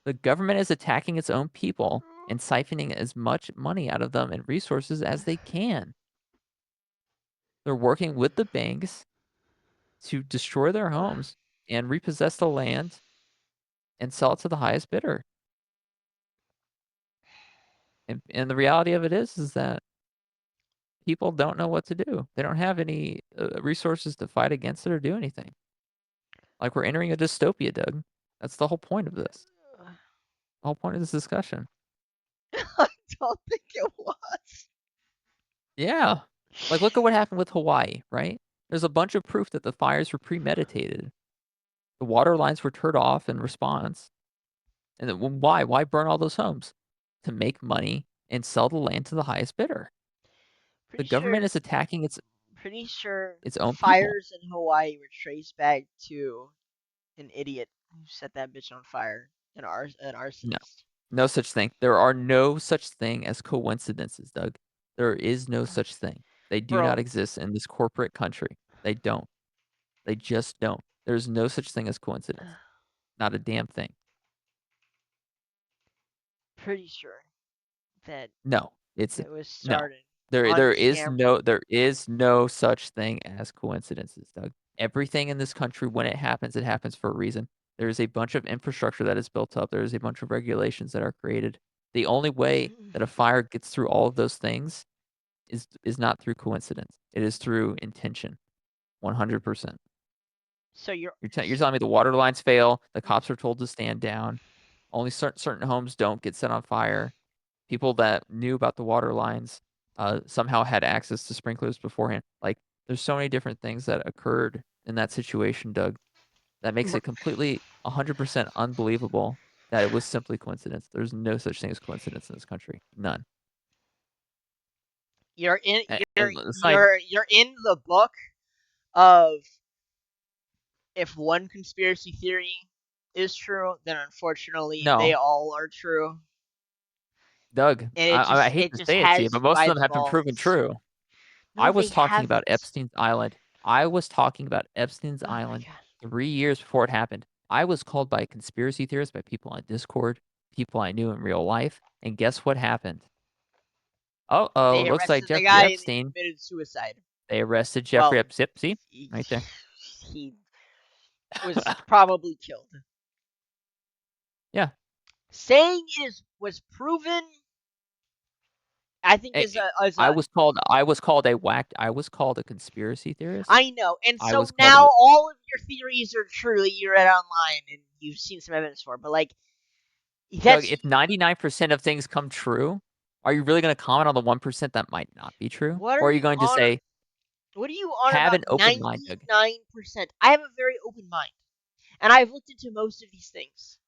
A: The government is attacking its own people and siphoning as much money out of them and resources as they can. They're working with the banks to destroy their homes and repossess the land and sell it to the highest bidder. And the reality of it is that people don't know what to do. They don't have any resources to fight against it or do anything. Like we're entering a dystopia, Doug. That's the whole point of this. The whole point of this discussion.
B: I don't think it was.
A: Yeah. Like look at what happened with Hawaii, right? There's a bunch of proof that the fires were premeditated. The water lines were turned off in response. And then, why? Why burn all those homes? To make money and sell the land to the highest bidder. The
B: Pretty
A: government
B: sure.
A: is attacking
B: Pretty sure
A: its
B: the
A: own people.
B: fires in Hawaii were traced back to an idiot who set that bitch on fire. An
A: No.
B: arsonist.
A: No such thing. There are no such thing as coincidences, Doug. There is no such thing. They do not
B: Bro,
A: exist in this corporate country. They don't. They just don't. There's no such thing as coincidence. Not a damn thing.
B: pretty sure that
A: No. It's
B: it was
A: no.
B: started
A: There
B: on
A: there is
B: camera.
A: no such thing as coincidences, Doug. Everything in this country when it happens for a reason. There is a bunch of infrastructure that is built up. There is a bunch of regulations that are created. The only way that a fire gets through all of those things is not through coincidence. It is through intention. 100%.
B: So you're
A: You're telling me the water lines fail, the cops are told to stand down, only certain homes don't get set on fire. People that knew about the water lines somehow had access to sprinklers beforehand. Like there's so many different things that occurred in that situation, Doug, that makes it completely 100% unbelievable that it was simply coincidence. There's no such thing as coincidence in this country. None.
B: you're in
A: And it's not even,
B: you're in the book of if one conspiracy theory is true, then unfortunately they
A: No,
B: all are true,
A: Doug,
B: and
A: I hate
B: it
A: to
B: just
A: say it to you,
B: has
A: but most of them
B: biased
A: have been proven
B: balls.
A: true. I
B: No, they
A: was talking about
B: haven't.
A: Epstein's Island. I was talking about Epstein's
B: Oh my
A: Island
B: god.
A: 3 years before it happened. I was called by conspiracy theorists, by people on Discord, people I knew in real life, and guess what happened? Uh-oh,
B: They
A: looks like
B: arrested the
A: Jeffrey
B: guy and he
A: Epstein.
B: committed suicide.
A: They arrested Jeffrey
B: Well,
A: Epstein. See?
B: he,
A: Right there.
B: he was probably killed.
A: Yeah.
B: Saying was proven, I think
A: I
B: is a
A: I was called a conspiracy theorist.
B: I know, and
A: I
B: so
A: was called a
B: now all of your theories are true that you read online and you've seen some evidence for. But like
A: Doug,
B: that's
A: if 99% of things come true, are you really gonna comment on the 1% that might not be true?
B: what are
A: Or are you
B: you
A: going to
B: on?
A: say,
B: What are you on
A: have
B: about?
A: an open mind, Doug?
B: 99%. I have a very open mind, and I've looked into most of these things,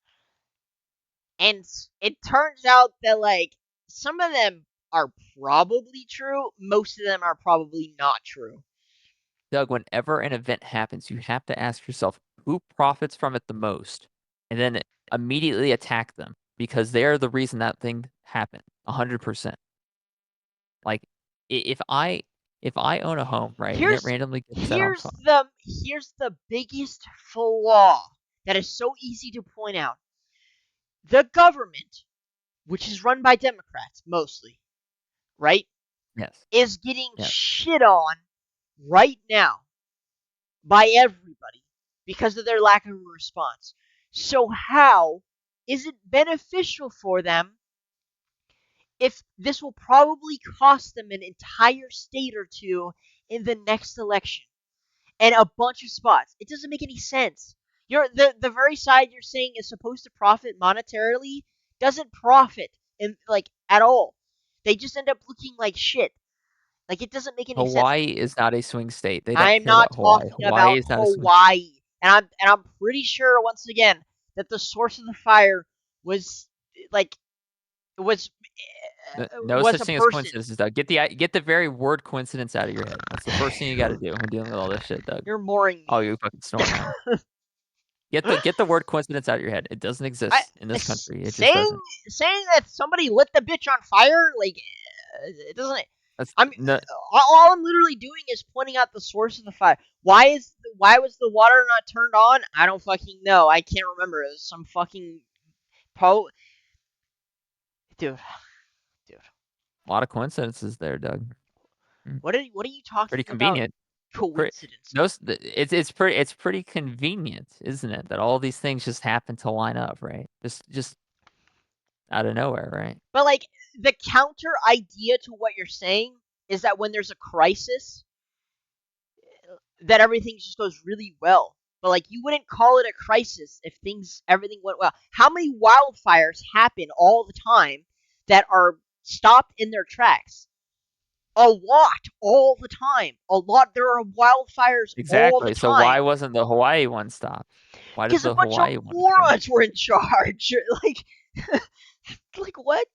B: and it turns out that like some of them are probably true. Most of them are probably not true.
A: Doug, whenever an event happens, you have to ask yourself who profits from it the most, and then immediately attack them because they're the reason that thing happened. 100%. Like, if I own a home, right, and it
B: Here's
A: randomly gets set on
B: here's
A: fire.
B: the biggest flaw that is so easy to point out. The government, which is run by Democrats mostly, right,
A: Yes,
B: is getting
A: yes.
B: shit on right now by everybody because of their lack of a response. So how is it beneficial for them if this will probably cost them an entire state or two in the next election and a bunch of spots? It doesn't make any sense. The very side you're saying is supposed to profit monetarily doesn't profit in like at all. They just end up looking like shit. Like it doesn't make any sense.
A: Hawaii is not a swing state. They don't
B: I'm
A: care
B: not
A: about Hawaii.
B: talking
A: Hawaii
B: about
A: is not a swing.
B: Hawaii. And I'm pretty sure once again that the source of the fire was like was
A: No
B: was
A: such
B: a
A: thing as
B: person.
A: coincidences, Doug. Get the very word coincidence out of your head. That's the first thing you got to do when dealing with all this shit, Doug.
B: You're mooring
A: Oh,
B: me.
A: you fucking snore now. Get the word coincidence out of your head. It doesn't
B: I
A: exist in this country. It just
B: saying
A: doesn't.
B: saying that somebody lit the bitch on fire like it doesn't.
A: That's
B: I'm
A: no,
B: all I'm literally doing is pointing out the source of the fire. Why was the water not turned on? I don't fucking know. I can't remember. It was some fucking pro dude. Dude.
A: a lot of coincidences there, Doug. Mm,
B: What are you
A: pretty
B: talking about?
A: convenient. Pretty,
B: Coincidences.
A: it's pretty convenient, isn't it? That all these things just happen to line up, right? Just out of nowhere, right?
B: But like the counter idea to what you're saying is that when there's a crisis, that everything just goes really well. But like you wouldn't call it a crisis if everything went well. How many wildfires happen all the time that are stopped in their tracks? A lot all the time. A lot there are wildfires all the
A: Exactly. So
B: time
A: why wasn't the Hawaii one stopped? Why did
B: because a
A: the
B: bunch of
A: Hawaii one occur?
B: morons were in charge. Like like what?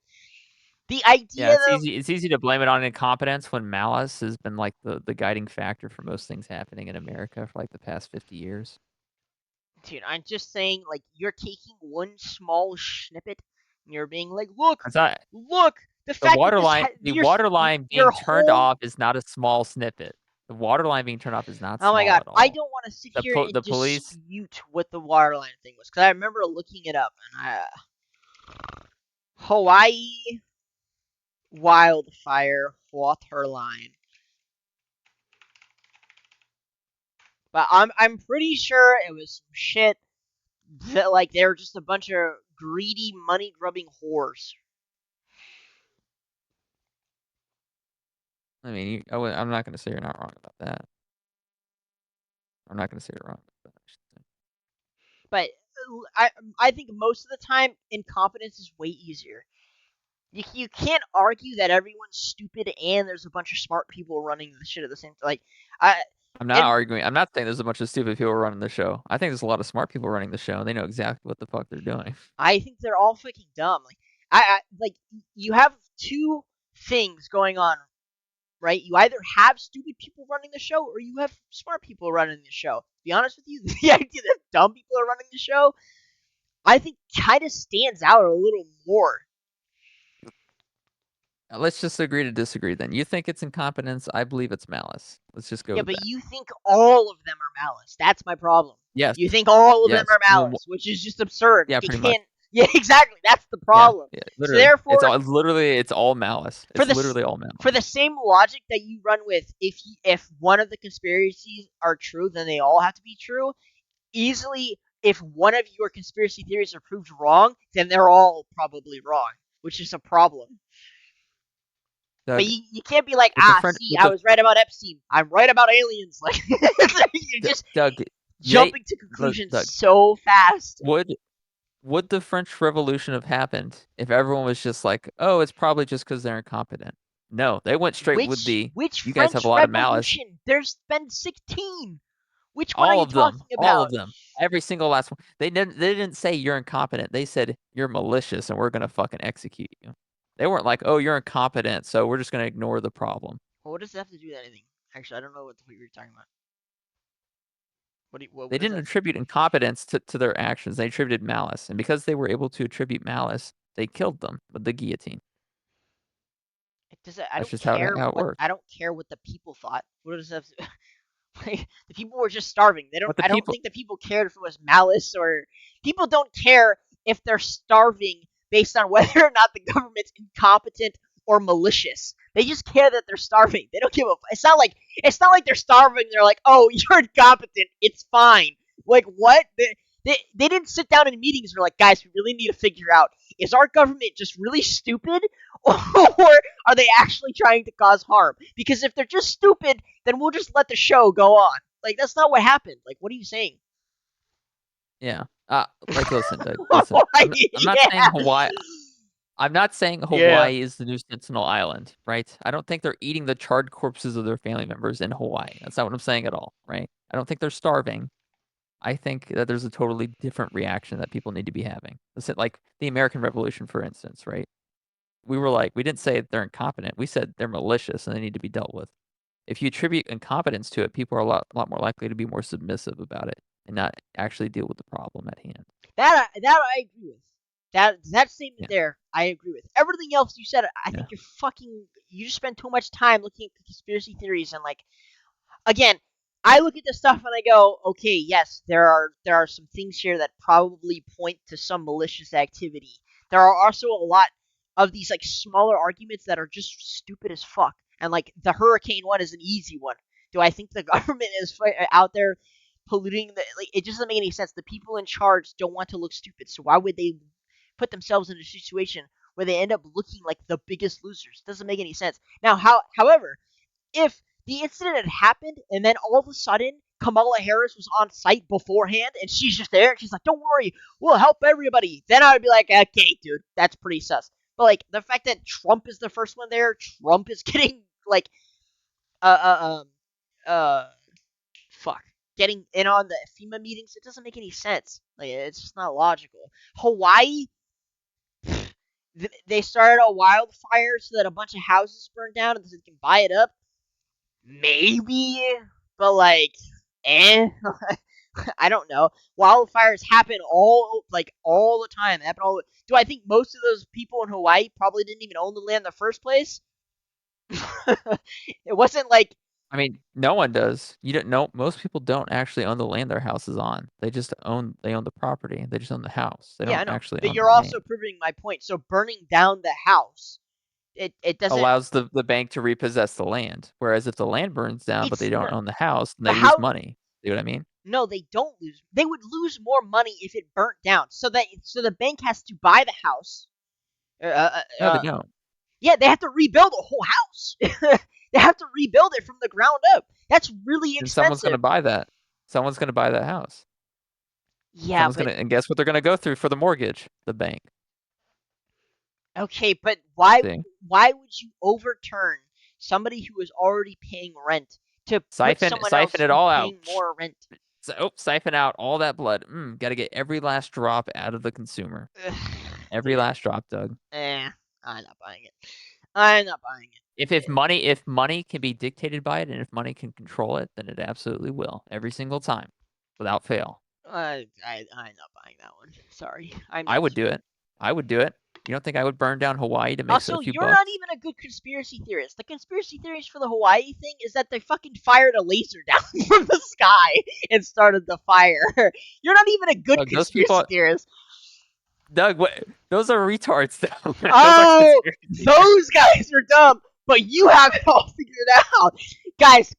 B: The idea
A: Yeah,
B: that
A: it's easy to blame it on incompetence when malice has been, like, the guiding factor for most things happening in America for, like, the past 50 years.
B: dude, I'm just saying, like, you're taking one small snippet and you're being like, look,
A: It's not
B: look, the fact that
A: the water line
B: your
A: being turned
B: whole,
A: off is not a small snippet. The water line being turned off is not
B: oh my
A: small
B: god,
A: at
B: I
A: all.
B: don't want to sit here and
A: The police
B: dispute what the water line thing was, because I remember looking it up, and Hawaii wildfire water line. But I'm pretty sure it was some shit that, like, they were just a bunch of greedy, money-grubbing whores.
A: I mean, I'm not gonna say you're not wrong about that. I'm not gonna say you're wrong about that, I should say.
B: But I think most of the time incompetence is way easier. You can't argue that everyone's stupid and there's a bunch of smart people running the shit at the same time. Like I
A: I'm not
B: and
A: arguing. I'm not saying there's a bunch of stupid people running the show. I think there's a lot of smart people running the show, and they know exactly what the fuck they're doing.
B: I think they're all fucking dumb. Like I like you have two things going on, right? You either have stupid people running the show or you have smart people running the show. To be honest with you, the idea that dumb people are running the show I think kind of stands out a little more.
A: Let's just agree to disagree then. You think it's incompetence. I believe it's malice. Let's just go
B: Yeah,
A: with
B: but
A: that.
B: you think all of them are malice. That's my problem.
A: Yes.
B: You think all of them
A: Yes.
B: are malice, which is just absurd.
A: Yeah,
B: You
A: pretty much.
B: can't. Yeah, exactly. That's the
A: Yeah.
B: problem.
A: Yeah.
B: So
A: Literally.
B: therefore,
A: It's all malice.
B: for
A: It's
B: the
A: literally all
B: for
A: malice.
B: the same logic that you run with, if one of the conspiracies are true, then they all have to be true. Easily, if one of your conspiracy theories are proved wrong, then they're all probably wrong, which is a problem. But
A: Doug,
B: you can't be like,
A: with the friend,
B: see,
A: with
B: I
A: the
B: was right about Epstein. I'm right about aliens. Like, you're just
A: Doug, they
B: jumping to conclusions
A: Doug,
B: so fast.
A: would would the French Revolution have happened if everyone was just like, oh, it's probably just because they're incompetent? No, they went straight with
B: Which
A: the,
B: which
A: you guys have a
B: French
A: lot of malice.
B: Revolution? There's been 16. Which one are you talking
A: All
B: about?
A: of them, every single last one. They didn't say you're incompetent. They said you're malicious and we're gonna fucking execute you. They weren't like, oh, you're incompetent, so we're just gonna ignore the problem.
B: Well, what does that have to do with anything? Actually, I don't know what you're talking about.
A: They
B: What does
A: didn't
B: that?
A: attribute incompetence to their actions. They attributed malice, and because they were able to attribute malice, they killed them with the guillotine.
B: It does. I
A: That's
B: don't
A: just
B: care
A: how it
B: what
A: works.
B: the people thought. What does that? Like, the people were just starving. They don't.
A: What the
B: I don't
A: people
B: think the people cared if it was malice or people don't care if they're starving based on whether or not the government's incompetent or malicious. They just care that they're starving. They don't give a. It's not like they're starving. They're like, oh, you're incompetent. It's fine. Like what? They didn't sit down in meetings and were like, guys, we really need to figure out, is our government just really stupid or are they actually trying to cause harm? Because if they're just stupid, then we'll just let the show go on. Like, that's not what happened. Like, what are you saying?
A: Yeah. Like, listen, Doug, listen. I'm not saying
B: Yeah.
A: Hawaii. I'm not saying
B: Yeah.
A: Hawaii is the new Sentinel Island, right? I don't think they're eating the charred corpses of their family members in Hawaii. That's not what I'm saying at all, right? I don't think they're starving. I think that there's a totally different reaction that people need to be having. Listen, like the American Revolution, for instance, right? We were like, we didn't say they're incompetent. We said they're malicious and they need to be dealt with. If you attribute incompetence to it, people are lot more likely to be more submissive about it and not actually deal with the problem at hand.
B: That I agree with. That statement
A: Yeah,
B: there, I agree with. Everything else you said, I
A: yeah.
B: think you just spend too much time looking at conspiracy theories and like again, I look at this stuff and I go, okay, yes, there are some things here that probably point to some malicious activity. There are also a lot of these like smaller arguments that are just stupid as fuck. And like the hurricane one is an easy one. Do I think the government is out there polluting the like? It doesn't make any sense. The people in charge don't want to look stupid, so why would they put themselves in a situation where they end up looking like the biggest losers? Doesn't make any sense. Now, however, if the incident had happened and then all of a sudden Kamala Harris was on site beforehand and she's just there and she's like, don't worry, we'll help everybody, then I would be like, okay, dude, that's pretty sus. But like the fact that Trump is the first one there, Trump is getting like, uh, uh, uh, fuck, getting in on the FEMA meetings, it doesn't make any sense. Like, it's just not logical. Hawaii, they started a wildfire so that a bunch of houses burned down and so they can buy it up. Maybe, but like, eh, I don't know. Wildfires happen all the time. They happen all. Do I think most of those people in Hawaii probably didn't even own the land in the first place? It wasn't like
A: I mean, no one does. You don't know. Most people don't actually own the land their house is on. They own the property. They just own the house. They
B: yeah,
A: don't
B: I know.
A: actually
B: But
A: own
B: you're
A: the
B: also
A: land.
B: proving my point. So burning down the house, it doesn't.
A: Allows the bank to repossess the land. Whereas if the land burns down, but
B: It's
A: they don't own the house, then
B: but
A: they lose
B: how?
A: money. See what I mean?
B: No, they don't lose. They would lose more money if it burnt down. So the bank has to buy the house. Uh, uh,
A: No, they
B: uh,
A: don't.
B: Yeah, they have to rebuild a whole house. They have to rebuild it from the ground up. That's really
A: And someone's gonna
B: expensive.
A: buy that. Someone's gonna buy that house.
B: Yeah,
A: Someone's
B: but
A: gonna, and guess what they're gonna go through for the mortgage? The bank.
B: okay, but why
A: See?
B: why would you overturn somebody who is already paying rent to put someone
A: Siphon
B: else
A: it
B: who's
A: all out.
B: paying more rent?
A: So, siphon out all that blood. Gotta get every last drop out of the consumer. Every
B: Dude,
A: last drop, Doug.
B: I'm not buying it. I'm not buying
A: If
B: it.
A: money can be dictated by it, and if money can control it, then it absolutely will every single time, without fail.
B: I'm not buying that one. Sorry, I'm
A: I
B: not.
A: would do it. I would do it. You don't think I would burn down Hawaii to make a
B: Also,
A: few
B: you're not
A: bucks?
B: even a good conspiracy theorist. The conspiracy theories for the Hawaii thing is that they fucking fired a laser down from the sky and started the fire. You're not even a good
A: Doug, those people,
B: conspiracy theorist.
A: Doug, what? Those are retards, though. Those are
B: Oh,
A: conspiracy theories.
B: those guys are dumb, but you have it all figured out. Guys,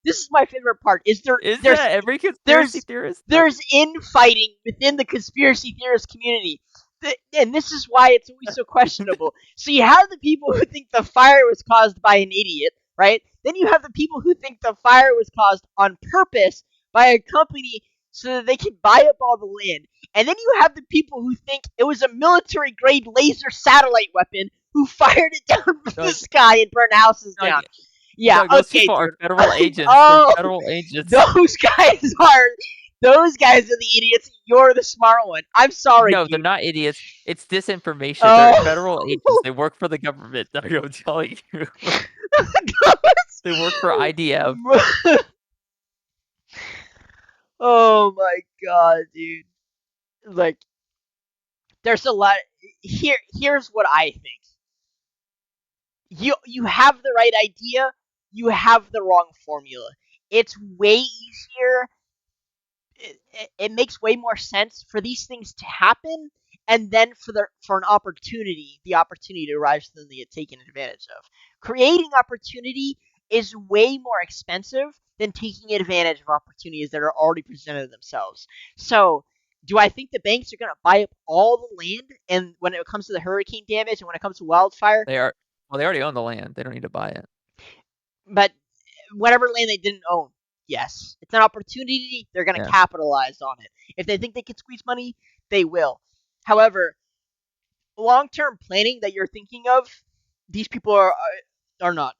B: this is my favorite part. Is there
A: Is
B: there's
A: that every conspiracy
B: there's
A: theorist? Doug?
B: there's infighting within the conspiracy theorist community. And this is why it's always so questionable. So you have the people who think the fire was caused by an idiot, right? Then you have the people who think the fire was caused on purpose by a company so that they can buy up all the land. And then you have the people who think it was a military grade laser satellite weapon who fired it down from the
A: Doug,
B: sky and burned houses
A: Doug,
B: down. Yeah,
A: Doug, those
B: okay,
A: people are
B: dude.
A: federal agents. They're
B: Oh,
A: federal agents.
B: those guys are the idiots. You're the smart one. I'm sorry,
A: No, they're
B: dude.
A: not idiots. It's disinformation. They're
B: Oh,
A: federal agents. They work for the government. Doug, I'm telling you. They work for IDF.
B: oh my god, dude. Like, there's a lot. Here's what I think. You have the right idea. You have the wrong formula. It's way easier. It makes way more sense for these things to happen, and then for the opportunity to rise to them to get taken advantage of. Creating opportunity is way more expensive than taking advantage of opportunities that are already presented themselves. So, do I think the banks are going to buy up all the land? And when it comes to the hurricane damage and when it comes to wildfire,
A: They are. Well, they already own the land. They don't need to buy it.
B: but whatever land they didn't own, yes, it's an opportunity. They're going to
A: Yeah.
B: capitalize on it. If they think they can squeeze money, they will. However, long-term planning that you're thinking of, these people are not.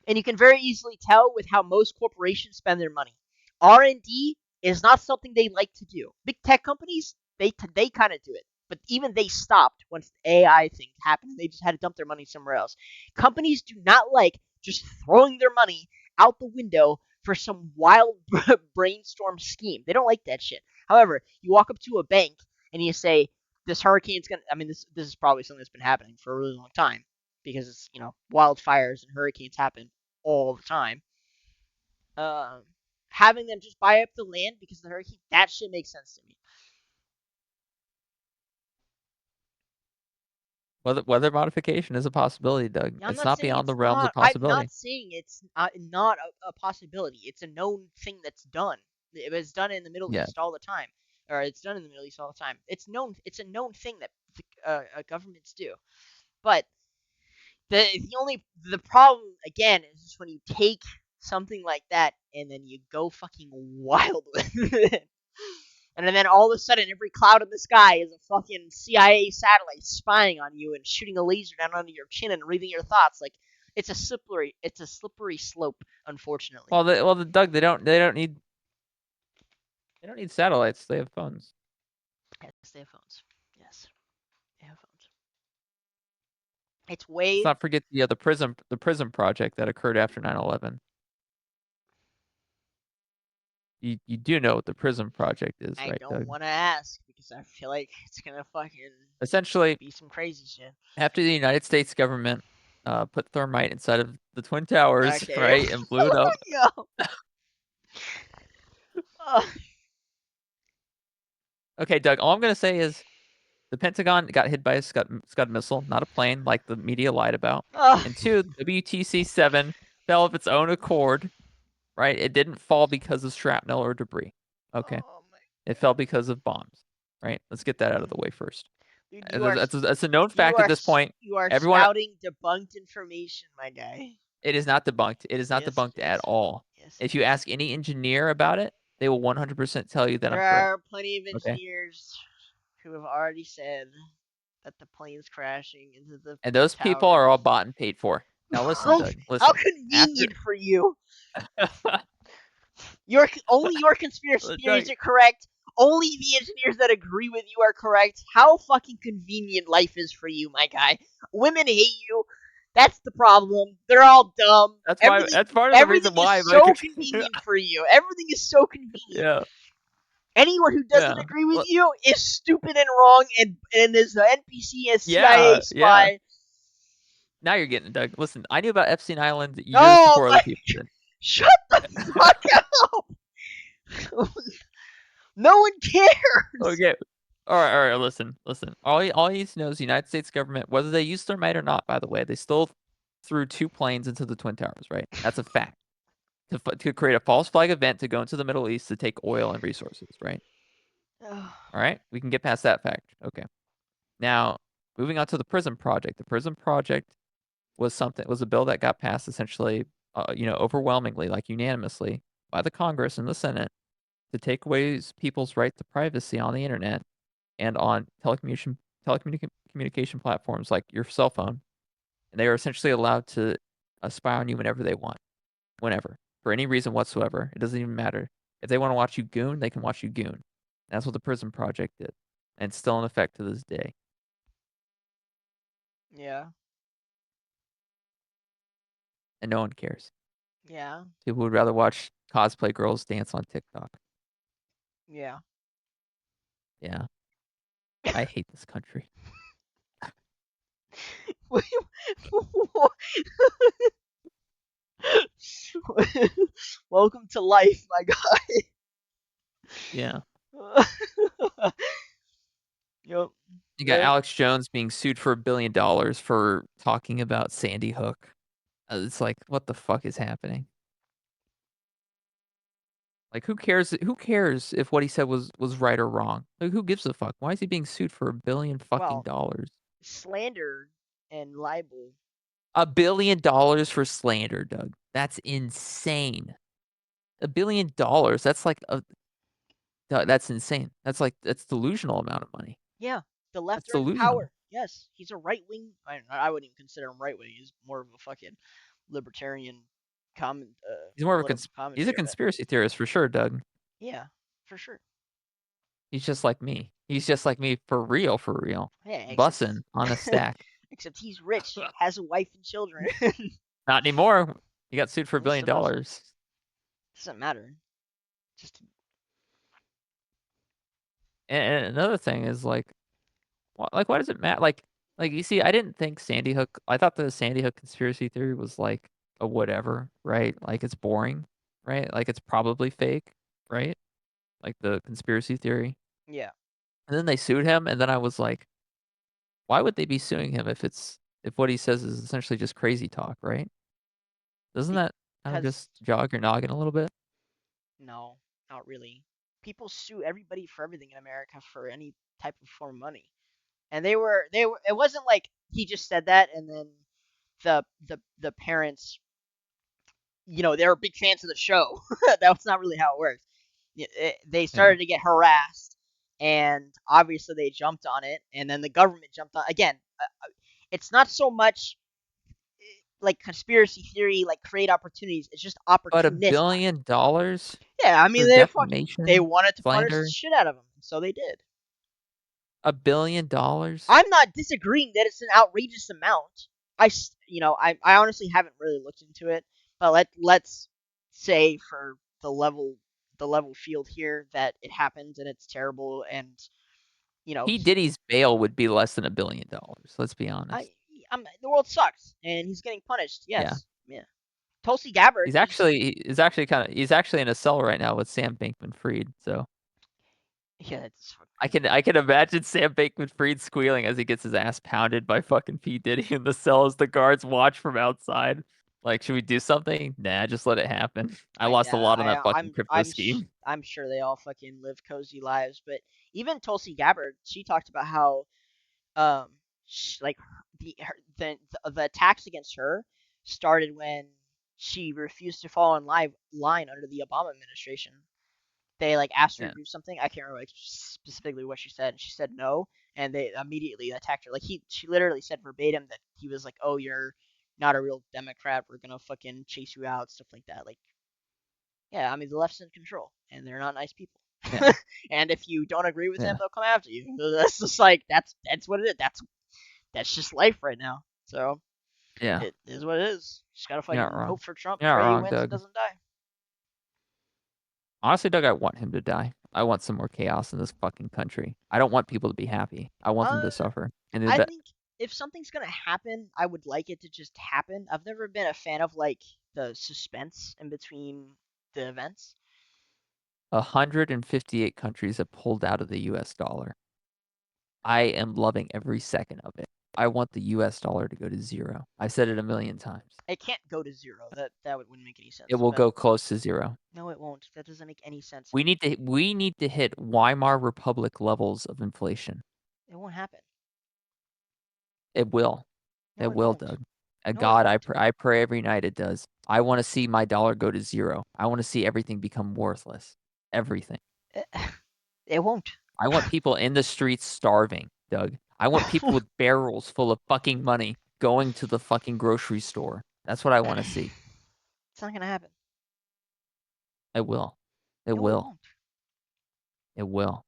B: And you can very easily tell with how most corporations spend their money. R&D is not something they like to do. Big tech companies, they kind of do it, but even they stopped once the AI thing happened. They just had to dump their money somewhere else. Companies do not like just throwing their money out the window for some wild brainstorm scheme. They don't like that shit. However, you walk up to a bank and you say, "This hurricane's gonna." I mean, this is probably something that's been happening for a really long time because it's wildfires and hurricanes happen all the time. Um, Having them just buy up the land because of the hurricane, that shit makes sense to me.
A: Weather modification is a possibility, Doug.
B: Now, I'm
A: It's
B: not
A: not
B: saying
A: beyond
B: it's
A: the realms
B: not.
A: of
B: I'm not
A: possibility.
B: saying it's not a possibility. It's a known thing that's done. It was done in the Middle
A: Yeah.
B: East all the time, or it's done in the Middle East all the time. It's known. It's a known thing that governments do. But the problem again is just when you take something like that and then you go fucking wild with it. And then all of a sudden, every cloud in the sky is a fucking CIA satellite spying on you and shooting a laser down under your chin and reading your thoughts. Like, it's a slippery slope, unfortunately.
A: Well, Doug, they don't need satellites. They have phones.
B: Yes, they have phones. Yes, they have phones. It's
A: Let's
B: way.
A: not forget the prism project that occurred after 9/11. You do know what the prism project is,
B: I
A: right,
B: don't
A: Doug?
B: want to ask because I feel like it's gonna fucking
A: Essentially,
B: be some crazy shit.
A: after the United States government put thermite inside of the Twin Towers,
B: Okay.
A: right, and blew it up.
B: Yo. Uh,
A: Okay, Doug, all I'm gonna say is the Pentagon got hit by a Scud missile, not a plane, like the media lied about.
B: uh,
A: And two, WTC-7 fell of its own accord, right? It didn't fall because of shrapnel or debris. Okay,
B: oh my
A: it fell because of bombs, right? Let's get that out of the way first.
B: dude,
A: That's a known fact at this point.
B: you are
A: Everyone,
B: spouting debunked information, my guy.
A: it is not debunked. It is not
B: Yes,
A: debunked
B: it
A: at
B: is.
A: all.
B: Yes,
A: If
B: it
A: you
B: is.
A: ask any engineer about it, they will 100% tell you that
B: There
A: I'm correct.
B: are plenty of
A: Okay,
B: engineers who have already said that the plane's crashing into the
A: and those people are all
B: towers.
A: bought and paid for. Now listen, Doug.
B: How
A: Listen. After,
B: convenient for you. Only your conspiracy
A: Doug,
B: theories are correct. Only the engineers that agree with you are correct. How fucking convenient life is for you, my guy. Women hate you. That's the problem. They're all dumb.
A: that's why. That's part of the
B: Everything
A: reason
B: is
A: why.
B: so convenient for you. Everything is so convenient.
A: Yeah.
B: Anyone who doesn't
A: Yeah.
B: agree with
A: Well,
B: you is stupid and wrong and is an NPC and CIA
A: yeah, yeah.
B: spy.
A: Now you're getting it, Doug. Listen, I knew about Epstein Island years
B: Oh
A: before
B: my!
A: other people did.
B: Shut the fuck up! No one cares.
A: Okay. All right. Listen. All you need to know is the United States government, whether they used thermite or not, by the way, they still threw 2 planes into the Twin Towers, right? That's a fact. To create a false flag event to go into the Middle East to take oil and resources, right? All right? We can get past that fact. Okay. Now, moving on to the Prism Project. The Prism Project was a bill that got passed essentially, overwhelmingly, like unanimously, by the Congress and the Senate to take away people's right to privacy on the internet and on telecommunication platforms like your cell phone, and they are essentially allowed to spy on you whenever they want, whenever, for any reason whatsoever. It doesn't even matter. If they want to watch you goon, they can watch you goon. That's what the Prism Project did, and it's still in effect to this day.
B: Yeah,
A: And no one cares.
B: yeah,
A: People would rather watch cosplay girls dance on TikTok.
B: yeah.
A: Yeah, I hate this country.
B: Welcome to life, my
A: Yeah.
B: guy. Yep.
A: You got
B: Yeah.
A: Alex Jones being sued for $1 billion for talking about Sandy Hook. It's like, what the fuck is happening? Like, who cares? Who cares if what he said was right or wrong? Like, who gives a fuck? Why is he being sued for $1 billion fucking
B: Well,
A: dollars?
B: slander and libel.
A: $1 billion for slander, Doug. That's insane. $1 billion. That's like that's insane. That's delusional amount of money.
B: Yeah, the left
A: That's
B: are in
A: delusional.
B: power. Yes, he's a right wing. I wouldn't even consider him right wing. He's more of a fucking libertarian
A: He's more of a
B: political
A: he's a
B: commentator. But
A: conspiracy theorist for sure, Doug.
B: yeah, for sure.
A: He's just like me. He's just like me for real, for real.
B: Yeah,
A: Bussin' on a stack.
B: except he's rich, has a wife and children.
A: Not anymore. He got sued for $1 billion
B: So doesn't
A: dollars.
B: matter. Just
A: And another thing is like, why does it matter? Like you see, I didn't think Sandy Hook. I thought the Sandy Hook conspiracy theory was like a whatever, right? Like it's boring, right? Like it's probably fake, right? Like the conspiracy theory.
B: yeah.
A: And then they sued him, and then I was like, why would they be suing him if what he says is essentially just crazy talk, right? Doesn't that kind of
B: Because
A: just jog your noggin a little bit?
B: no, not really. People sue everybody for everything in America for any type of form of money. And they were it wasn't like he just said that and then the parents, they were big fans of the show. That's not really how it works. They
A: Yeah.
B: started to get harassed, and obviously they jumped on it, and then the government jumped on again. It's not so much like conspiracy theory, like create opportunities. It's just
A: But
B: opportunistic.
A: $1 billion
B: Yeah, I mean
A: for
B: they
A: defamation,
B: wanted to punish the
A: slander?
B: shit out of him, so they did.
A: $1 billion?
B: I'm not disagreeing that it's an outrageous amount. I honestly haven't really looked into it, but let's say for the level field here that it happened and it's terrible and
A: P.
B: he
A: Diddy's bail would be less than $1 billion, let's be
B: I
A: honest.
B: the world sucks and he's getting punished.
A: Yeah.
B: Yes, yeah. Tulsi Gabbard is
A: He's actually in a cell right now with Sam Bankman-Fried, so
B: yeah, that's fucking
A: I
B: crazy.
A: can imagine Sam Bankman-Fried squealing as he gets his ass pounded by fucking P. Diddy in the cell as the guards watch from outside. Like, should we do something? Nah, just let it happen. I lost a
B: Yeah,
A: lot on that fucking crypto scheme.
B: I'm sure they all fucking live cozy lives, but even Tulsi Gabbard, she talked about how um like the attacks against her started when she refused to fall in line under the Obama administration. They like asked her
A: Yeah.
B: to do something. I can't remember like, specifically what she said. And she said no, and they immediately attacked her. Like she literally said verbatim that he was like, "Oh, you're not a real Democrat. We're gonna fucking chase you out," stuff like that. Like, yeah, I mean the left's in control, and they're not nice people.
A: Yeah.
B: And if you don't agree with them,
A: Yeah.
B: they'll come after you. That's just like that's what it is. That's just life right now. So
A: Yeah.
B: it is what it is. Just gotta
A: You're not
B: fucking
A: wrong.
B: hope for Trump.
A: You're not
B: Pray he
A: wrong,
B: wins and
A: Doug.
B: doesn't die.
A: Honestly, Doug, I want him to die. I want some more chaos in this fucking country. I don't want people to be happy. I want them
B: Uh,
A: to suffer. And
B: I
A: that
B: think if something's gonna happen, I would like it to just happen. I've never been a fan of like the suspense in between the events.
A: 158 countries have pulled out of the US dollar. I am loving every second of it. I want the US dollar to go to 0. I said it a million times.
B: It can't go to zero. That wouldn't make any
A: It
B: sense.
A: will
B: But
A: go close to 0.
B: no, it won't. That doesn't make any sense.
A: We need to hit Weimar Republic levels of inflation.
B: It won't happen.
A: It will.
B: No,
A: It
B: it
A: will,
B: won't.
A: Doug.
B: No, it
A: God,
B: won't.
A: I pray every night it does. I wanna see my dollar go to 0. I wanna see everything become worthless. Everything.
B: It, it won't.
A: I want people in the streets starving, Doug. I want people with barrels full of fucking money going to the fucking grocery store. That's what I wanna see.
B: It's not gonna happen.
A: It will. It
B: No, it
A: will.
B: won't.
A: It will.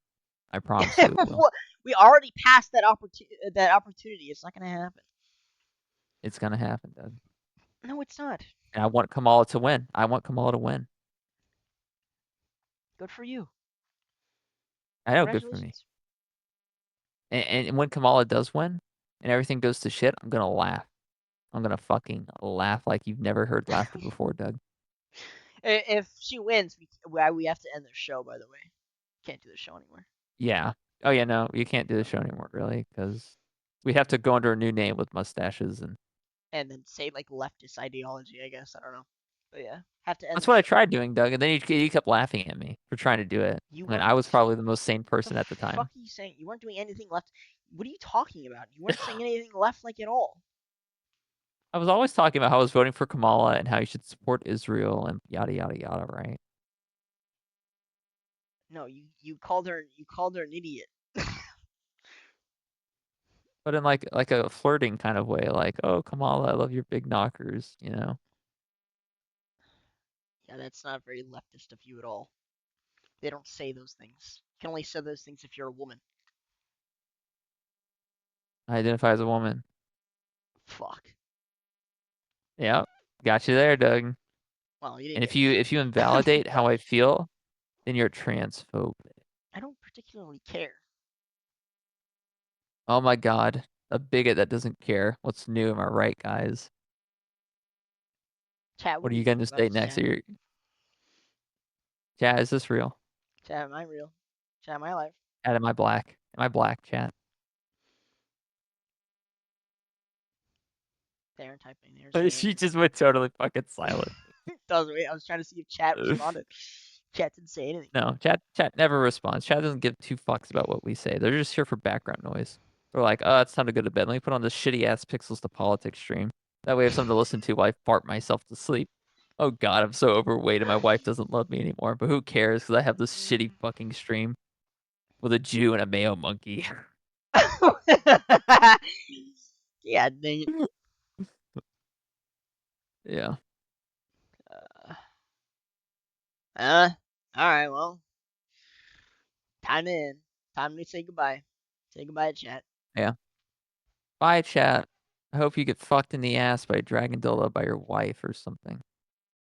A: I promise you it will.
B: We already passed that opportunity. It's not gonna happen.
A: It's gonna happen, Doug.
B: No, it's not.
A: And I want Kamala to win. I want Kamala to win.
B: Good for you.
A: I know, good for me.
B: Congratulations.
A: And when Kamala does win and everything goes to shit, I'm gonna laugh. I'm gonna fucking laugh like you've never heard laughter before, Doug.
B: If she wins, we have to end the show. By the way, can't do the show anymore.
A: Yeah. Oh, yeah, no, you can't do the show anymore, really, because we have to go under a new name with mustaches, and
B: And then say like leftist ideology. I guess I don't know. But yeah, have to end
A: that's
B: the
A: what I
B: show.
A: tried doing, Doug, and then you kept laughing at me for trying to do it
B: You
A: when
B: weren't.
A: I was probably the most sane
B: The
A: person at the time.
B: fuck are you saying? You weren't doing anything left. What are you talking about? You weren't saying anything left like at all.
A: I was always talking about how I was voting for Kamala and how you should support Israel and yada, yada, yada, right?
B: No, you called her an idiot.
A: But in, like a flirting kind of way, like, "Oh, Kamala, I love your big knockers," you know?
B: Yeah, that's not very leftist of you at all. They don't say those things. You can only say those things if you're a woman.
A: I identify as a woman.
B: Fuck.
A: Yep. Got you there, Doug.
B: Well, you didn't
A: And
B: get
A: if you
B: me.
A: invalidate how I feel, then you're transphobic.
B: I don't particularly care.
A: Oh my god. A bigot that doesn't care. What's new? Am I right, guys?
B: Chat, what
A: What
B: do
A: are
B: you
A: you going
B: think
A: to
B: about
A: say
B: this,
A: next?
B: chat?
A: Chat, is this real?
B: Chat, am I real? Chat, am I alive?
A: Chat, am I black? Am I black, chat?
B: They aren't typing. They aren't saying
A: She
B: anything.
A: just went totally fucking silent.
B: Doesn't wait. I was trying to see if chat responded. Chat didn't say anything.
A: No, chat never responds. Chat doesn't give two fucks about what we say. They're just here for background noise. They're like, "Oh, it's time to go to bed. Let me put on this shitty ass Pixels to Politics stream. That way I have something to listen to while I fart myself to sleep." Oh god, I'm so overweight and my wife doesn't love me anymore, but who cares? Because I have this shitty fucking stream with a Jew and a mayo monkey.
B: Yeah, dang it.
A: Yeah.
B: Uh, all right, well, time to end. Time to say goodbye. Say goodbye, chat.
A: Yeah. Bye, chat. I hope you get fucked in the ass by a dragon dildo by your wife or something.